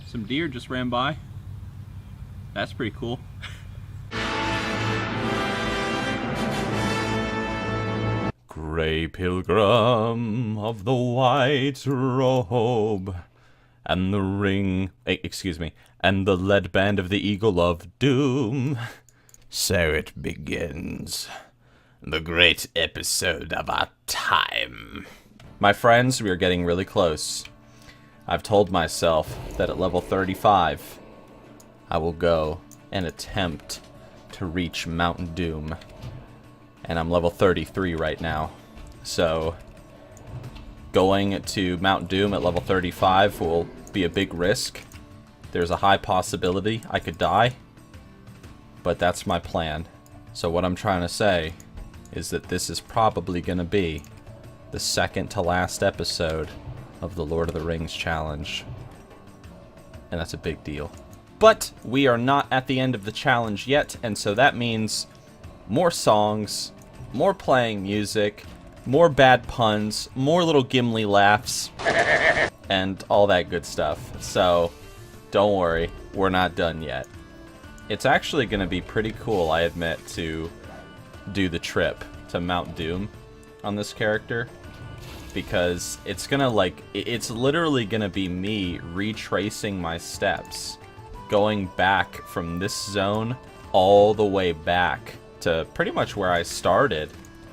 Some deer just ran by. That's pretty cool. Grey pilgrim of the white robe, and the ring, excuse me, and the lead band of the eagle of doom. So it begins. The great episode of our time. My friends, we are getting really close. I've told myself that at level 35, I will go and attempt to reach Mount Doom. And I'm level 33 right now. So, going to Mount Doom at level 35 will be a big risk. There's a high possibility I could die. But that's my plan. So what I'm trying to say is that this is probably going to be the second to last episode of the Lord of the Rings challenge. And that's a big deal. But we are not at the end of the challenge yet, and so that means more songs, more playing music, more bad puns, more little Gimli laughs, and all that good stuff. So don't worry, we're not done yet. It's actually going to be pretty cool, I admit, to do the trip to Mount Doom on this character. Because it's gonna it's literally gonna be me retracing my steps, going back from this zone all the way back to pretty much where I started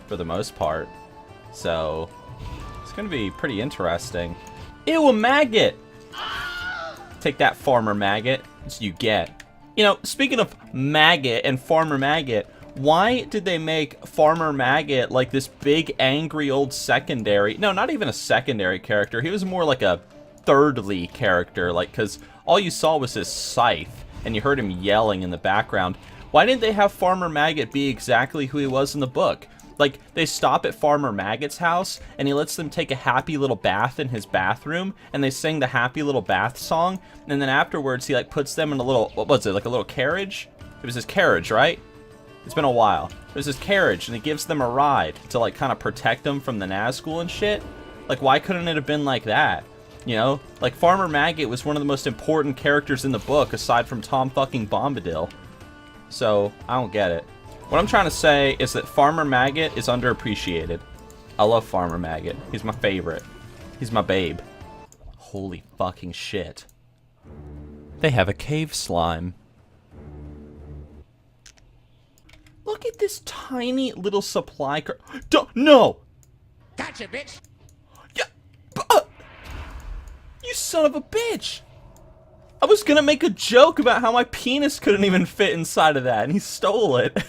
for the most part. So it's gonna be pretty interesting. Ew, a maggot! Take that, Farmer Maggot. That's what you get. You know, speaking of maggot and Farmer Maggot, why did they make Farmer Maggot like this big angry old secondary? No, not even a secondary character. He was more like a thirdly character, like, because all you saw was his scythe and you heard him yelling in the background. Why didn't they have Farmer Maggot be exactly who he was in the book? Like, they stop at Farmer Maggot's house and he lets them take a happy little bath in his bathroom and they sing the happy little bath song, and then afterwards he like puts them in a little, what was it, like a little carriage? It was his carriage, right? It's been a while. There's this carriage, and he gives them a ride to, like, kind of protect them from the Nazgul and shit. Like, why couldn't it have been like that? You know, like Farmer Maggot was one of the most important characters in the book aside from Tom fucking Bombadil. So, I don't get it. What I'm trying to say is that Farmer Maggot is underappreciated. I love Farmer Maggot. He's my favorite. He's my babe. Holy fucking shit. They have a cave slime. Look at this tiny little supply car. No! Gotcha, bitch! Yeah, you son of a bitch! I was gonna make a joke about how my penis couldn't even fit inside of that, and he stole it.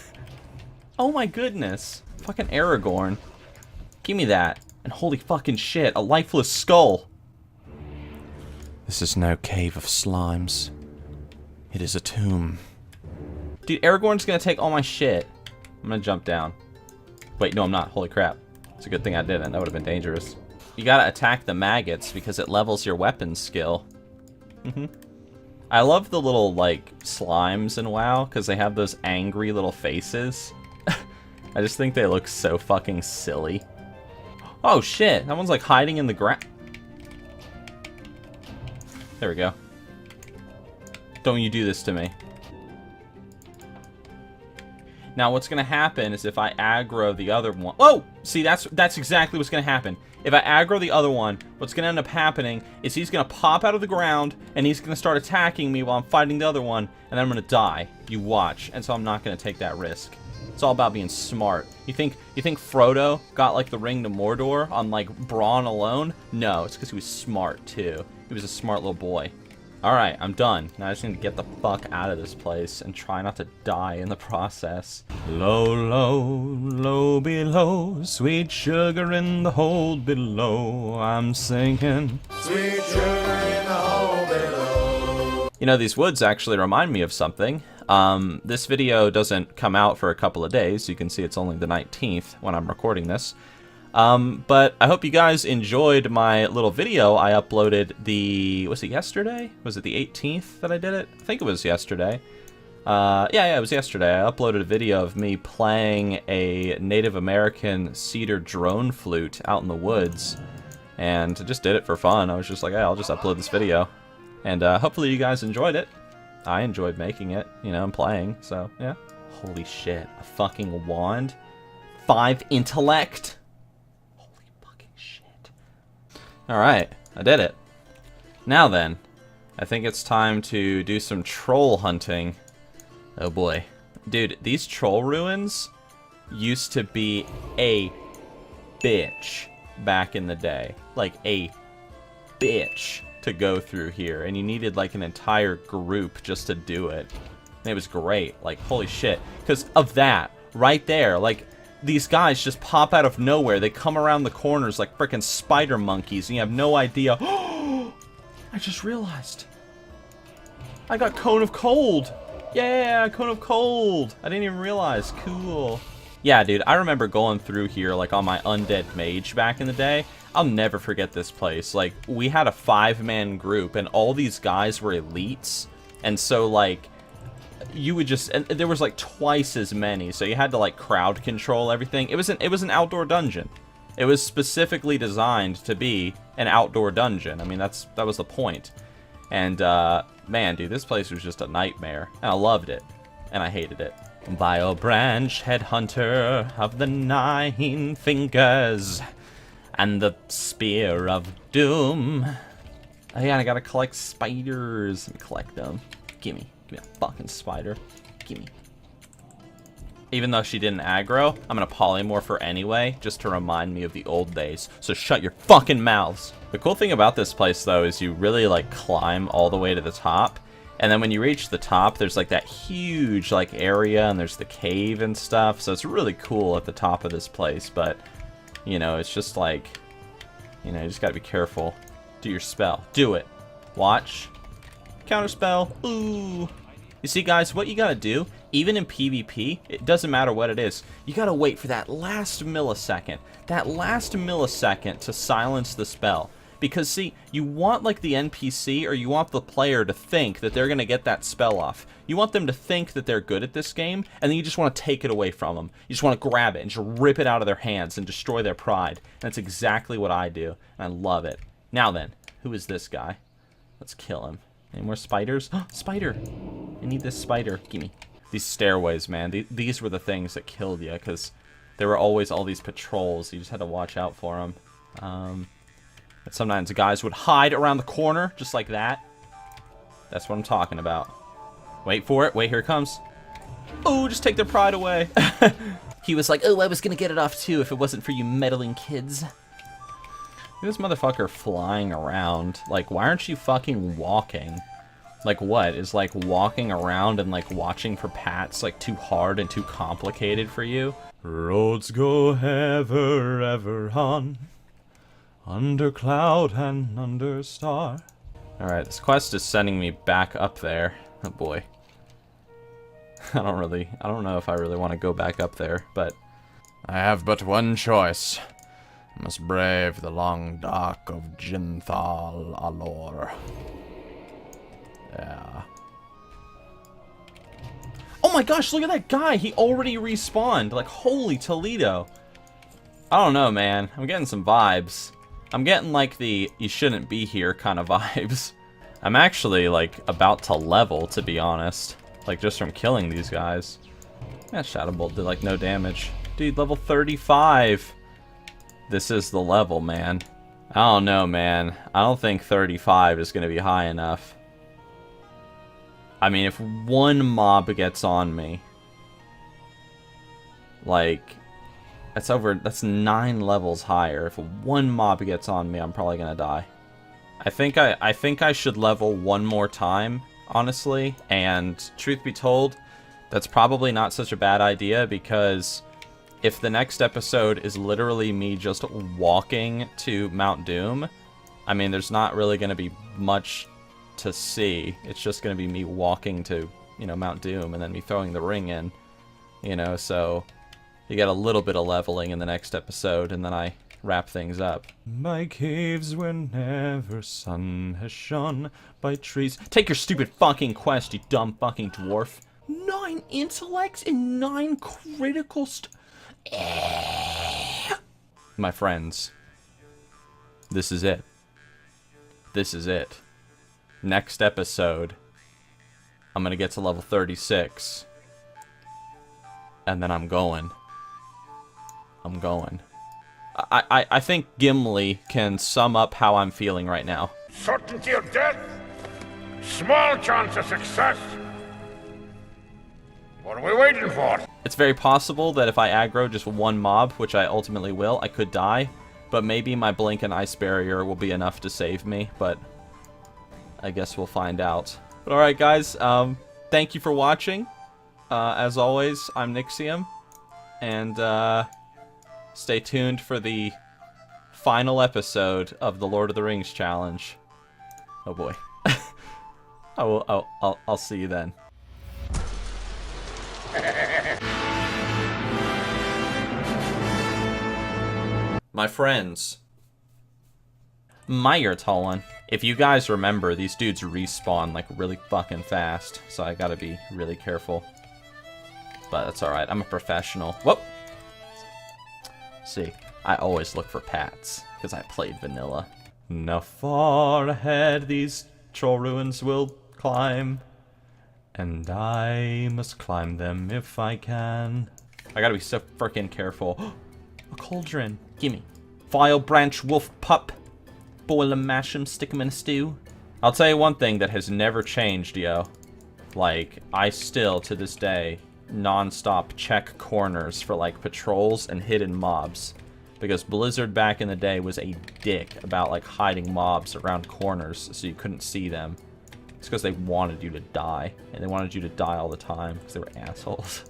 Oh my goodness. Fucking Aragorn. Give me that. And holy fucking shit, a lifeless skull. This is no cave of slimes. It is a tomb. Dude, Aragorn's gonna take all my shit. I'm gonna jump down. Wait, no I'm not. Holy crap. It's a good thing I didn't. That would have been dangerous. You gotta attack the maggots because it levels your weapon skill. I love the little, like, slimes in WoW because they have those angry little faces. I just think they look so fucking silly. Oh shit, that one's like hiding in the ground. There we go. Don't you do this to me. Now what's gonna happen is if I aggro the other one. Whoa! See, that's exactly what's gonna happen. If I aggro the other one, what's gonna end up happening is he's gonna pop out of the ground and he's gonna start attacking me while I'm fighting the other one, and then I'm gonna die. You watch. And so I'm not gonna take that risk. It's all about being smart. You think Frodo got like the ring to Mordor on like brawn alone? No, it's because he was smart too. He was a smart little boy. Alright, I'm done. Now I just need to get the fuck out of this place and try not to die in the process. Low, low, low below, sweet sugar in the hole below. I'm singing. Sweet sugar in the hole below. You know, these woods actually remind me of something. This video doesn't come out for a couple of days. You can see it's only the 19th when I'm recording this. But I hope you guys enjoyed my little video. I uploaded was it yesterday? Was it the 18th that I did it? I think it was yesterday. Yeah, it was yesterday. I uploaded a video of me playing a Native American cedar drone flute out in the woods. And I just did it for fun. I was just like, hey, I'll just upload this video. And hopefully you guys enjoyed it. I enjoyed making it, you know, and playing, so, yeah. Holy shit, a fucking wand? 5 intellect? Holy fucking shit. Alright, I did it. Now then, I think it's time to do some troll hunting. Oh boy. Dude, these troll ruins used to be a bitch back in the day. Like, a bitch to go through here, and you needed like an entire group just to do it. And it was great. Like, holy shit. Because of that, right there, like, these guys just pop out of nowhere. They come around the corners like frickin' spider monkeys, and you have no idea. Oh, I just realized. I got Cone of Cold. Yeah, Cone of Cold. I didn't even realize. Cool. Yeah, dude, I remember going through here, like, on my undead mage back in the day. I'll never forget this place. Like, we had a 5-man group, and all these guys were elites. And so, like, you would just... And there was, like, twice as many, so you had to, like, crowd control everything. It was an outdoor dungeon. It was specifically designed to be an outdoor dungeon. I mean, that was the point. And, man, dude, this place was just a nightmare. And I loved it. And I hated it. Bio branch, headhunter of the 9 fingers, and the spear of doom. Oh yeah, I gotta collect spiders. Let me collect them. Gimme a fucking spider. Gimme. Even though she didn't aggro, I'm gonna polymorph her anyway, just to remind me of the old days. So shut your fucking mouths. The cool thing about this place, though, is you really, like, climb all the way to the top. And then when you reach the top, there's like that huge like area, and there's the cave and stuff. So it's really cool at the top of this place. But, you know, it's just like, you know, you just gotta be careful. Do your spell. Do it. Watch. Counterspell. Ooh. You see, guys, what you gotta do, even in PvP, it doesn't matter what it is. You gotta wait for that last millisecond. That last millisecond to silence the spell. Because, see, you want, like, the NPC, or you want the player to think that they're going to get that spell off. You want them to think that they're good at this game, and then you just want to take it away from them. You just want to grab it and just rip it out of their hands and destroy their pride. And that's exactly what I do, and I love it. Now then, Who is this guy? Let's kill him. Any more spiders? Spider! I need this spider. Gimme. These stairways, man. These were the things that killed you, because there were always all these patrols. You just had to watch out for them. But sometimes the guys would hide around the corner, just like that. That's what I'm talking about. Wait for it. Wait, here it comes. Oh, just take their pride away. He was like, oh, I was gonna get it off too if it wasn't for you meddling kids. This motherfucker flying around. Like, why aren't you fucking walking? Like, what? Is, like, walking around and, like, watching for pats, like, too hard and too complicated for you? Roads go ever, ever on, under cloud and under star. Alright, this quest is sending me back up there. Oh, boy. I don't know if I really want to go back up there, but I have but one choice. I must brave the long dark of Jinthal Alor. Yeah. Oh my gosh, look at that guy! He already respawned! Like, holy Toledo. I don't know, man. I'm getting some vibes. I'm getting, like, the you shouldn't be here kind of vibes. I'm actually, like, about to level, to be honest. Like, just from killing these guys. Yeah, Shadow Bolt did, like, no damage. Dude, level 35! This is the level, man. I don't know, man. I don't think 35 is going to be high enough. I mean, if one mob gets on me, like, that's 9 levels higher. If one mob gets on me, I'm probably going to die. I think I should level one more time, honestly. And truth be told, that's probably not such a bad idea, because if the next episode is literally me just walking to Mount Doom, I mean, there's not really going to be much to see. It's just going to be me walking to, you know, Mount Doom, and then me throwing the ring in, you know, so you get a little bit of leveling in the next episode, and then I wrap things up. My caves where never sun has shone, by trees. Take your stupid fucking quest, you dumb fucking dwarf. 9 intellects and 9 critical My friends, this is it. This is it. Next episode, I'm gonna get to level 36. And then I'm going. I think Gimli can sum up how I'm feeling right now. Certainty of death, small chance of success. What are we waiting for? It's very possible that if I aggro just one mob, which I ultimately will, I could die. But maybe my Blink and Ice Barrier will be enough to save me, but I guess we'll find out. But alright guys, thank you for watching. As always, I'm Nixxiom. And stay tuned for the final episode of the Lord of the Rings challenge. Oh boy. I'll see you then. My friends, Meyertallen. If you guys remember, these dudes respawn like really fucking fast, so I gotta be really careful. But that's alright, I'm a professional. Whoop! See, I always look for pats, because I played vanilla. Now far ahead these troll ruins will climb, and I must climb them if I can. I gotta be so frickin' careful. A cauldron. Gimme. Vile branch wolf pup. Boil 'em, mash 'em, stick 'em in a stew. I'll tell you one thing that has never changed, yo. Like, I still, to this day, non-stop check corners for, like, patrols and hidden mobs. Because Blizzard back in the day was a dick about, like, hiding mobs around corners so you couldn't see them. It's because they wanted you to die. And they wanted you to die all the time because they were assholes.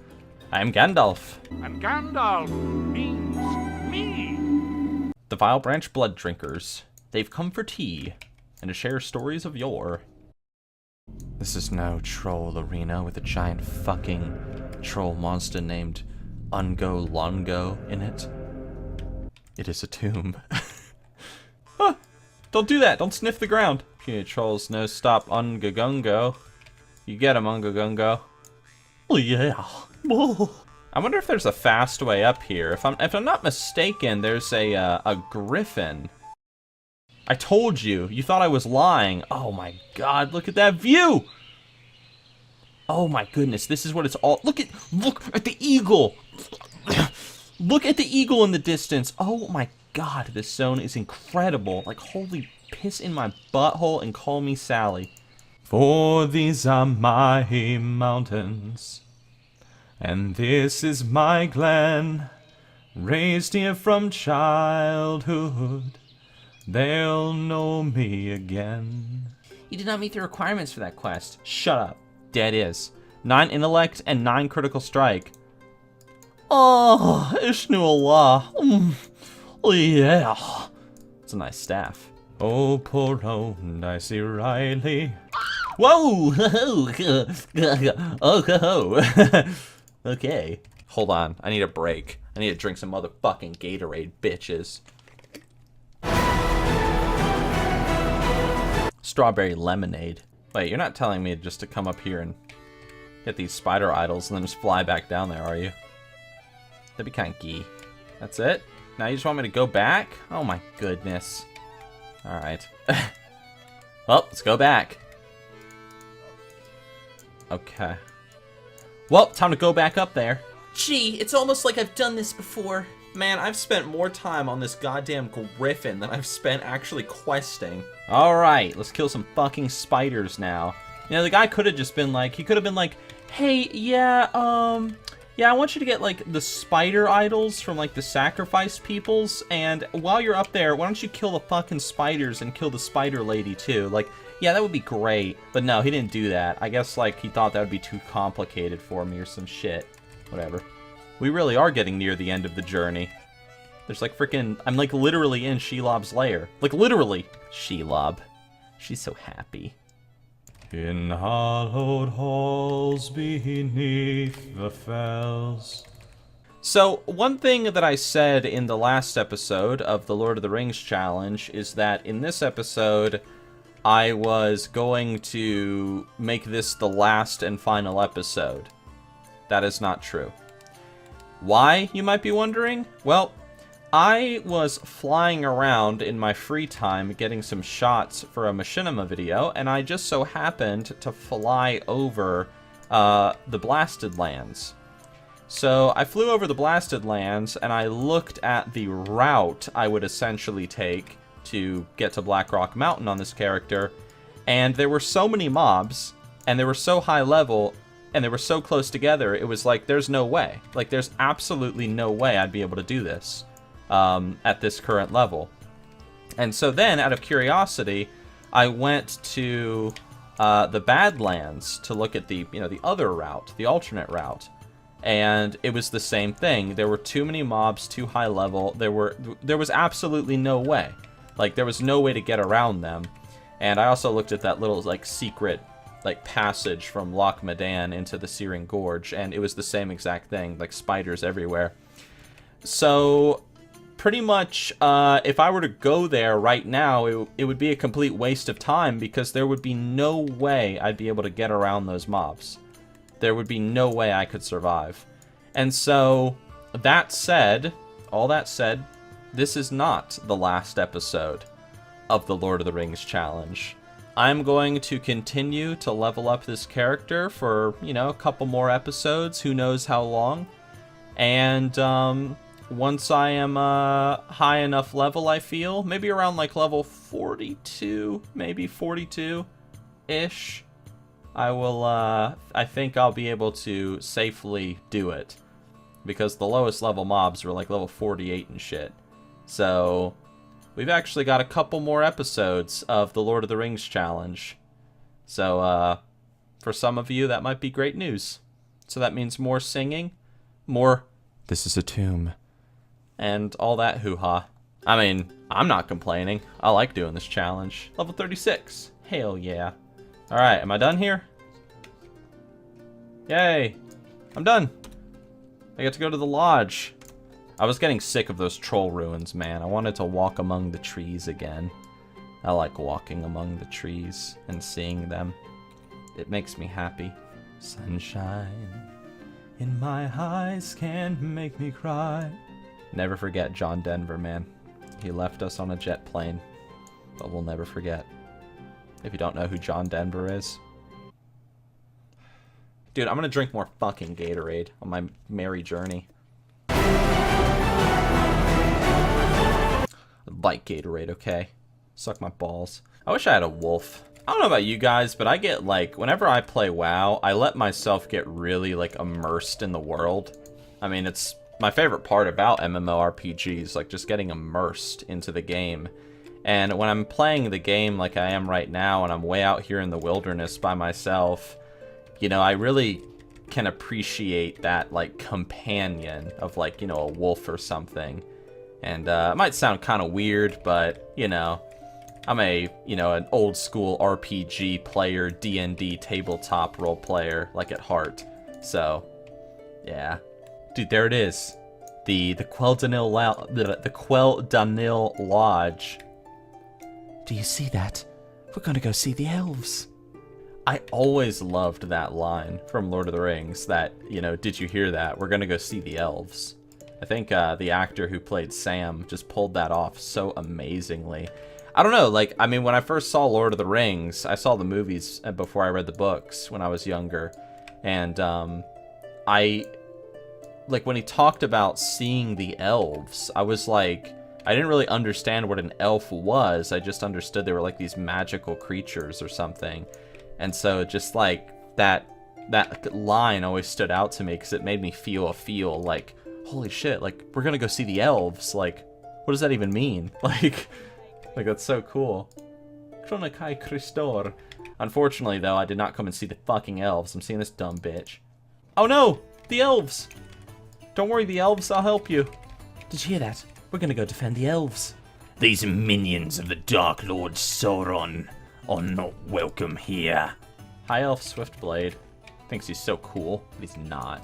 I'm Gandalf. And Gandalf means me. The Vile Branch Blood Drinkers. They've come for tea and to share stories of yore. This is no troll arena with a giant fucking troll monster named Ungo Longo in it. It is a tomb. Ah, don't do that. Don't sniff the ground. Puny trolls no stop Ungagungo. You get him, Ungagungo. Oh yeah. I wonder if there's a fast way up here. If I'm not mistaken, there's a griffin. I told you. You thought I was lying. Oh my god, look at that view! Oh my goodness, this is what it's all... Look at the eagle! Look at the eagle in the distance. Oh my god, this zone is incredible. Like, holy piss in my butthole and call me Sally. For these are my mountains, and this is my glen, raised here from childhood. They'll know me again. You did not meet the requirements for that quest. Shut up. Dead is. 9 intellect and 9 critical strike. Oh, Ishnu Allah. Oh, yeah. It's a nice staff. Oh, poor old Dicey Riley. Whoa! Oh, okay. Hold on. I need a break. I need to drink some motherfucking Gatorade, bitches. Strawberry lemonade. Wait, you're not telling me just to come up here and get these spider idols and then just fly back down there, are you? That'd be kind of gee. That's it? Now you just want me to go back? Oh my goodness. Alright. Well, let's go back. Okay. Well, time to go back up there. Gee, it's almost like I've done this before. Man, I've spent more time on this goddamn griffin than I've spent actually questing. Alright, let's kill some fucking spiders now. You know, the guy could have just been like, he could have been like, hey, yeah, I want you to get, like, the spider idols from, like, the sacrifice peoples, and while you're up there, why don't you kill the fucking spiders and kill the spider lady, too? Like, yeah, that would be great. But no, he didn't do that. I guess, like, he thought that would be too complicated for me or some shit. Whatever. We really are getting near the end of the journey. There's, like, freaking... I'm, like, literally in Shelob's lair. Like, literally. Shelob. She's so happy. In hallowed halls beneath the fells. So, one thing that I said in the last episode of the Lord of the Rings challenge is that in this episode, I was going to make this the last and final episode. That is not true. Why, you might be wondering? Well, I was flying around in my free time getting some shots for a machinima video, and I just so happened to fly over the Blasted Lands. So I flew over the Blasted Lands, and I looked at the route I would essentially take to get to Blackrock Mountain on this character, and there were so many mobs, and they were so high level, and they were so close together, it was like, there's no way. Like, there's absolutely no way I'd be able to do this. At this current level. And so then, out of curiosity, I went to the Badlands to look at the, the other route, the alternate route. And it was the same thing. There were too many mobs, too high level. There was absolutely no way. Like, there was no way to get around them. And I also looked at that little, like, secret, like, passage from Loch Modan into the Searing Gorge, and it was the same exact thing, like, spiders everywhere. So... pretty much, if I were to go there right now, it would be a complete waste of time because there would be no way I'd be able to get around those mobs. There would be no way I could survive. And so, that said, all that said, this is not the last episode of the Lord of the Rings challenge. I'm going to continue to level up this character for, a couple more episodes, who knows how long. And, once I am high enough level, I feel, maybe around like level 42, maybe 42-ish, I will, I think I'll be able to safely do it. Because the lowest level mobs were like level 48 and shit. So, we've actually got a couple more episodes of the Lord of the Rings challenge. So, for some of you, that might be great news. So that means more singing, more, this is a tomb, and all that hoo-ha. I mean, I'm not complaining. I like doing this challenge. Level 36. Hell yeah. Alright, am I done here? Yay. I'm done. I get to go to the lodge. I was getting sick of those troll ruins, man. I wanted to walk among the trees again. I like walking among the trees and seeing them. It makes me happy. Sunshine in my eyes can't make me cry. Never forget John Denver, man. He left us on a jet plane. but we'll never forget. If you don't know who John Denver is. Dude, I'm gonna drink more fucking Gatorade on my merry journey. Like Gatorade, okay? Suck my balls. I wish I had a wolf. I don't know about you guys, but I get, like, whenever I play WoW, I let myself get really, like, immersed in the world. I mean, it's my favorite part about MMORPGs, like, just getting immersed into the game. And when I'm playing the game like I am right now, and I'm way out here in the wilderness by myself, you know, I really can appreciate that, like, companion of, like, you know, a wolf or something. And it might sound kind of weird, but, you know, I'm a, you know, an old school RPG player, D&D tabletop role player, like, at heart. So, yeah. Dude, there it is. The Quel'Danil Lodge. Do you see that? We're gonna go see the elves. I always loved that line from Lord of the Rings that, you know, did you hear that? We're gonna go see the elves. I think the actor who played Sam just pulled that off so amazingly. I don't know, like, I mean, when I first saw Lord of the Rings, I saw the movies before I read the books when I was younger. And like, when he talked about seeing the elves, I was like, I didn't really understand what an elf was. I just understood they were like these magical creatures or something. And so just like that line always stood out to me because it made me feel like, holy shit, like, we're gonna go see the elves. Like, what does that even mean? Like that's so cool. Chronakai Christor. Unfortunately, though, I did not come and see the fucking elves. I'm seeing this dumb bitch. Oh no! The elves! Don't worry, the elves, I'll help you. Did you hear that? We're gonna go defend the elves. These minions of the Dark Lord Sauron are not welcome here. High Elf Swiftblade thinks he's so cool, but he's not.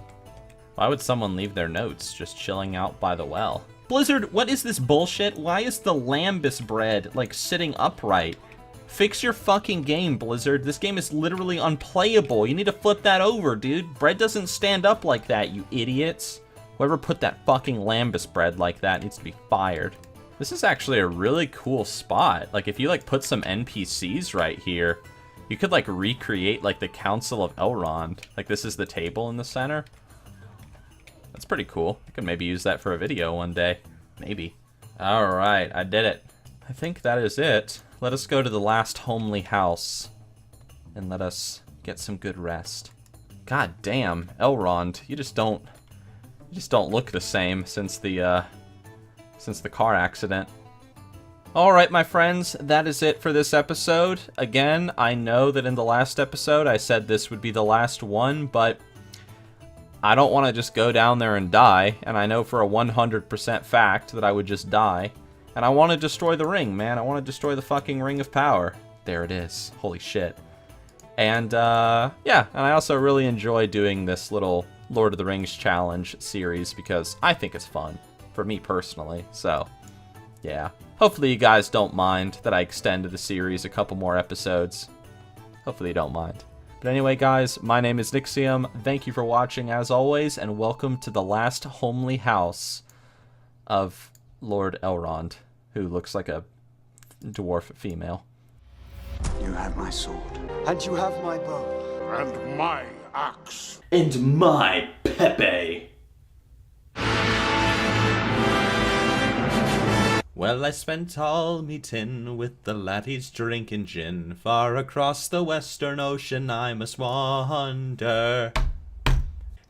Why would someone leave their notes just chilling out by the well? Blizzard, what is this bullshit? Why is the lambus bread, like, sitting upright? Fix your fucking game, Blizzard. This game is literally unplayable. You need to flip that over, dude. Bread doesn't stand up like that, you idiots. Whoever put that fucking lambus bread like that needs to be fired. This is actually a really cool spot. Like, if you, like, put some NPCs right here, you could, like, recreate, like, the Council of Elrond. Like, this is the table in the center. That's pretty cool. I could maybe use that for a video one day. Maybe. Alright, I did it. I think that is it. Let us go to the last homely house. And let us get some good rest. God damn, Elrond, you just don't look the same since the car accident. Alright, my friends, that is it for this episode. Again, I know that in the last episode I said this would be the last one, but I don't want to just go down there and die, and I know for a 100% fact that I would just die. And I want to destroy the ring, man. I want to destroy the fucking Ring of Power. There it is. Holy shit. And, yeah, and I also really enjoy doing this little Lord of the Rings challenge series because I think it's fun, for me personally, so, yeah. Hopefully you guys don't mind that I extended the series a couple more episodes. Hopefully you don't mind. But anyway, guys, my name is Nixxiom. Thank you for watching, as always, and welcome to the last homely house of Lord Elrond, who looks like a dwarf female. You have my sword. And you have my bow. And my axe. And my Pepe. Well, I spent all me tin with the laddies drinking gin. Far across the western ocean I must wander.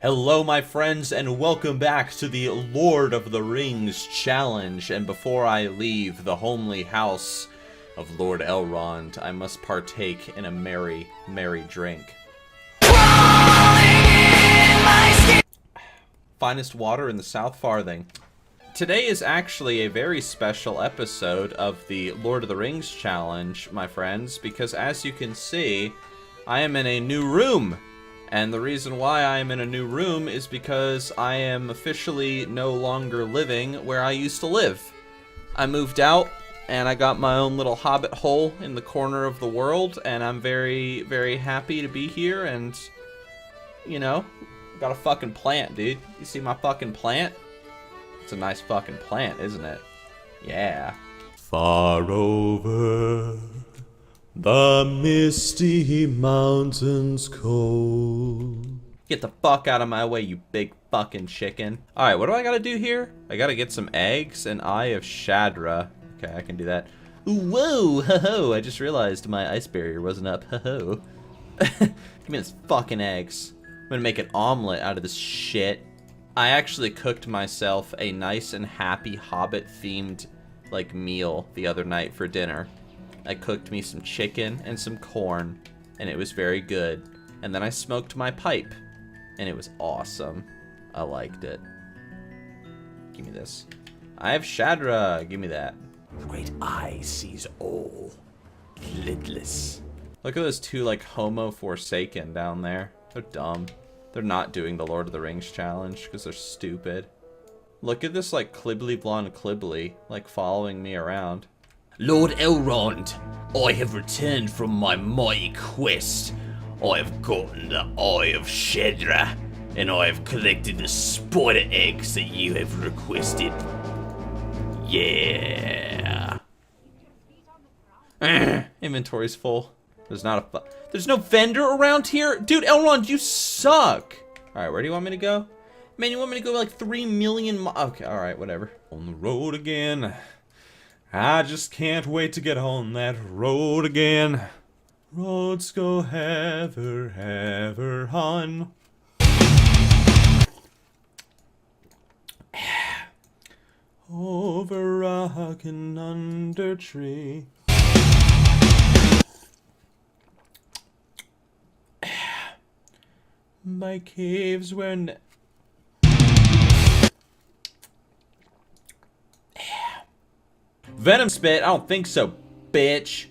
Hello, my friends, and welcome back to the Lord of the Rings challenge. And before I leave the homely house of Lord Elrond, I must partake in a merry, merry drink. Finest water in the South Farthing. Today is actually a very special episode of the Lord of the Rings challenge, my friends, because as you can see, I am in a new room. And the reason why I am in a new room is because I am officially no longer living where I used to live. I moved out, and I got my own little hobbit hole in the corner of the world, and I'm very, very happy to be here, and, you know, got a fucking plant, dude. You see my fucking plant? It's a nice fucking plant, isn't it? Yeah. Far over the misty mountains cold. Get the fuck out of my way, you big fucking chicken. Alright, what do I gotta do here? I gotta get some eggs and Eye of Shadra. Okay, I can do that. Ooh, whoa, ho-ho, I just realized my ice barrier wasn't up, ho-ho. Give me this fucking eggs. I'm gonna make an omelet out of this shit. I actually cooked myself a nice and happy Hobbit-themed, like, meal the other night for dinner. I cooked me some chicken and some corn, and it was very good. And then I smoked my pipe, and it was awesome. I liked it. Give me this. I have Shadra. Give me that. The great eye sees all. Lidless. Look at those two, like, homo forsaken down there. They're dumb. They're not doing the Lord of the Rings challenge because they're stupid. Look at this, like, Clibbly Blonde Clibbly, like, following me around. Lord Elrond, I have returned from my mighty quest. I have gotten the Eye of Shadra, and I have collected the spider eggs that you have requested. Yeah. Inventory's full. There's no vendor around here? Dude, Elrond, you suck! Alright, where do you want me to go? Man, you want me to go like 3 million okay, alright, whatever. On the road again. I just can't wait to get on that road again. Roads go ever, ever on. Over rock and under tree. By caves where Venom spit? I don't think so, bitch.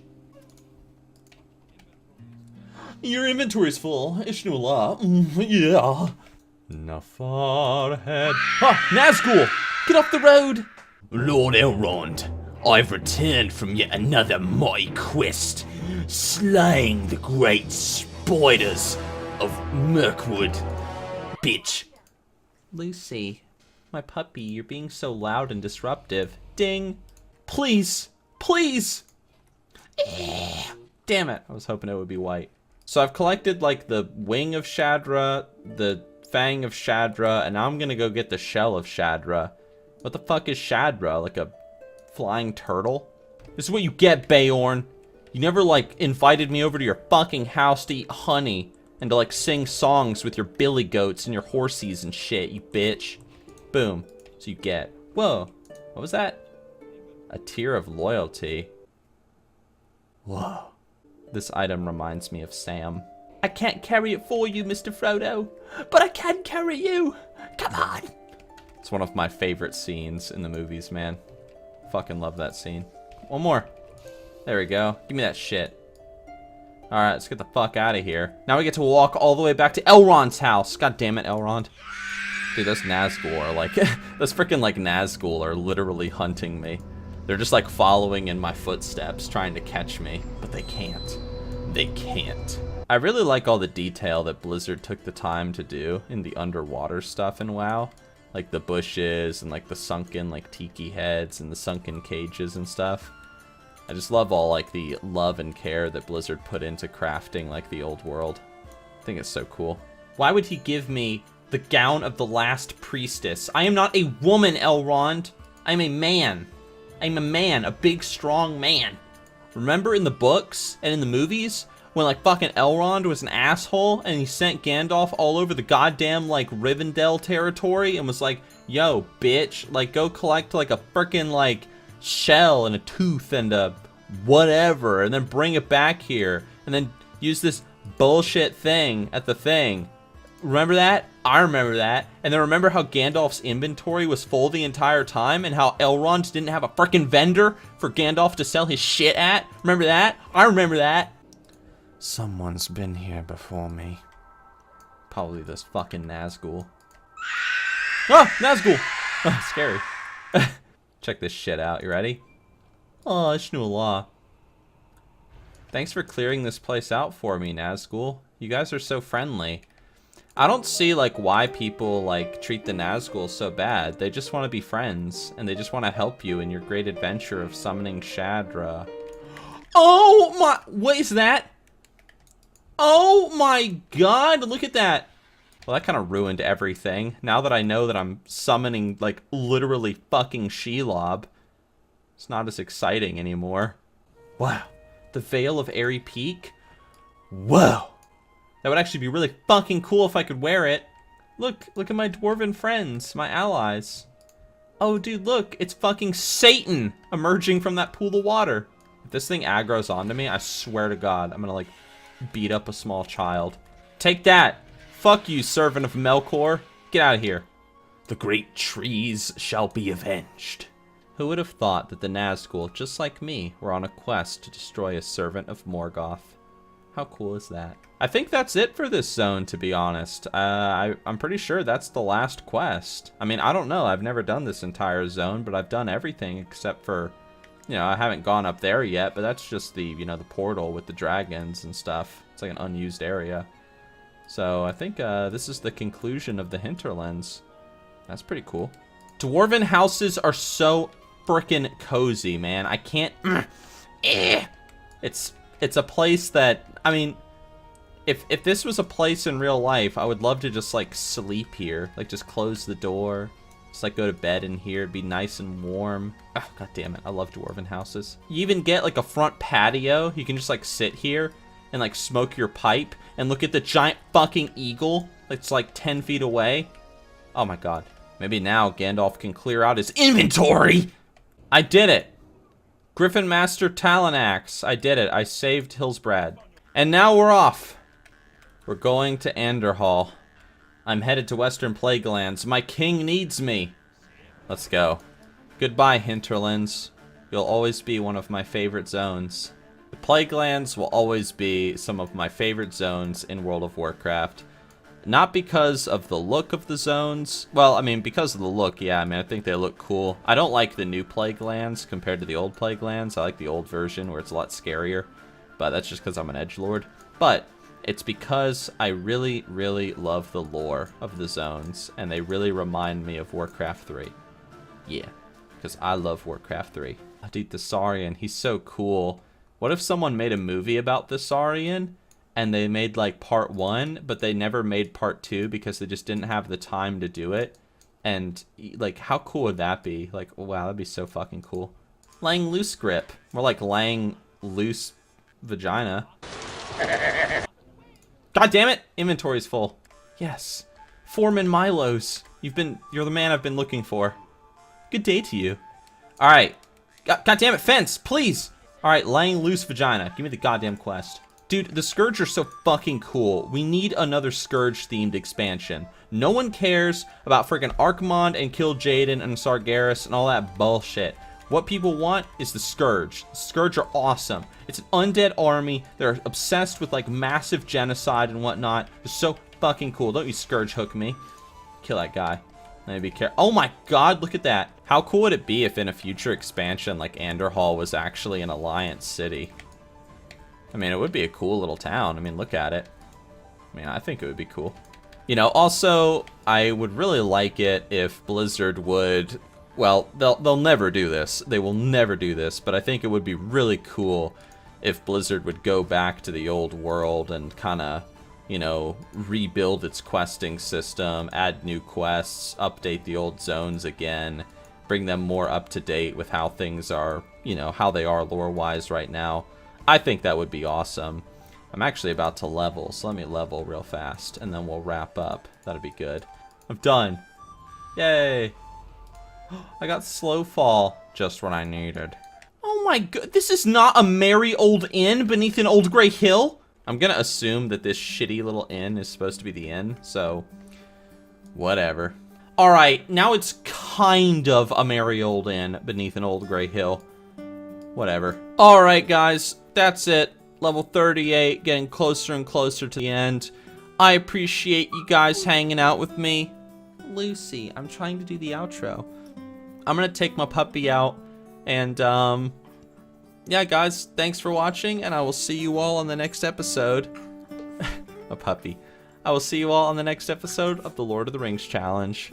Your inventory's full. Ishnu-la. Yeah. Not far ahead. Ah, Nazgul! Get off the road! Lord Elrond, I've returned from yet another mighty quest, slaying the great spiders of Mirkwood. Bitch. Lucy, my puppy, you're being so loud and disruptive. Ding. Please. Please. Damn it. I was hoping it would be white. So I've collected, like, the wing of Shadra, the fang of Shadra, and now I'm gonna go get the shell of Shadra. What the fuck is Shadra? Like a flying turtle? This is what you get, Beorn. You never, like, invited me over to your fucking house to eat honey and to, like, sing songs with your billy goats and your horsies and shit, you bitch. Boom. So you get. Whoa. What was that? A tear of loyalty. Whoa. This item reminds me of Sam. I can't carry it for you, Mr. Frodo, but I can carry you. Come on. It's one of my favorite scenes in the movies, man. Fucking love that scene. One more. There we go. Give me that shit. Alright, let's get the fuck out of here. Now we get to walk all the way back to Elrond's house. God damn it, Elrond. Dude, those Nazgul are like... those freaking, like, Nazgul are literally hunting me. They're just, like, following in my footsteps, trying to catch me. But they can't. They can't. I really like all the detail that Blizzard took the time to do in the underwater stuff in WoW. Like the bushes and, like, the sunken, like, tiki heads and the sunken cages and stuff. I just love all, like, the love and care that Blizzard put into crafting, like, the old world. I think it's so cool. Why would he give me the gown of the last priestess? I am not a woman, Elrond. I'm a man. I'm a man, a big, strong man. Remember in the books and in the movies when, like, fucking Elrond was an asshole and he sent Gandalf all over the goddamn, like, Rivendell territory and was like, yo, bitch, like, go collect, like, a frickin', like, shell and a tooth and a whatever and then bring it back here and then use this bullshit thing at the thing. Remember that? I remember that. And then remember how Gandalf's inventory was full the entire time and how Elrond didn't have a frickin' vendor for Gandalf to sell his shit at? Remember that? I remember that. Someone's been here before me. Probably this fucking Nazgul. Ah! Nazgul! Oh, scary. Check this shit out. You ready? Oh, Ishnu-la. Thanks for clearing this place out for me, Nazgul. You guys are so friendly. I don't see like why people like treat the Nazgul so bad. They just want to be friends, and they just want to help you in your great adventure of summoning Shadra. Oh my, what is that? Oh my god, look at that. Well, that kind of ruined everything. Now that I know that I'm summoning like literally fucking Shelob, it's not as exciting anymore. Wow, the Veil of Airy Peak? Whoa. That would actually be really fucking cool if I could wear it. Look at my dwarven friends, my allies. Oh, dude, look, it's fucking Satan emerging from that pool of water. If this thing aggroes onto me, I swear to God, I'm gonna, like, beat up a small child. Take that. Fuck you, servant of Melkor. Get out of here. The great trees shall be avenged. Who would have thought that the Nazgul, just like me, were on a quest to destroy a servant of Morgoth? How cool is that? I think that's it for this zone, to be honest. I'm pretty sure that's the last quest. I mean, I don't know. I've never done this entire zone, but I've done everything except for, you know, I haven't gone up there yet, but that's just the, you know, the portal with the dragons and stuff. It's like an unused area. So I think this is the conclusion of the hinterlands. That's pretty cool. Dwarven houses are so frickin' cozy, man. I can't... It's a place that, I mean, if this was a place in real life, I would love to just, like, sleep here. Like, just close the door. Just, like, go to bed in here. It'd be nice and warm. Oh, god damn it. I love dwarven houses. You even get, like, a front patio. You can just, like, sit here and, like, smoke your pipe and look at the giant fucking eagle that's, like, 10 feet away. Oh, my god. Maybe now Gandalf can clear out his inventory! I did it! Griffin Master Talon Axe. I did it. I saved Hillsbrad. And now we're off. We're going to Anderhall. I'm headed to Western Plaguelands. My king needs me. Let's go. Goodbye, hinterlands. You'll always be one of my favorite zones. The Plaguelands will always be some of my favorite zones in World of Warcraft. Not because of the look of the zones. Well, I mean, because of the look, yeah. I mean, I think they look cool. I don't like the new Plaguelands compared to the old Plaguelands. I like the old version where it's a lot scarier. But that's just because I'm an edgelord. But it's because I really, really love the lore of the zones. And they really remind me of Warcraft 3. Yeah, because I love Warcraft 3. Dude, the Saurian, he's so cool. What if someone made a movie about the Saurian? And they made, like, part 1, but they never made part 2 because they just didn't have the time to do it. And, like, how cool would that be? Like, wow, that'd be so fucking cool. Laying loose grip. More like laying loose vagina. God damn it! Inventory's full. Yes. Foreman Milos. You're the man I've been looking for. Good day to you. Alright. God damn it, fence, please! Alright, laying loose vagina. Give me the goddamn quest. Dude, the Scourge are so fucking cool. We need another Scourge-themed expansion. No one cares about freaking Archmond and Kill Jaden and Sargeras and all that bullshit. What people want is the Scourge. The Scourge are awesome. It's an undead army. They're obsessed with, like, massive genocide and whatnot. They're so fucking cool. Don't you Scourge hook me. Kill that guy. Let me be careful. Oh my god, look at that. How cool would it be if in a future expansion, like, Anderhall was actually an Alliance city? I mean, it would be a cool little town. I mean, look at it. I mean, I think it would be cool. You know, also, I would really like it if Blizzard would... Well, they'll never do this. They will never do this, but I think it would be really cool if Blizzard would go back to the old world and kind of, you know, rebuild its questing system, add new quests, update the old zones again, bring them more up to date with how things are, you know, how they are lore-wise right now. I think that would be awesome. I'm actually about to level, so let me level real fast, and then we'll wrap up. That'd be good. I'm done. Yay. I got slow fall, just what I needed. Oh my god, this is not a merry old inn beneath an old gray hill? I'm gonna assume that this shitty little inn is supposed to be the inn, so whatever. Alright, now it's kind of a merry old inn beneath an old gray hill. Whatever. Alright guys, that's it. Level 38, getting closer and closer to the end. I appreciate you guys hanging out with me. Lucy, I'm trying to do the outro. I'm gonna take my puppy out, and yeah guys, thanks for watching, and I will see you all on the next episode. A puppy. I will see you all on the next episode of the Lord of the Rings Challenge.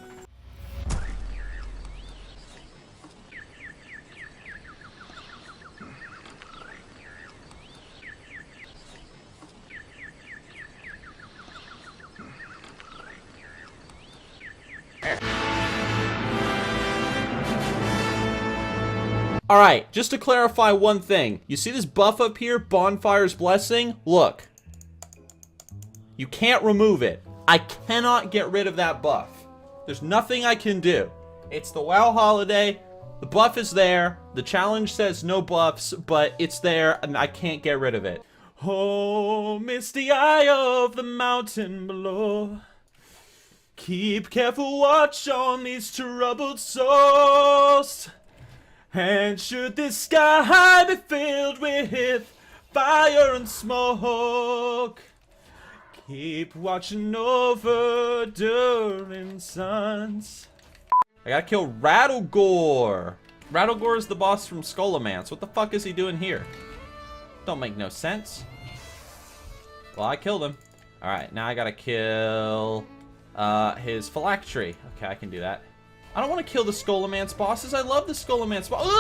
Alright, just to clarify one thing. You see this buff up here, Bonfire's Blessing? Look. You can't remove it. I cannot get rid of that buff. There's nothing I can do. It's the WoW holiday. The buff is there. The challenge says no buffs, but it's there and I can't get rid of it. Oh, misty eye of the mountain below. Keep careful watch on these troubled souls. And should this sky be filled with fire and smoke, keep watching over during suns. I gotta kill Rattlegore. Rattlegore is the boss from Skullomance. What the fuck is he doing here? Don't make no sense. Well, I killed him. Alright, now I gotta kill his phylactery. Okay, I can do that. I don't want to kill the Skullomance bosses. I love the Skullomance bosses.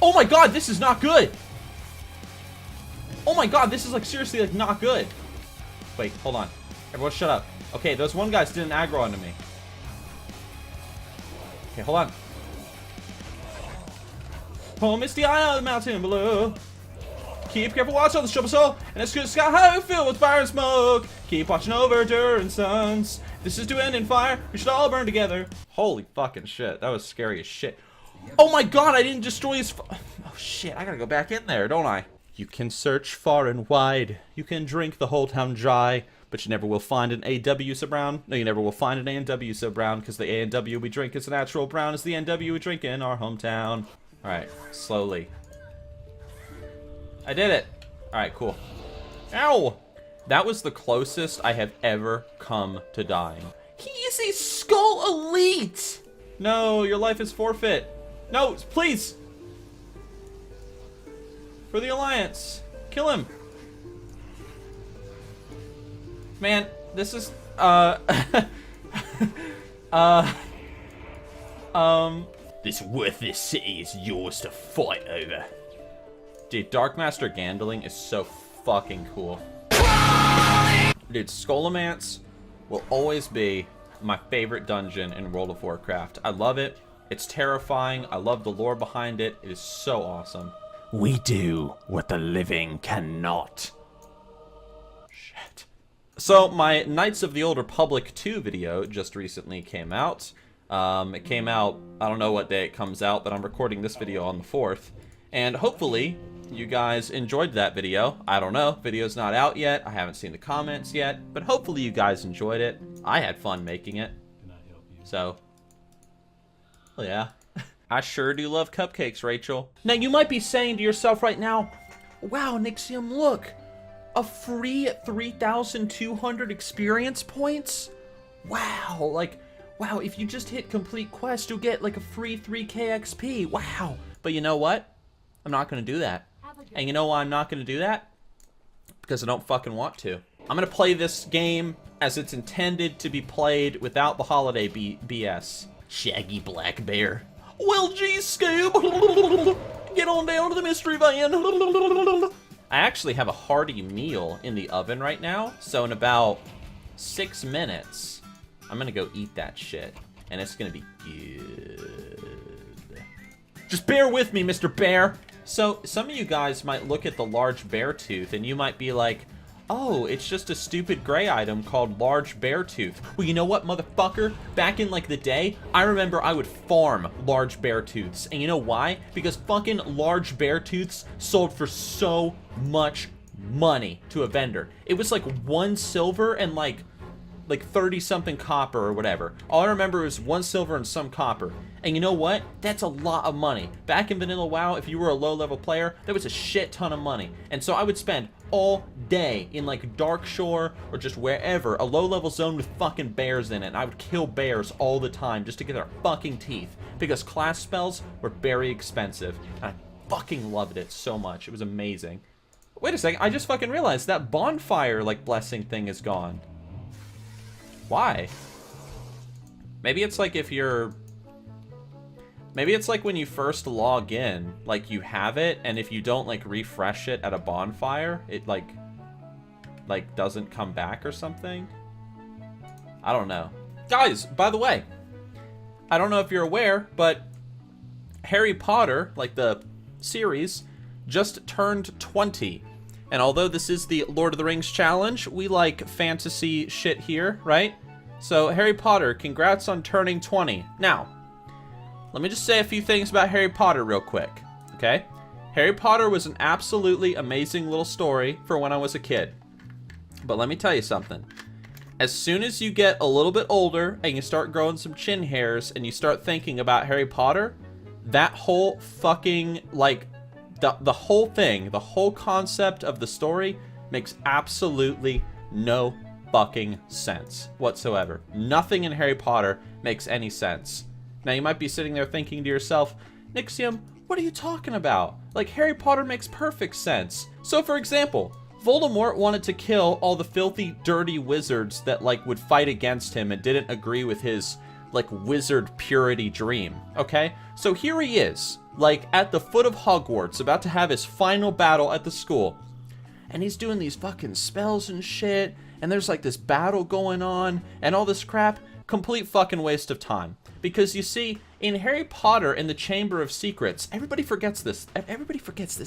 Oh my god, this is not good. Oh my god, this is like seriously like not good. Wait, hold on. Everyone shut up. Okay, those one guys didn't aggro onto me. Okay, hold on. Oh, misty eye on the mountain below. Keep careful watch on the troubled soul, and it's good sky filled with fire and smoke. Keep watching over during suns. This is to end in fire. We should all burn together. Holy fucking shit. That was scary as shit. Oh my god, I didn't destroy his... Oh shit, I gotta go back in there, don't I? You can search far and wide. You can drink the whole town dry. But you never will find an AW so brown. No, you never will find an AW so brown. Because the AW we drink is a natural brown as the NW we drink in our hometown. Alright, slowly. I did it. Alright, cool. Ow! That was the closest I have ever come to dying. He is a Skull Elite! No, your life is forfeit. No, please! For the Alliance. Kill him. Man, this is, This worthless city is yours to fight over. Dude, Darkmaster Gandling is so fucking cool. Dude, Skullomance will always be my favorite dungeon in World of Warcraft. I love it. It's terrifying. I love the lore behind it. It is so awesome. We do what the living cannot. Shit. So, my Knights of the Old Republic 2 video just recently came out. It came out, I don't know what day it comes out, but I'm recording this video on the 4th. And hopefully, you guys enjoyed that video. I don't know, video's not out yet. I haven't seen the comments yet, but hopefully you guys enjoyed it. I had fun making it. So, well, yeah. I sure do love cupcakes, Rachel. Now, you might be saying to yourself right now, wow, Nixxiom, look. A free 3,200 experience points? Wow, like, wow, if you just hit complete quest, you'll get like a free 3k XP. Wow. But you know what? I'm not going to do that. And you know why I'm not going to do that? Because I don't fucking want to. I'm going to play this game as it's intended to be played without the holiday BS. Shaggy Black Bear. Well, geez, Scoob. Get on down to the mystery van. I actually have a hearty meal in the oven right now. So in about 6 minutes, I'm going to go eat that shit. And it's going to be good. Just bear with me, Mr. Bear. So, some of you guys might look at the large bear tooth and you might be like, oh, it's just a stupid gray item called large bear tooth. Well, you know what, motherfucker? Back in, like, the day, I remember I would farm large bear tooths. And you know why? Because fucking large bear tooths sold for so much money to a vendor. It was like 1 silver and like 30-something copper or whatever. All I remember was 1 silver and some copper. And you know what? That's a lot of money. Back in Vanilla WoW, if you were a low-level player, that was a shit ton of money. And so I would spend all day in like Darkshore or just wherever, a low-level zone with fucking bears in it. And I would kill bears all the time just to get their fucking teeth. Because class spells were very expensive. And I fucking loved it so much. It was amazing. Wait a second, I just fucking realized that bonfire, like, blessing thing is gone. Why? Maybe it's like if you're... Maybe it's like when you first log in, like, you have it, and if you don't, like, refresh it at a bonfire, it, like, doesn't come back or something? I don't know. Guys, by the way, I don't know if you're aware, but Harry Potter, like the series, just turned 20. And although this is the Lord of the Rings challenge, we like fantasy shit here, right? So Harry Potter, congrats on turning 20. Now, let me just say a few things about Harry Potter real quick, okay? Harry Potter was an absolutely amazing little story for when I was a kid. But let me tell you something. As soon as you get a little bit older and you start growing some chin hairs and you start thinking about Harry Potter, that whole fucking, like, the whole thing, the whole concept of the story makes absolutely no fucking sense whatsoever. Nothing in Harry Potter makes any sense. Now, you might be sitting there thinking to yourself, Nixxiom, what are you talking about? Like, Harry Potter makes perfect sense. So, for example, Voldemort wanted to kill all the filthy, dirty wizards that, like, would fight against him and didn't agree with his, like, wizard purity dream, okay? So here he is, like, at the foot of Hogwarts, about to have his final battle at the school. And he's doing these fucking spells and shit, and there's, like, this battle going on, and all this crap. Complete fucking waste of time. Because, you see, in Harry Potter in the Chamber of Secrets, everybody forgets this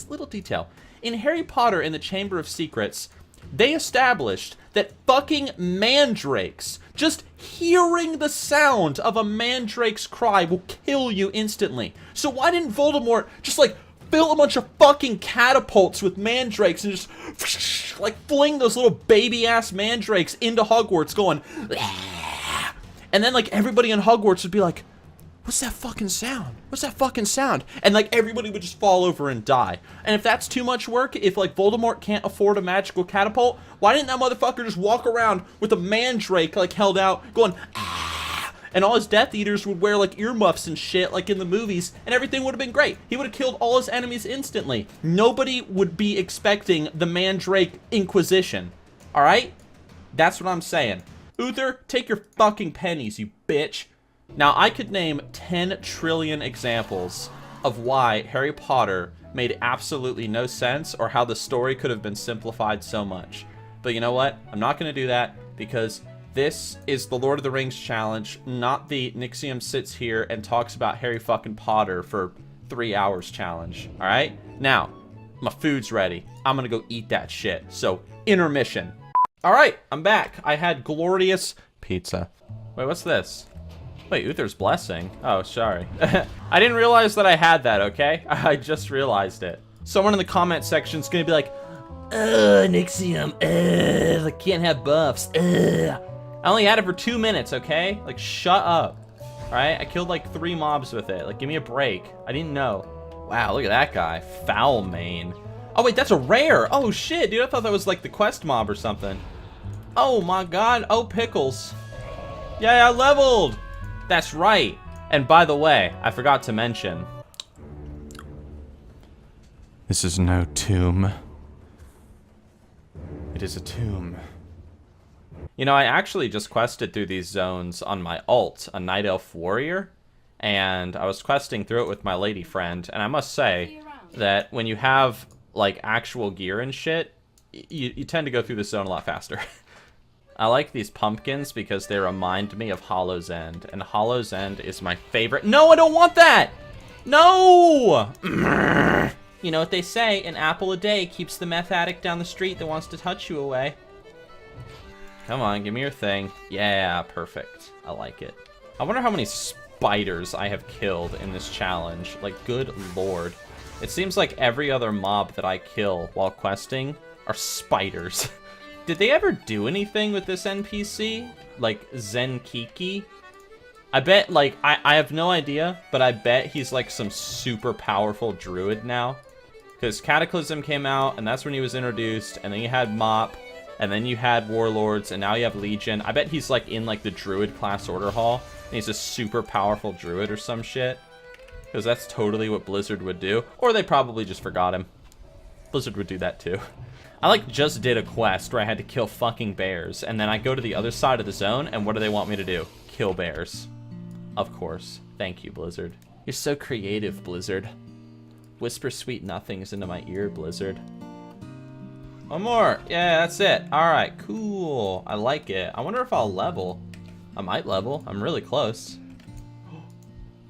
little detail. In Harry Potter in the Chamber of Secrets, they established that fucking mandrakes, just hearing the sound of a mandrake's cry will kill you instantly. So why didn't Voldemort just, like, fill a bunch of fucking catapults with mandrakes and just, like, fling those little baby-ass mandrakes into Hogwarts going... And then, like, everybody in Hogwarts would be like, what's that fucking sound? What's that fucking sound? And, like, everybody would just fall over and die. And if that's too much work, if, like, Voldemort can't afford a magical catapult, why didn't that motherfucker just walk around with a mandrake, like, held out, going, ah! And all his Death Eaters would wear, like, earmuffs and shit, like in the movies, and everything would have been great. He would have killed all his enemies instantly. Nobody would be expecting the Mandrake Inquisition. Alright? That's what I'm saying. Uther, take your fucking pennies, you bitch. Now, I could name 10 trillion examples of why Harry Potter made absolutely no sense or how the story could have been simplified so much. But you know what? I'm not going to do that because this is the Lord of the Rings challenge, not the Nixxiom sits here and talks about Harry fucking Potter for 3 hours challenge. Alright? Now, my food's ready. I'm going to go eat that shit. So, intermission. Alright, I'm back. I had glorious pizza. Wait, what's this? Wait, Uther's blessing. Oh, sorry. I didn't realize that I had that, okay? I just realized it. Someone in the comment section is gonna be like, Nixxiom, I can't have buffs, I only had it for 2 minutes, okay? Like, shut up. Alright, I killed like 3 mobs with it. Like, give me a break. I didn't know. Wow, look at that guy. Foul Mane. Oh, wait, that's a rare. Oh, shit, dude. I thought that was like the quest mob or something. Oh, my God. Oh, pickles. Yeah, I leveled. That's right. And by the way, I forgot to mention. This is no tomb. It is a tomb. You know, I actually just quested through these zones on my alt, a Night Elf Warrior. And I was questing through it with my lady friend. And I must say that when you have, like, actual gear and shit, you tend to go through this zone a lot faster. I like these pumpkins because they remind me of Hollow's End, and Hollow's End is my favorite. No, I don't want that! No! You know what they say, an apple a day keeps the meth addict down the street that wants to touch you away. Come on, give me your thing. Yeah, perfect. I like it. I wonder how many spiders I have killed in this challenge. Like, good lord. It seems like every other mob that I kill while questing are spiders. Did they ever do anything with this NPC? Like, Zenkiki? I bet, like, I have no idea, but I bet he's, like, some super powerful druid now. Because Cataclysm came out, and that's when he was introduced, and then you had Mop, and then you had Warlords, and now you have Legion. I bet he's, like, in, like, the druid class order hall, and he's a super powerful druid or some shit. Because that's totally what Blizzard would do. Or they probably just forgot him. Blizzard would do that too. I like just did a quest where I had to kill fucking bears, and then I go to the other side of the zone, and what do they want me to do? Kill bears. Of course. Thank you, Blizzard. You're so creative, Blizzard. Whisper sweet nothings into my ear, Blizzard. One more. Yeah, that's it. Alright, cool. I like it. I wonder if I'll level. I might level. I'm really close.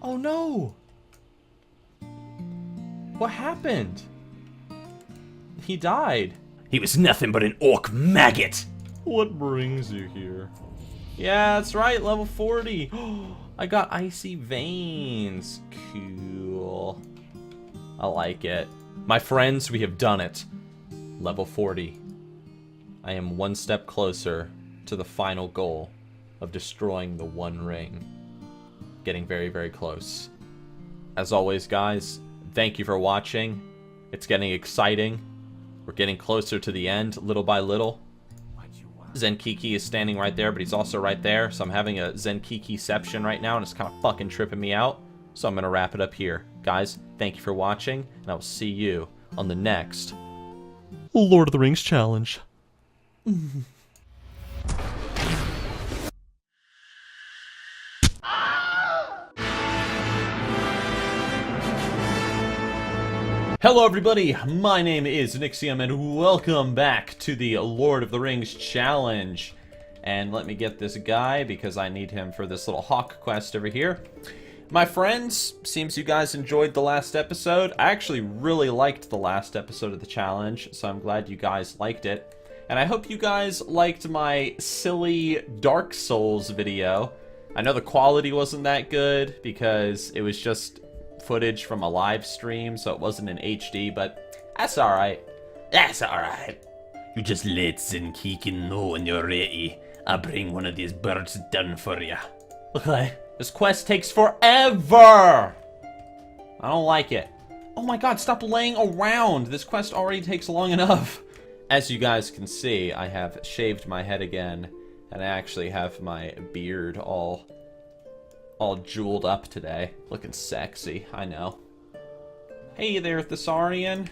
Oh no! What happened? He died. He was nothing but an orc maggot. What brings you here? Yeah, that's right, level 40. I got icy veins. Cool. I like it. My friends, we have done it. Level 40. I am one step closer to the final goal of destroying the One Ring. Getting very, very close. As always, guys, thank you for watching. It's getting exciting. We're getting closer to the end, little by little. Zenkiki is standing right there, but he's also right there. So I'm having a Zenkiki-ception right now, and it's kind of fucking tripping me out. So I'm going to wrap it up here. Guys, thank you for watching, and I will see you on the next Lord of the Rings challenge. Hello everybody, my name is Nixxiom and welcome back to the Lord of the Rings challenge. And let me get this guy because I need him for this little hawk quest over here. My friends, seems you guys enjoyed the last episode. I actually really liked the last episode of the challenge, so I'm glad you guys liked it. And I hope you guys liked my silly Dark Souls video. I know the quality wasn't that good because it was just footage from a live stream, so it wasn't in HD, but that's alright. That's alright. You just let Zenkiki know when you're ready. I'll bring one of these birds down for you. Okay. This quest takes forever! I don't like it. Oh my god, stop laying around! This quest already takes long enough. As you guys can see, I have shaved my head again, and I actually have my beard all jeweled up today. Looking sexy, I know. Hey there, Thesaurian.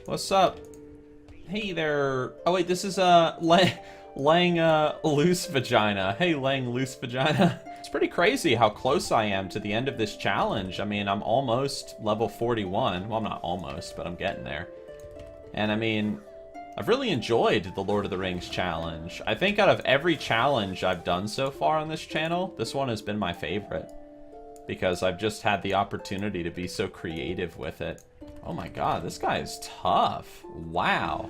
What's up? Hey there. Oh wait, this is Lang Loose Vagina. Hey Lang Loose Vagina. It's pretty crazy how close I am to the end of this challenge. I mean, I'm almost level 41. Well, I'm not almost, but I'm getting there. And I mean, I've really enjoyed the Lord of the Rings challenge. I think out of every challenge I've done so far on this channel, this one has been my favorite. Because I've just had the opportunity to be so creative with it. Oh my god, this guy is tough. Wow.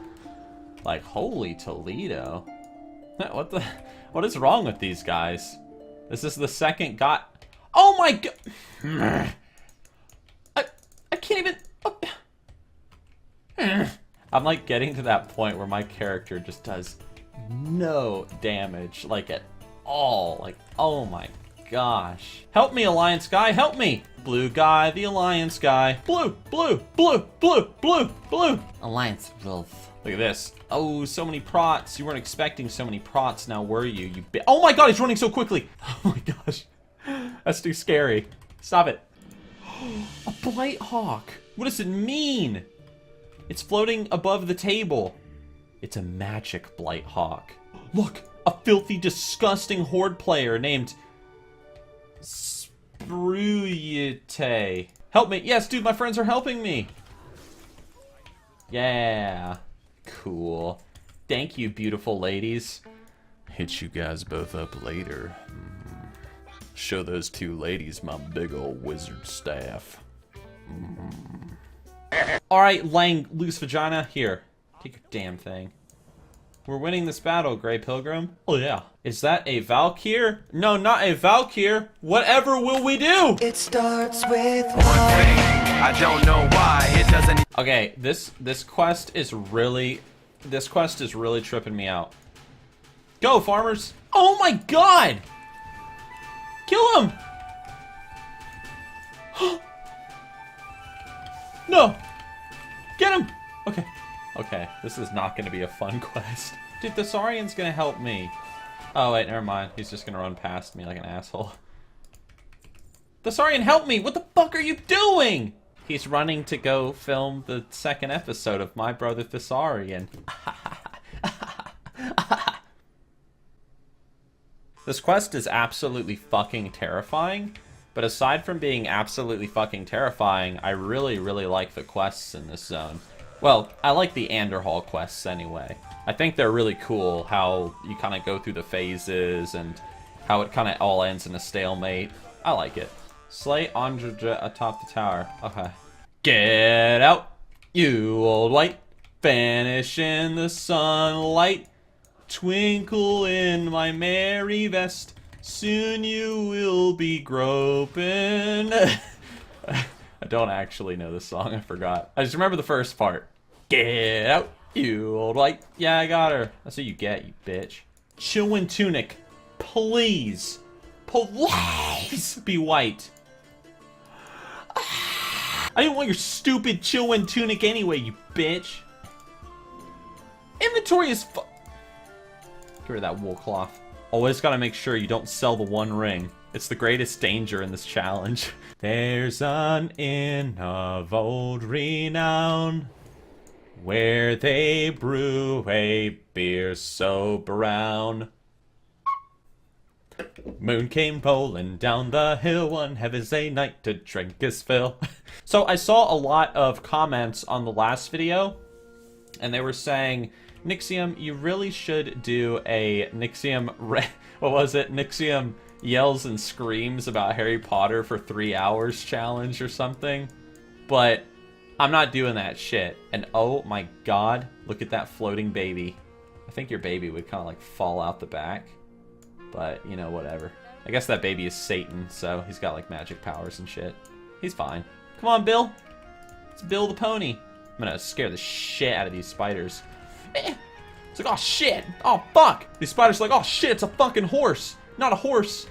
Like, holy Toledo. What is wrong with these guys? This is the second guy. Oh my god. I can't even. I'm like getting to that point where my character just does no damage, like at all. Like, oh my gosh. Help me, Alliance guy, help me! Blue guy, the Alliance guy. Blue, blue, blue, blue, blue, blue. Alliance Wolf. Look at this. Oh, so many prots. You weren't expecting so many prots now, were you? Oh my god, he's running so quickly. Oh my gosh. That's too scary. Stop it. A Blight Hawk. What does it mean? It's floating above the table. It's a magic Blight Hawk. Look, a filthy, disgusting horde player named Spruyete. Help me. Yes, dude, my friends are helping me. Yeah. Cool. Thank you, beautiful ladies. Hit you guys both up later. Show those two ladies my big old wizard staff. Alright, Lang Loose Vagina, here. Take your damn thing. We're winning this battle, Grey Pilgrim. Oh yeah. Is that a Valkyr? No, not a Valkyr. Whatever will we do? It starts with one thing. I don't know why it doesn't. Okay, this quest is really tripping me out. Go, farmers! Oh my god! Kill him! No! Get him! Okay. Okay, this is not gonna be a fun quest. Dude, the Saurian's gonna help me. Oh wait, never mind. He's just gonna run past me like an asshole. The Saurian, help me! What the fuck are you doing? He's running to go film the second episode of My Brother Thessarian. This quest is absolutely fucking terrifying, but aside from being absolutely fucking terrifying, I really, really like the quests in this zone. Well, I like the Anderhall quests anyway. I think they're really cool how you kind of go through the phases and how it kind of all ends in a stalemate. I like it. Slay Andrija atop the tower. Okay. Get out, you old wight. Vanish in the sunlight. Twinkle in my merry vest. Soon you will be groping. I don't actually know this song, I forgot. I just remember the first part. Get out, you old wight. Yeah, I got her. That's what you get, you bitch. Chillwind Tunic, please. Please be white. I didn't want your stupid Chillwind Tunic anyway, you bitch. Inventory is Get rid of that wool cloth. Always gotta make sure you don't sell the one ring. It's the greatest danger in this challenge. There's an inn of old renown where they brew a beer so brown. Moon came rolling down the hill one heaven's day night to drink his fill. So I saw a lot of comments on the last video, and they were saying, Nixxiom, you really should do a Nixxiom, what was it? Nixxiom yells and screams about Harry Potter for 3 hours challenge or something. But I'm not doing that shit. And oh my god, look at that floating baby. I think your baby would kind of like fall out the back. But, you know, whatever. I guess that baby is Satan, so he's got like magic powers and shit. He's fine. Come on, Bill. It's Bill the pony. I'm gonna scare the shit out of these spiders. It's like, oh shit, oh fuck. These spiders are like, oh shit, it's a fucking horse. Not a horse.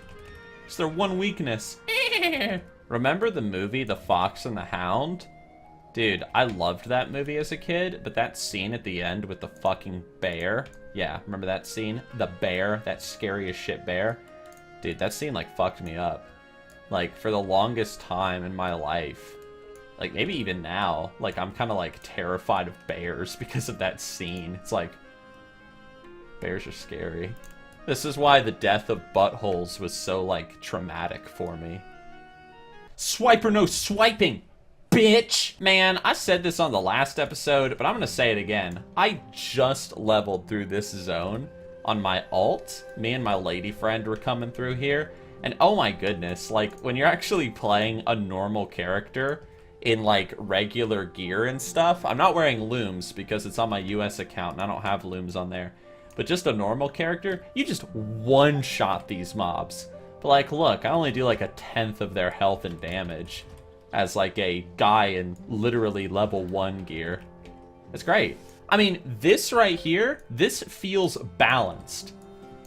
It's their one weakness. Remember the movie The Fox and the Hound? Dude, I loved that movie as a kid, but that scene at the end with the fucking bear. Yeah, remember that scene? The bear, that scary as shit bear. Dude, that scene like fucked me up. Like for the longest time in my life. Like maybe even now, like I'm kind of like terrified of bears because of that scene. It's like, bears are scary. This is why the death of buttholes was so like traumatic for me. Swipe or no swiping, bitch! Man, I said this on the last episode, but I'm gonna say it again. I just leveled through this zone on my alt. Me and my lady friend were coming through here. And oh my goodness, like when you're actually playing a normal character in like regular gear and stuff. I'm not wearing looms because it's on my US account and I don't have looms on there. But just a normal character, you just one-shot these mobs. But like, look, I only do like 1/10 of their health and damage as like a guy in literally level 1 gear. It's great. I mean, this right here, this feels balanced.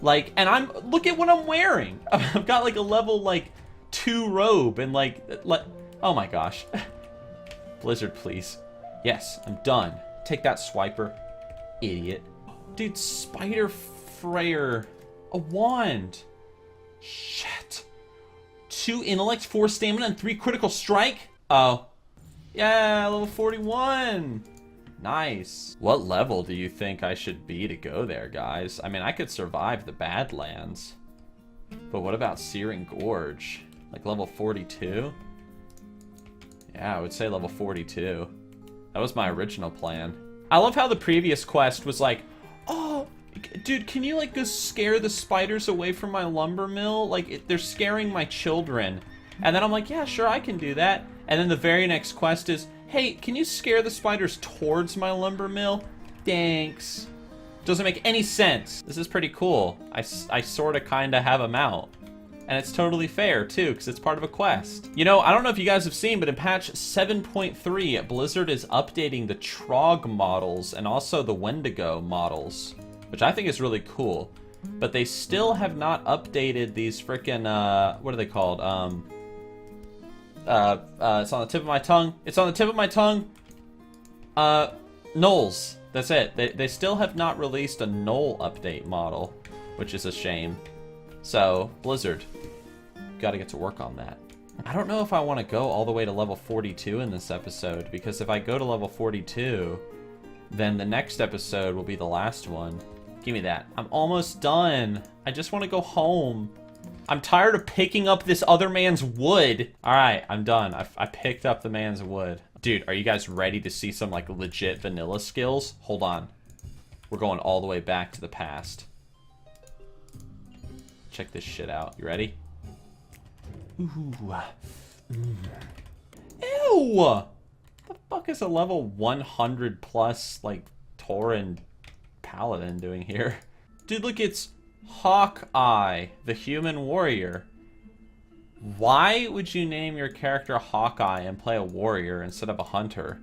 Like, and look at what I'm wearing. I've got like a level like 2 robe and like oh my gosh. Blizzard, please. Yes, I'm done. Take that, swiper. Idiot. Dude, Spider Freyer. A wand. Shit. 2 intellect, 4 stamina, and 3 critical strike? Oh. Yeah, level 41. Nice. What level do you think I should be to go there, guys? I mean, I could survive the Badlands. But what about Searing Gorge? Like level 42? Yeah, I would say level 42. That was my original plan. I love how the previous quest was like, oh, dude, can you like go scare the spiders away from my lumber mill? Like, they're scaring my children. And then I'm like, yeah, sure, I can do that. And then the very next quest is, hey, can you scare the spiders towards my lumber mill? Thanks. Doesn't make any sense. This is pretty cool. I sort of kind of have them out. And it's totally fair, too, because it's part of a quest. You know, I don't know if you guys have seen, but in patch 7.3, Blizzard is updating the Trog models and also the Wendigo models, which I think is really cool. But they still have not updated these frickin', what are they called? It's on the tip of my tongue. It's on the tip of my tongue. Gnolls. That's it. They still have not released a Gnoll update model, which is a shame. So, Blizzard, gotta get to work on that. I don't know if I want to go all the way to level 42 in this episode, because if I go to level 42, then the next episode will be the last one. Give me that. I'm almost done. I just want to go home. I'm tired of picking up this other man's wood. All right, I'm done. I picked up the man's wood. Dude, are you guys ready to see some like legit vanilla skills? Hold on. We're going all the way back to the past. Check this shit out. You ready? Ooh. Ew! What the fuck is a level 100 plus, like, Tauren paladin doing here? Dude, look, it's Hawkeye, the human warrior. Why would you name your character Hawkeye and play a warrior instead of a hunter?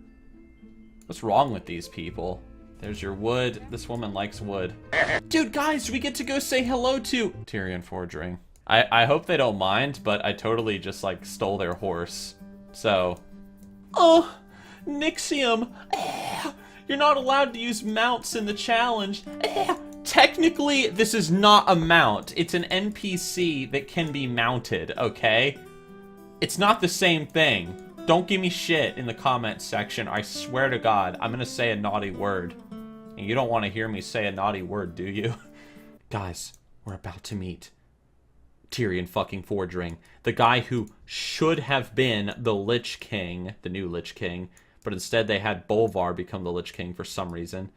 What's wrong with these people? There's your wood. This woman likes wood. Dude, guys, we get to go say hello to Tyrion Fordring. I hope they don't mind, but I totally just, like, stole their horse. So... Oh, Nixxiom. You're not allowed to use mounts in the challenge. Technically, this is not a mount. It's an NPC that can be mounted, okay? It's not the same thing. Don't give me shit in the comments section. I swear to God, I'm gonna say a naughty word. And you don't want to hear me say a naughty word, do you? Guys, we're about to meet Tyrion fucking Fordring, the guy who should have been the Lich King, the new Lich King, but instead they had Bolvar become the Lich King for some reason.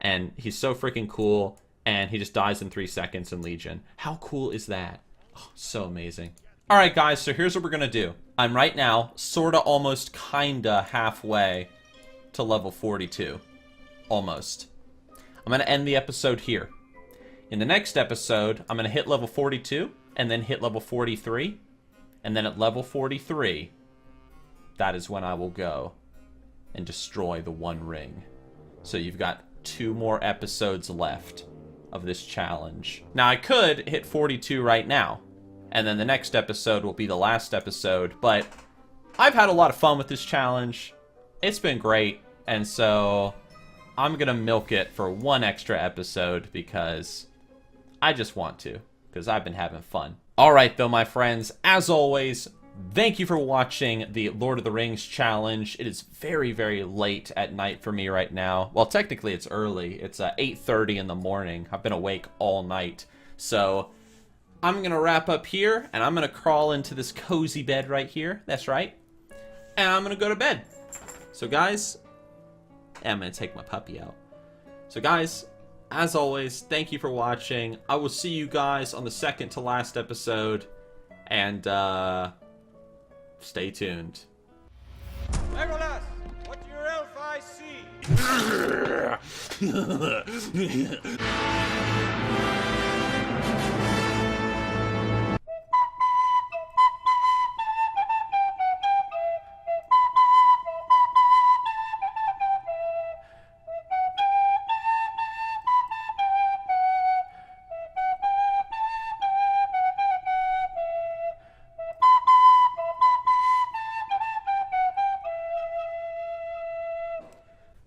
And he's so freaking cool, and he just dies in 3 seconds in Legion. How cool is that? Oh, so amazing. Alright guys, so here's what we're gonna do. I'm right now, sorta almost kinda halfway to level 42. Almost. I'm gonna end the episode here. In the next episode, I'm gonna hit level 42, and then hit level 43, and then at level 43, that is when I will go and destroy the One Ring. So you've got 2 more episodes left of this challenge. Now I could hit 42 right now, and then the next episode will be the last episode, but I've had a lot of fun with this challenge. It's been great, and so I'm gonna milk it for 1 extra episode because I just want to, because I've been having fun. Alright though, my friends, as always, thank you for watching the Lord of the Rings challenge. It is very, very late at night for me right now. Well, technically it's early. It's 8:30 in the morning. I've been awake all night. So I'm going to wrap up here, and I'm going to crawl into this cozy bed right here. That's right. And I'm going to go to bed. So guys, I'm going to take my puppy out. So guys, as always, thank you for watching. I will see you guys on the second to last episode. And, stay tuned. Legolas, what do your elf eyes see?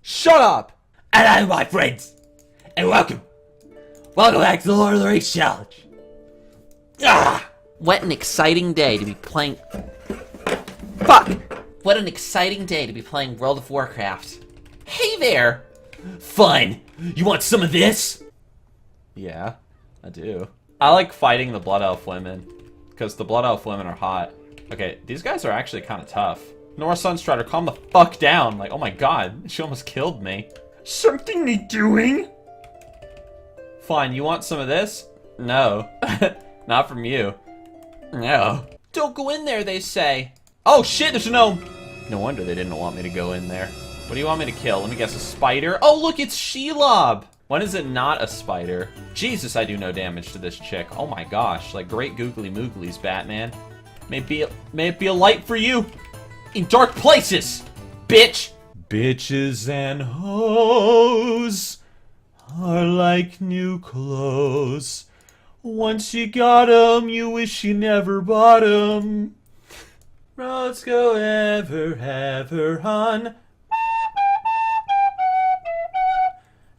Shut up! Hello, my friends, and welcome. Welcome back to the Lord of the Rings challenge. What an exciting day to be playing... Fuck! What an exciting day to be playing World of Warcraft. Hey there! Fun! You want some of this? Yeah, I do. I like fighting the Blood Elf women, because the Blood Elf women are hot. Okay, these guys are actually kind of tough. Nora Sunstrider, calm the fuck down. Like, oh my god, she almost killed me. Something me doing? Fine, you want some of this? No. Not from you. No. Don't go in there, they say. Oh shit, there's a gnome. No wonder they didn't want me to go in there. What do you want me to kill? Let me guess, a spider? Oh look, it's Shelob. When is it not a spider? Jesus, I do no damage to this chick. Oh my gosh, like great googly mooglies, Batman. May it be a light for you. In dark places, bitch! Bitches and hoes are like new clothes. Once you got 'em, you wish you never bought 'em. Roads go ever, ever on.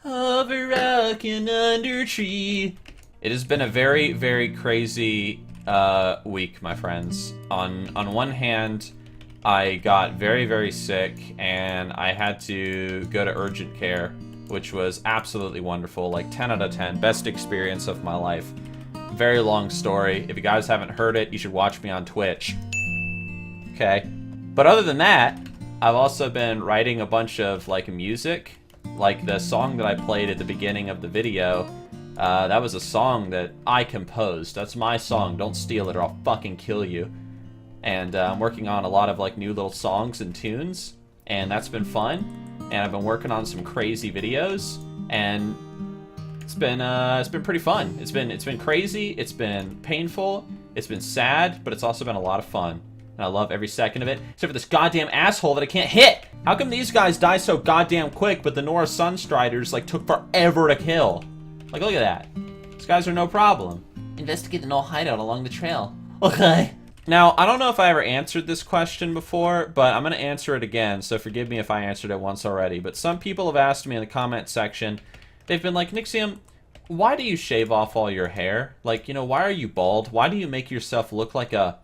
Over rock and under tree. It has been a very, very crazy week, my friends. On one hand, I got very, very sick, and I had to go to urgent care, which was absolutely wonderful. Like 10 out of 10, best experience of my life. Very long story. If you guys haven't heard it, you should watch me on Twitch. Okay. But other than that, I've also been writing a bunch of like music. Like the song that I played at the beginning of the video, that was a song that I composed. That's my song. Don't steal it or I'll fucking kill you. And I'm working on a lot of like new little songs and tunes, and that's been fun. And I've been working on some crazy videos, and it's been pretty fun. It's been crazy. It's been painful. It's been sad, but it's also been a lot of fun. And I love every second of it, except for this goddamn asshole that I can't hit. How come these guys die so goddamn quick, but the Nora Sunstriders like took forever to kill? Like, look at that. These guys are no problem. Investigate the null hideout along the trail. Okay. Now, I don't know if I ever answered this question before, but I'm going to answer it again, so forgive me if I answered it once already. But some people have asked me in the comment section, they've been like, Nixxiom, why do you shave off all your hair? Like, you know, why are you bald? Why do you make yourself look like a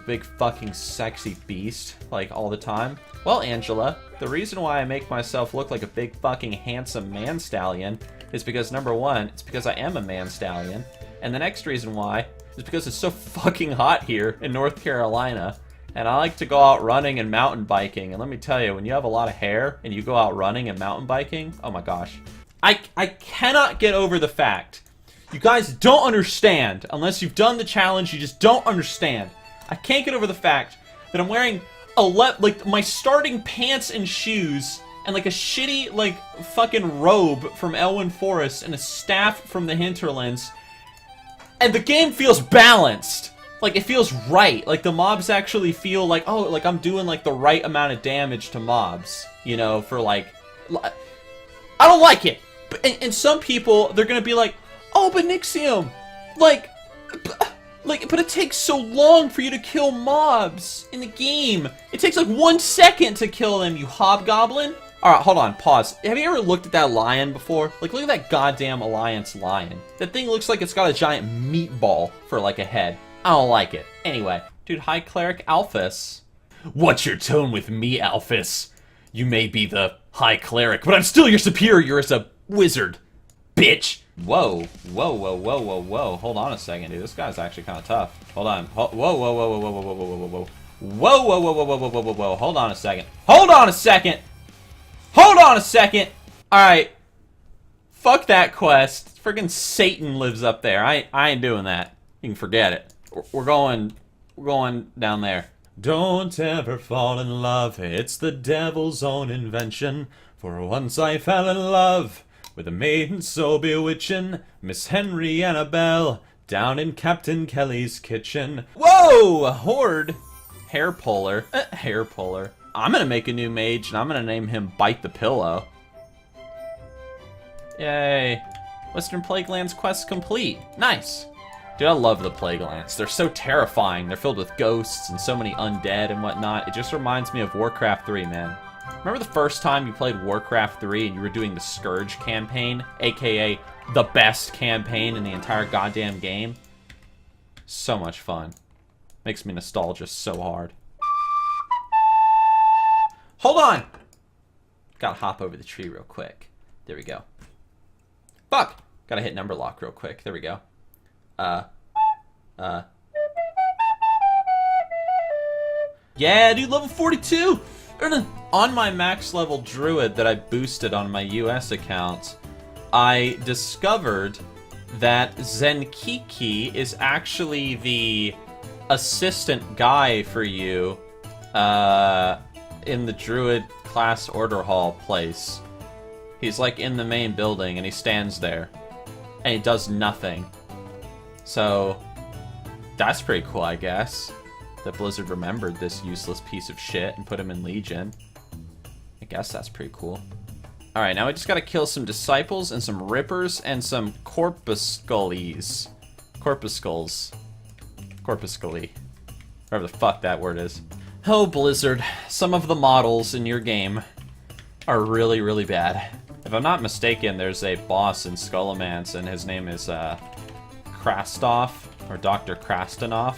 big fucking sexy beast, like, all the time? Well, Angela, the reason why I make myself look like a big fucking handsome man stallion is because, number one, it's because I am a man stallion. And the next reason why is because it's so fucking hot here in North Carolina. And I like to go out running and mountain biking. And let me tell you, when you have a lot of hair and you go out running and mountain biking, oh my gosh. I cannot get over the fact. You guys don't understand. Unless you've done the challenge, you just don't understand. I can't get over the fact that I'm wearing like my starting pants and shoes and like a shitty like fucking robe from Elwyn Forest and a staff from the Hinterlands. And the game feels balanced. Like, it feels right. Like, the mobs actually feel like, oh, like, I'm doing, like, the right amount of damage to mobs. You know, for, like... I don't like it! And some people, they're gonna be like, oh, but Nixxiom, like, but it takes so long for you to kill mobs in the game. It takes, like, 1 second to kill them, you hobgoblin. Alright, hold on, pause. Have you ever looked at that lion before? Like, look at that goddamn Alliance lion. That thing looks like it's got a giant meatball for, like, a head. I don't like it. Anyway, dude, High Cleric Alphys. What's your tone with me, Alphys? You may be the High Cleric, but I'm still your superior as a wizard, bitch. Whoa, whoa, whoa, whoa, whoa, whoa. Hold on a second, dude. This guy's actually kind of tough. Hold on. Whoa, whoa, whoa, whoa, whoa, whoa, whoa, whoa, whoa, whoa. Whoa, whoa, whoa, whoa, whoa, whoa, whoa, whoa. Hold on a second. Hold on a second. Hold on a second. Alright. Fuck that quest. Friggin' Satan lives up there. I ain't doing that. You can forget it. We're going down there. Don't ever fall in love, it's the devil's own invention. For once I fell in love with a maiden so bewitching, Miss Henry Annabelle, down in Captain Kelly's kitchen. Whoa! A horde. Hair puller. Hair puller. I'm gonna make a new mage, and I'm gonna name him Bite the Pillow. Yay. Western Plaguelands quest complete. Nice. Dude, I love the Plaguelands. They're so terrifying. They're filled with ghosts and so many undead and whatnot. It just reminds me of Warcraft 3, man. Remember the first time you played Warcraft 3 and you were doing the Scourge campaign? AKA the best campaign in the entire goddamn game? So much fun. Makes me nostalgic so hard. Hold on! Gotta hop over the tree real quick. There we go. Fuck! Gotta hit number lock real quick. There we go. Yeah, dude, level 42! On my max level druid that I boosted on my US account, I discovered that Zenkiki is actually the assistant guy for you, in the druid class order hall place. He's like in the main building and he stands there. And he does nothing. So, that's pretty cool, I guess. That Blizzard remembered this useless piece of shit and put him in Legion. I guess that's pretty cool. Alright, now we just gotta kill some Disciples and some Rippers and some Corpuscules. Corpuscles. Corpusculi. Whatever the fuck that word is. Oh, Blizzard. Some of the models in your game are really, really bad. If I'm not mistaken, there's a boss in Skullomance and his name is, Krastoff, or Dr. Krastanoff,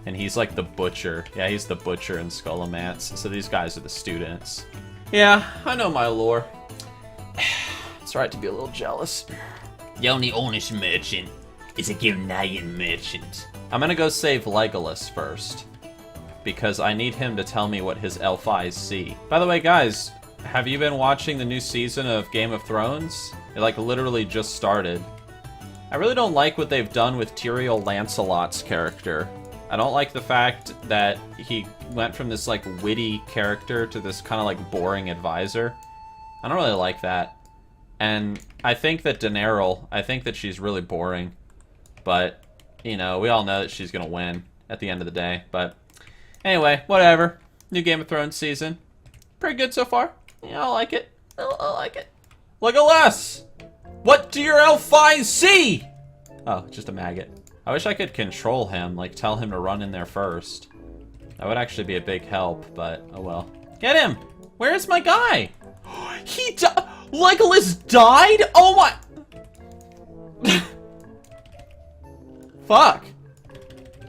and he's like the butcher. Yeah, he's the butcher in Skullomance, so these guys are the students. Yeah, I know my lore. It's right to be a little jealous. The only honest merchant is a Gilnean merchant. I'm gonna go save Legolas first, because I need him to tell me what his elf eyes see. By the way, guys, have you been watching the new season of Game of Thrones? It like literally just started. I really don't like what they've done with Tyrion Lancelot's character. I don't like the fact that he went from this like witty character to this kind of like boring advisor. I don't really like that. And I think that Daenerys, I think that she's really boring. But, you know, we all know that she's gonna win at the end of the day. But anyway, whatever. New Game of Thrones season. Pretty good so far. Yeah, I like it. I like it. Legolas! What do your elf eyes see? Oh, just a maggot. I wish I could control him, like tell him to run in there first. That would actually be a big help, but oh well. Get him! Where's my guy? He died! Legolas died? Oh my... Fuck!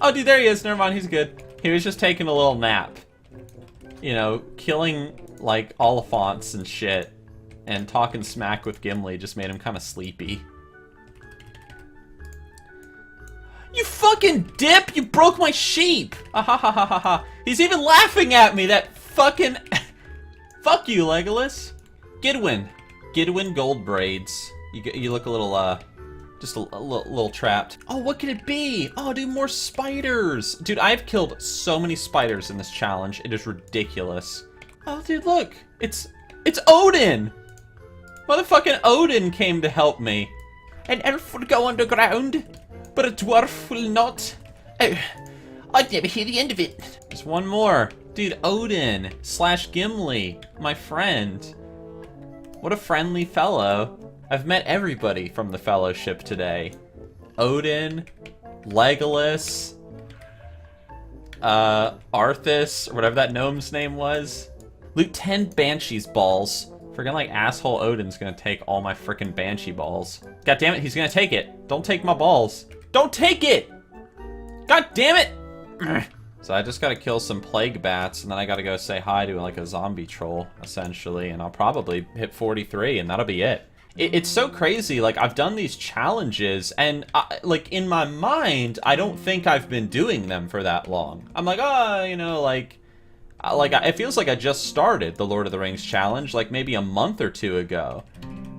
Oh, dude, there he is. Never mind, he's good. He was just taking a little nap. You know, killing, like, Oliphants and shit, and talking smack with Gimli just made him kind of sleepy. You fucking dip! You broke my sheep! Ah, ha ha ha ha ha. He's even laughing at me, that fucking... Fuck you, Legolas. Gidwin. Gidwin gold braids. You look a little, just a little trapped. Oh, what could it be? Oh, dude, more spiders. Dude, I've killed so many spiders in this challenge. It is ridiculous. Oh, dude, look. It's Odin. Motherfucking Odin came to help me. An elf would go underground, but a dwarf will not. Oh, I'd never hear the end of it. There's one more. Dude, Odin / Gimli, my friend. What a friendly fellow. I've met everybody from the Fellowship today. Odin, Legolas, Arthas, or whatever that gnome's name was. Loot 10 Banshee's balls. Friggin' like asshole Odin's gonna take all my frickin' Banshee balls. God damn it, he's gonna take it. Don't take my balls. Don't take it! God damn it! So I just gotta kill some plague bats, and then I gotta go say hi to like a zombie troll, essentially, and I'll probably hit 43, and that'll be it. It's so crazy, like, I've done these challenges, and, like, in my mind, I don't think I've been doing them for that long. I'm like, oh, you know, like, it feels like I just started the Lord of the Rings challenge, like, maybe a month or two ago.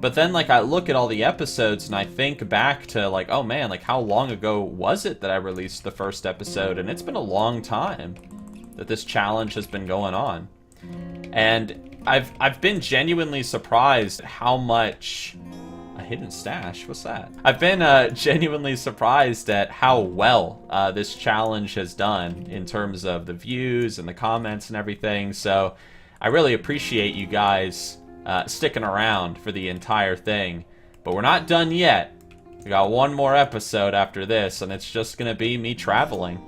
But then, like, I look at all the episodes, and I think back to, like, oh man, like, how long ago was it that I released the first episode? And it's been a long time that this challenge has been going on. And I've been genuinely surprised at how much... A hidden stash? What's that? I've been genuinely surprised at how well this challenge has done in terms of the views and the comments and everything. So I really appreciate you guys sticking around for the entire thing. But we're not done yet. We got one more episode after this, and it's just gonna be me traveling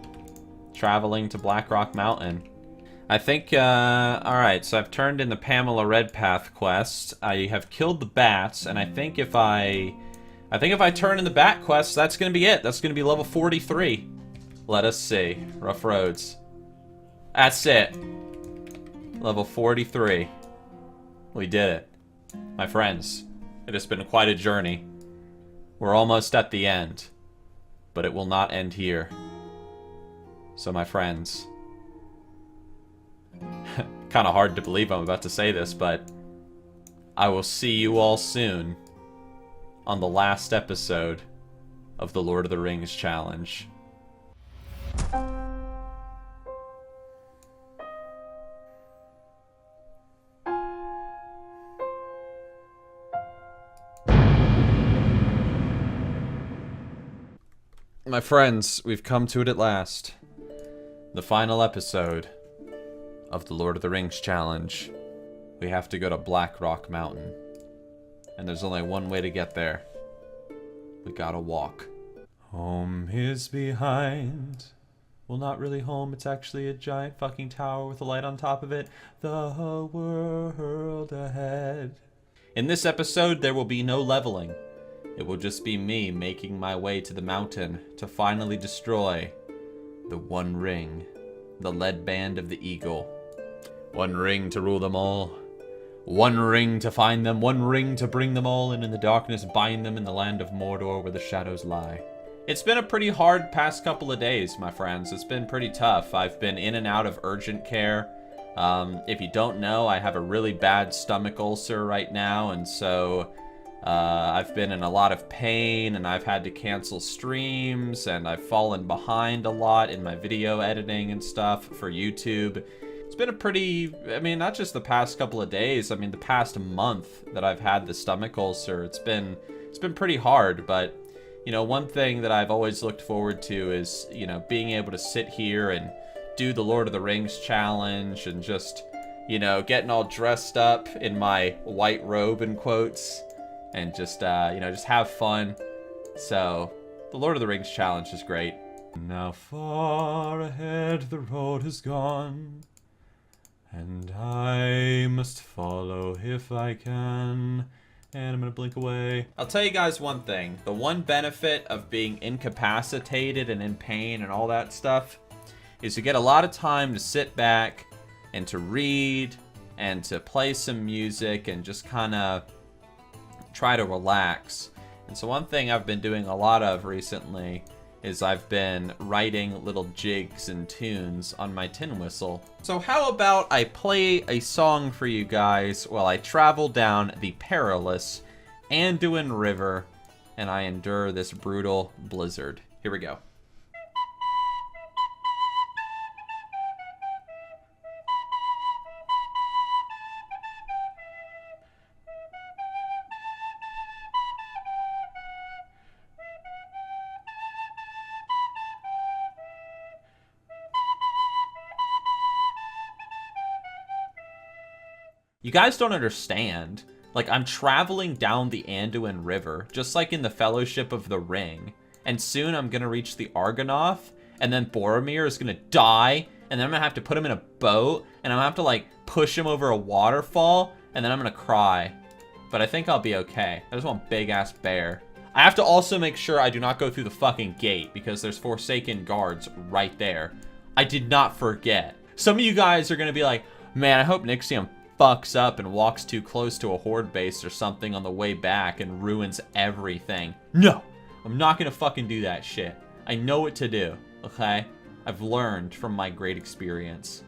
to Blackrock Mountain. I think, alright, so I've turned in the Pamela Redpath quest. I have killed the bats, and I think if I turn in the bat quest, that's gonna be it. That's gonna be level 43. Let us see. Rough roads. That's it. Level 43. We did it. My friends, it has been quite a journey. We're almost at the end, but it will not end here. So my friends... kind of hard to believe I'm about to say this, but I will see you all soon on the last episode of the Lord of the Rings challenge. My friends, we've come to it at last. The final episode of the Lord of the Rings challenge. We have to go to Blackrock Mountain. And there's only one way to get there. We gotta walk. Home is behind. Well, not really home. It's actually a giant fucking tower with a light on top of it. The world ahead. In this episode, there will be no leveling. It will just be me making my way to the mountain to finally destroy the One Ring, the lead band of the eagle. One ring to rule them all. One ring to find them. One ring to bring them all, and in the darkness bind them in the land of Mordor where the shadows lie. It's been a pretty hard past couple of days, my friends. It's been pretty tough. I've been in and out of urgent care. If you don't know, I have a really bad stomach ulcer right now, and so I've been in a lot of pain, and I've had to cancel streams, and I've fallen behind a lot in my video editing and stuff for YouTube. It's been a pretty, I mean, not just the past couple of days, I mean, the past month that I've had the stomach ulcer. It's been pretty hard, but, you know, one thing that I've always looked forward to is, you know, being able to sit here and do the Lord of the Rings challenge and just, you know, getting all dressed up in my white robe in quotes and just, you know, just have fun. So, the Lord of the Rings challenge is great. Now far ahead the road has gone, and I must follow if I can. And I'm gonna blink away. I'll tell you guys one thing. The one benefit of being incapacitated and in pain and all that stuff is you get a lot of time to sit back and to read and to play some music and just kind of try to relax. And so one thing I've been doing a lot of recently is I've been writing little jigs and tunes on my tin whistle. So how about I play a song for you guys while I travel down the perilous Anduin River and I endure this brutal blizzard. Here we go. You guys don't understand. Like, I'm traveling down the Anduin River, just like in the Fellowship of the Ring. And soon I'm gonna reach the Argonath, and then Boromir is gonna die, and then I'm gonna have to put him in a boat, and I'm gonna have to, like, push him over a waterfall, and then I'm gonna cry. But I think I'll be okay. I just want a big-ass bear. I have to also make sure I do not go through the fucking gate, because there's Forsaken guards right there. I did not forget. Some of you guys are gonna be like, man, I hope Nixxiom fucks up and walks too close to a horde base or something on the way back and ruins everything. No, I'm not gonna fucking do that shit. I know what to do, okay? I've learned from my great experience.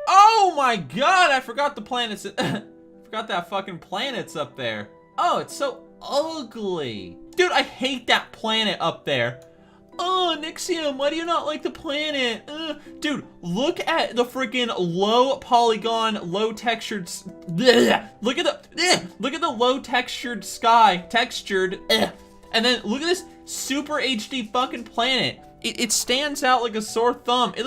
Oh my god, I forgot the planets. Forgot that fucking planet's up there. Oh, it's so ugly. Dude, I hate that planet up there. Oh, Nixxiom, why do you not like the planet? Dude, look at the freaking low polygon, low textured. Look at the low textured sky, and then look at this super HD fucking planet. It stands out like a sore thumb. It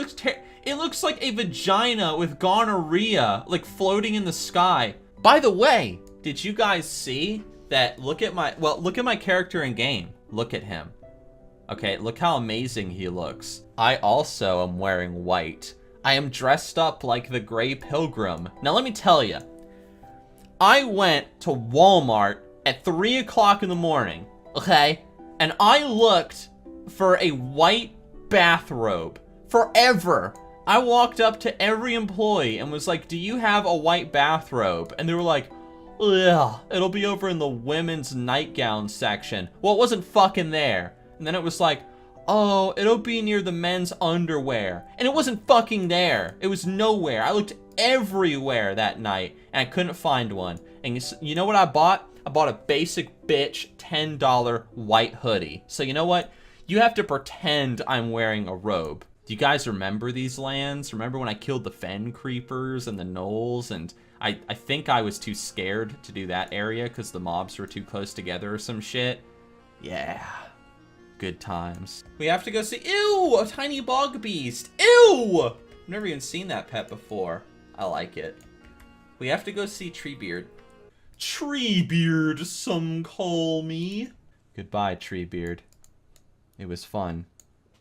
looks like a vagina with gonorrhea, like floating in the sky. By the way, did you guys see that? Look at my character in game. Look at him. Okay, look how amazing he looks. I also am wearing white. I am dressed up like the Grey Pilgrim. Now let me tell you, I went to Walmart at 3 o'clock in the morning, okay? And I looked for a white bathrobe forever. I walked up to every employee and was like, do you have a white bathrobe? And they were like, ugh, it'll be over in the women's nightgown section. Well, it wasn't fucking there. And then it was like, oh, it'll be near the men's underwear. And it wasn't fucking there. It was nowhere. I looked everywhere that night and I couldn't find one. And you know what I bought? I bought a basic bitch $10 white hoodie. So you know what? You have to pretend I'm wearing a robe. Do you guys remember these lands? Remember when I killed the fen creepers and the gnolls? And I think I was too scared to do that area because the mobs were too close together or some shit. Yeah. Good times. We have to go see... Ew! A tiny bog beast. Ew! I've never even seen that pet before. I like it. We have to go see Treebeard. Treebeard, some call me. Goodbye, Treebeard. It was fun.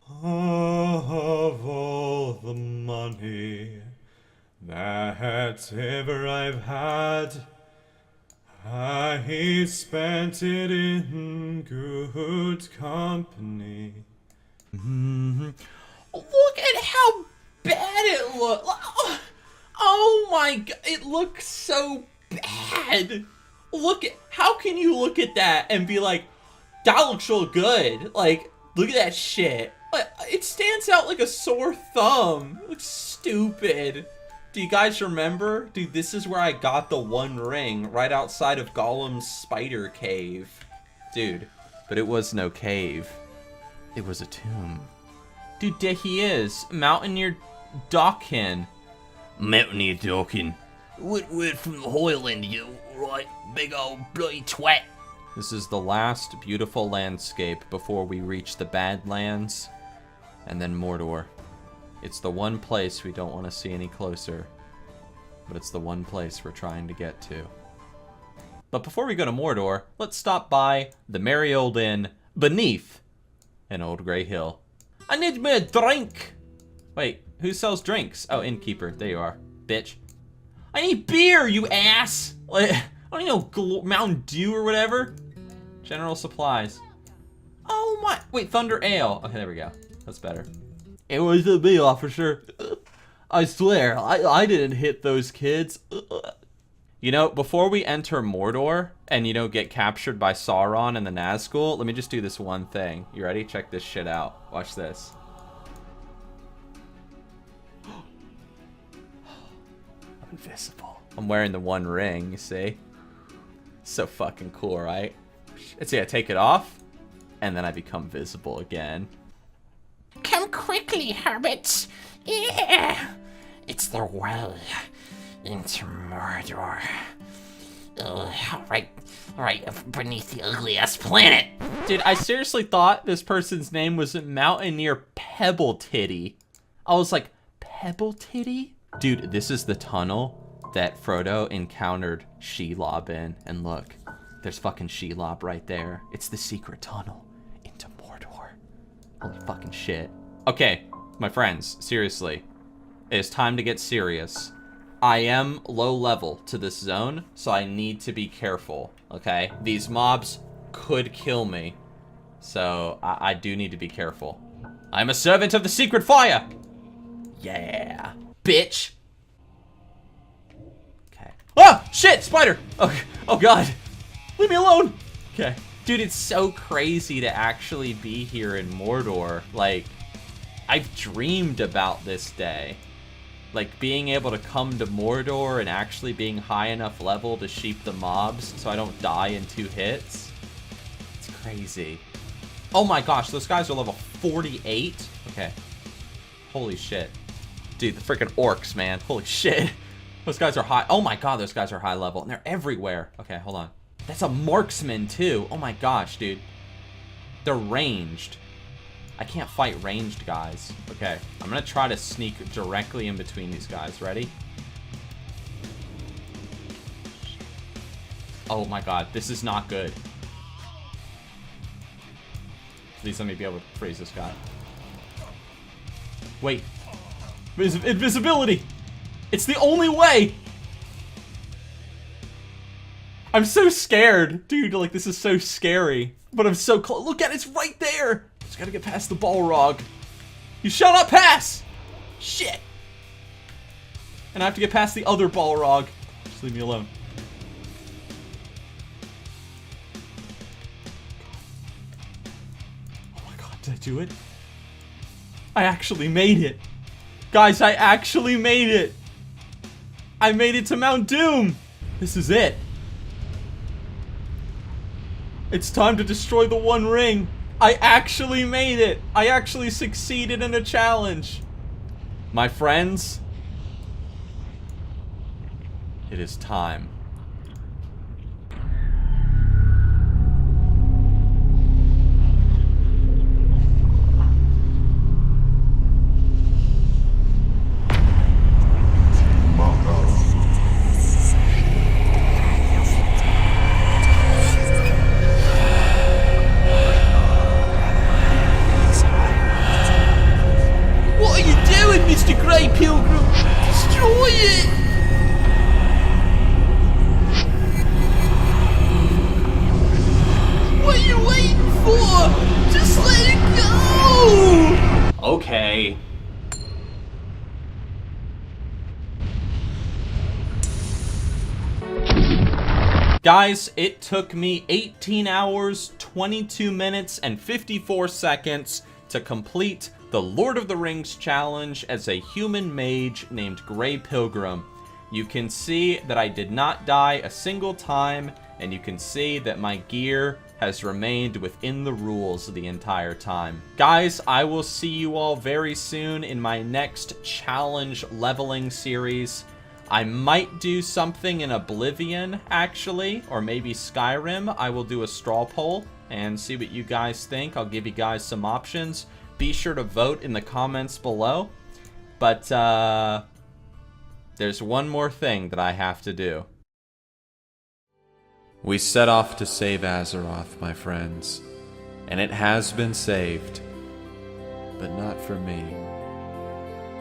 Of all the money that ever I've had, I spent it in good company. Look at how bad it looks. Oh my god, it looks so bad. Look at, how can you look at that and be like, that looks real good? Like, look at that shit. It stands out like a sore thumb. It looks stupid. Do you guys remember? Dude, this is where I got the one ring, right outside of Gollum's spider cave. Dude, but it was no cave. It was a tomb. Dude, there he is. Mountaineer Dawkin. Mountaineer Dawkin. We're from the Highland, you right? Big old bloody twat. This is the last beautiful landscape before we reach the Badlands and then Mordor. It's the one place we don't want to see any closer, but it's the one place we're trying to get to. But before we go to Mordor, let's stop by the merry old inn beneath an old grey hill. I need me a drink! Wait, who sells drinks? Oh, innkeeper. There you are, bitch. I need beer, you ass! Like, I don't know, Mountain Dew or whatever. General supplies. Oh my, wait, Thunder Ale. Okay, there we go. That's better. It was a me, officer. I swear, I didn't hit those kids. You know, before we enter Mordor and, you know, get captured by Sauron and the Nazgul, let me just do this one thing. You ready? Check this shit out. Watch this. I'm invisible. I'm wearing the one ring, you see? So fucking cool, right? It's, yeah, take it off, and then I become visible again. Come quickly, hobbits. Yeah. It's the way into Mordor. Right beneath the ugly-ass planet. Dude, I seriously thought this person's name was Mountaineer Pebble Titty. I was like, Pebble Titty? Dude, this is the tunnel that Frodo encountered Shelob in. And look, there's fucking Shelob right there. It's the secret tunnel into Mordor. Holy fucking shit. Okay, my friends, seriously. It is time to get serious. I am low level to this zone, so I need to be careful, okay? These mobs could kill me, so I do need to be careful. I'm a servant of the secret fire! Yeah, bitch! Okay. Ah! Shit! Spider! Oh god! Leave me alone! Okay. Dude, it's so crazy to actually be here in Mordor. Like, I've dreamed about this day. Like, being able to come to Mordor and actually being high enough level to sheep the mobs so I don't die in 2 hits. It's crazy. Oh my gosh, those guys are level 48? Okay. Holy shit. Dude, the freaking orcs, man. Holy shit. Those guys are high. Oh my god, those guys are high level. And they're everywhere. Okay, hold on. That's a marksman, too. Oh my gosh, dude. They're ranged. I can't fight ranged guys. Okay, I'm gonna try to sneak directly in between these guys. Ready? Oh my god, this is not good. Please let me be able to freeze this guy. Wait. Invisibility! It's the only way! I'm so scared. Dude, like, this is so scary. But I'm so close. Look at it, it's right there! Just gotta get past the Balrog. You shall not pass! Shit! And I have to get past the other Balrog. Just leave me alone. Oh my god, did I do it? I actually made it! Guys, I actually made it! I made it to Mount Doom! This is it. It's time to destroy the One Ring. I actually made it! I actually succeeded in a challenge! My friends, it is time. Okay. Guys, it took me 18 hours, 22 minutes, and 54 seconds to complete the Lord of the Rings challenge as a human mage named Grey Pilgrim. You can see that I did not die a single time, and you can see that my gear has remained within the rules the entire time. Guys, I will see you all very soon in my next challenge leveling series. I might do something in Oblivion, actually, or maybe Skyrim. I will do a straw poll and see what you guys think. I'll give you guys some options. Be sure to vote in the comments below. But, there's one more thing that I have to do. We set off to save Azeroth, my friends. And it has been saved. But not for me.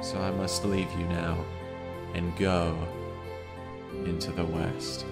So I must leave you now and go into the west.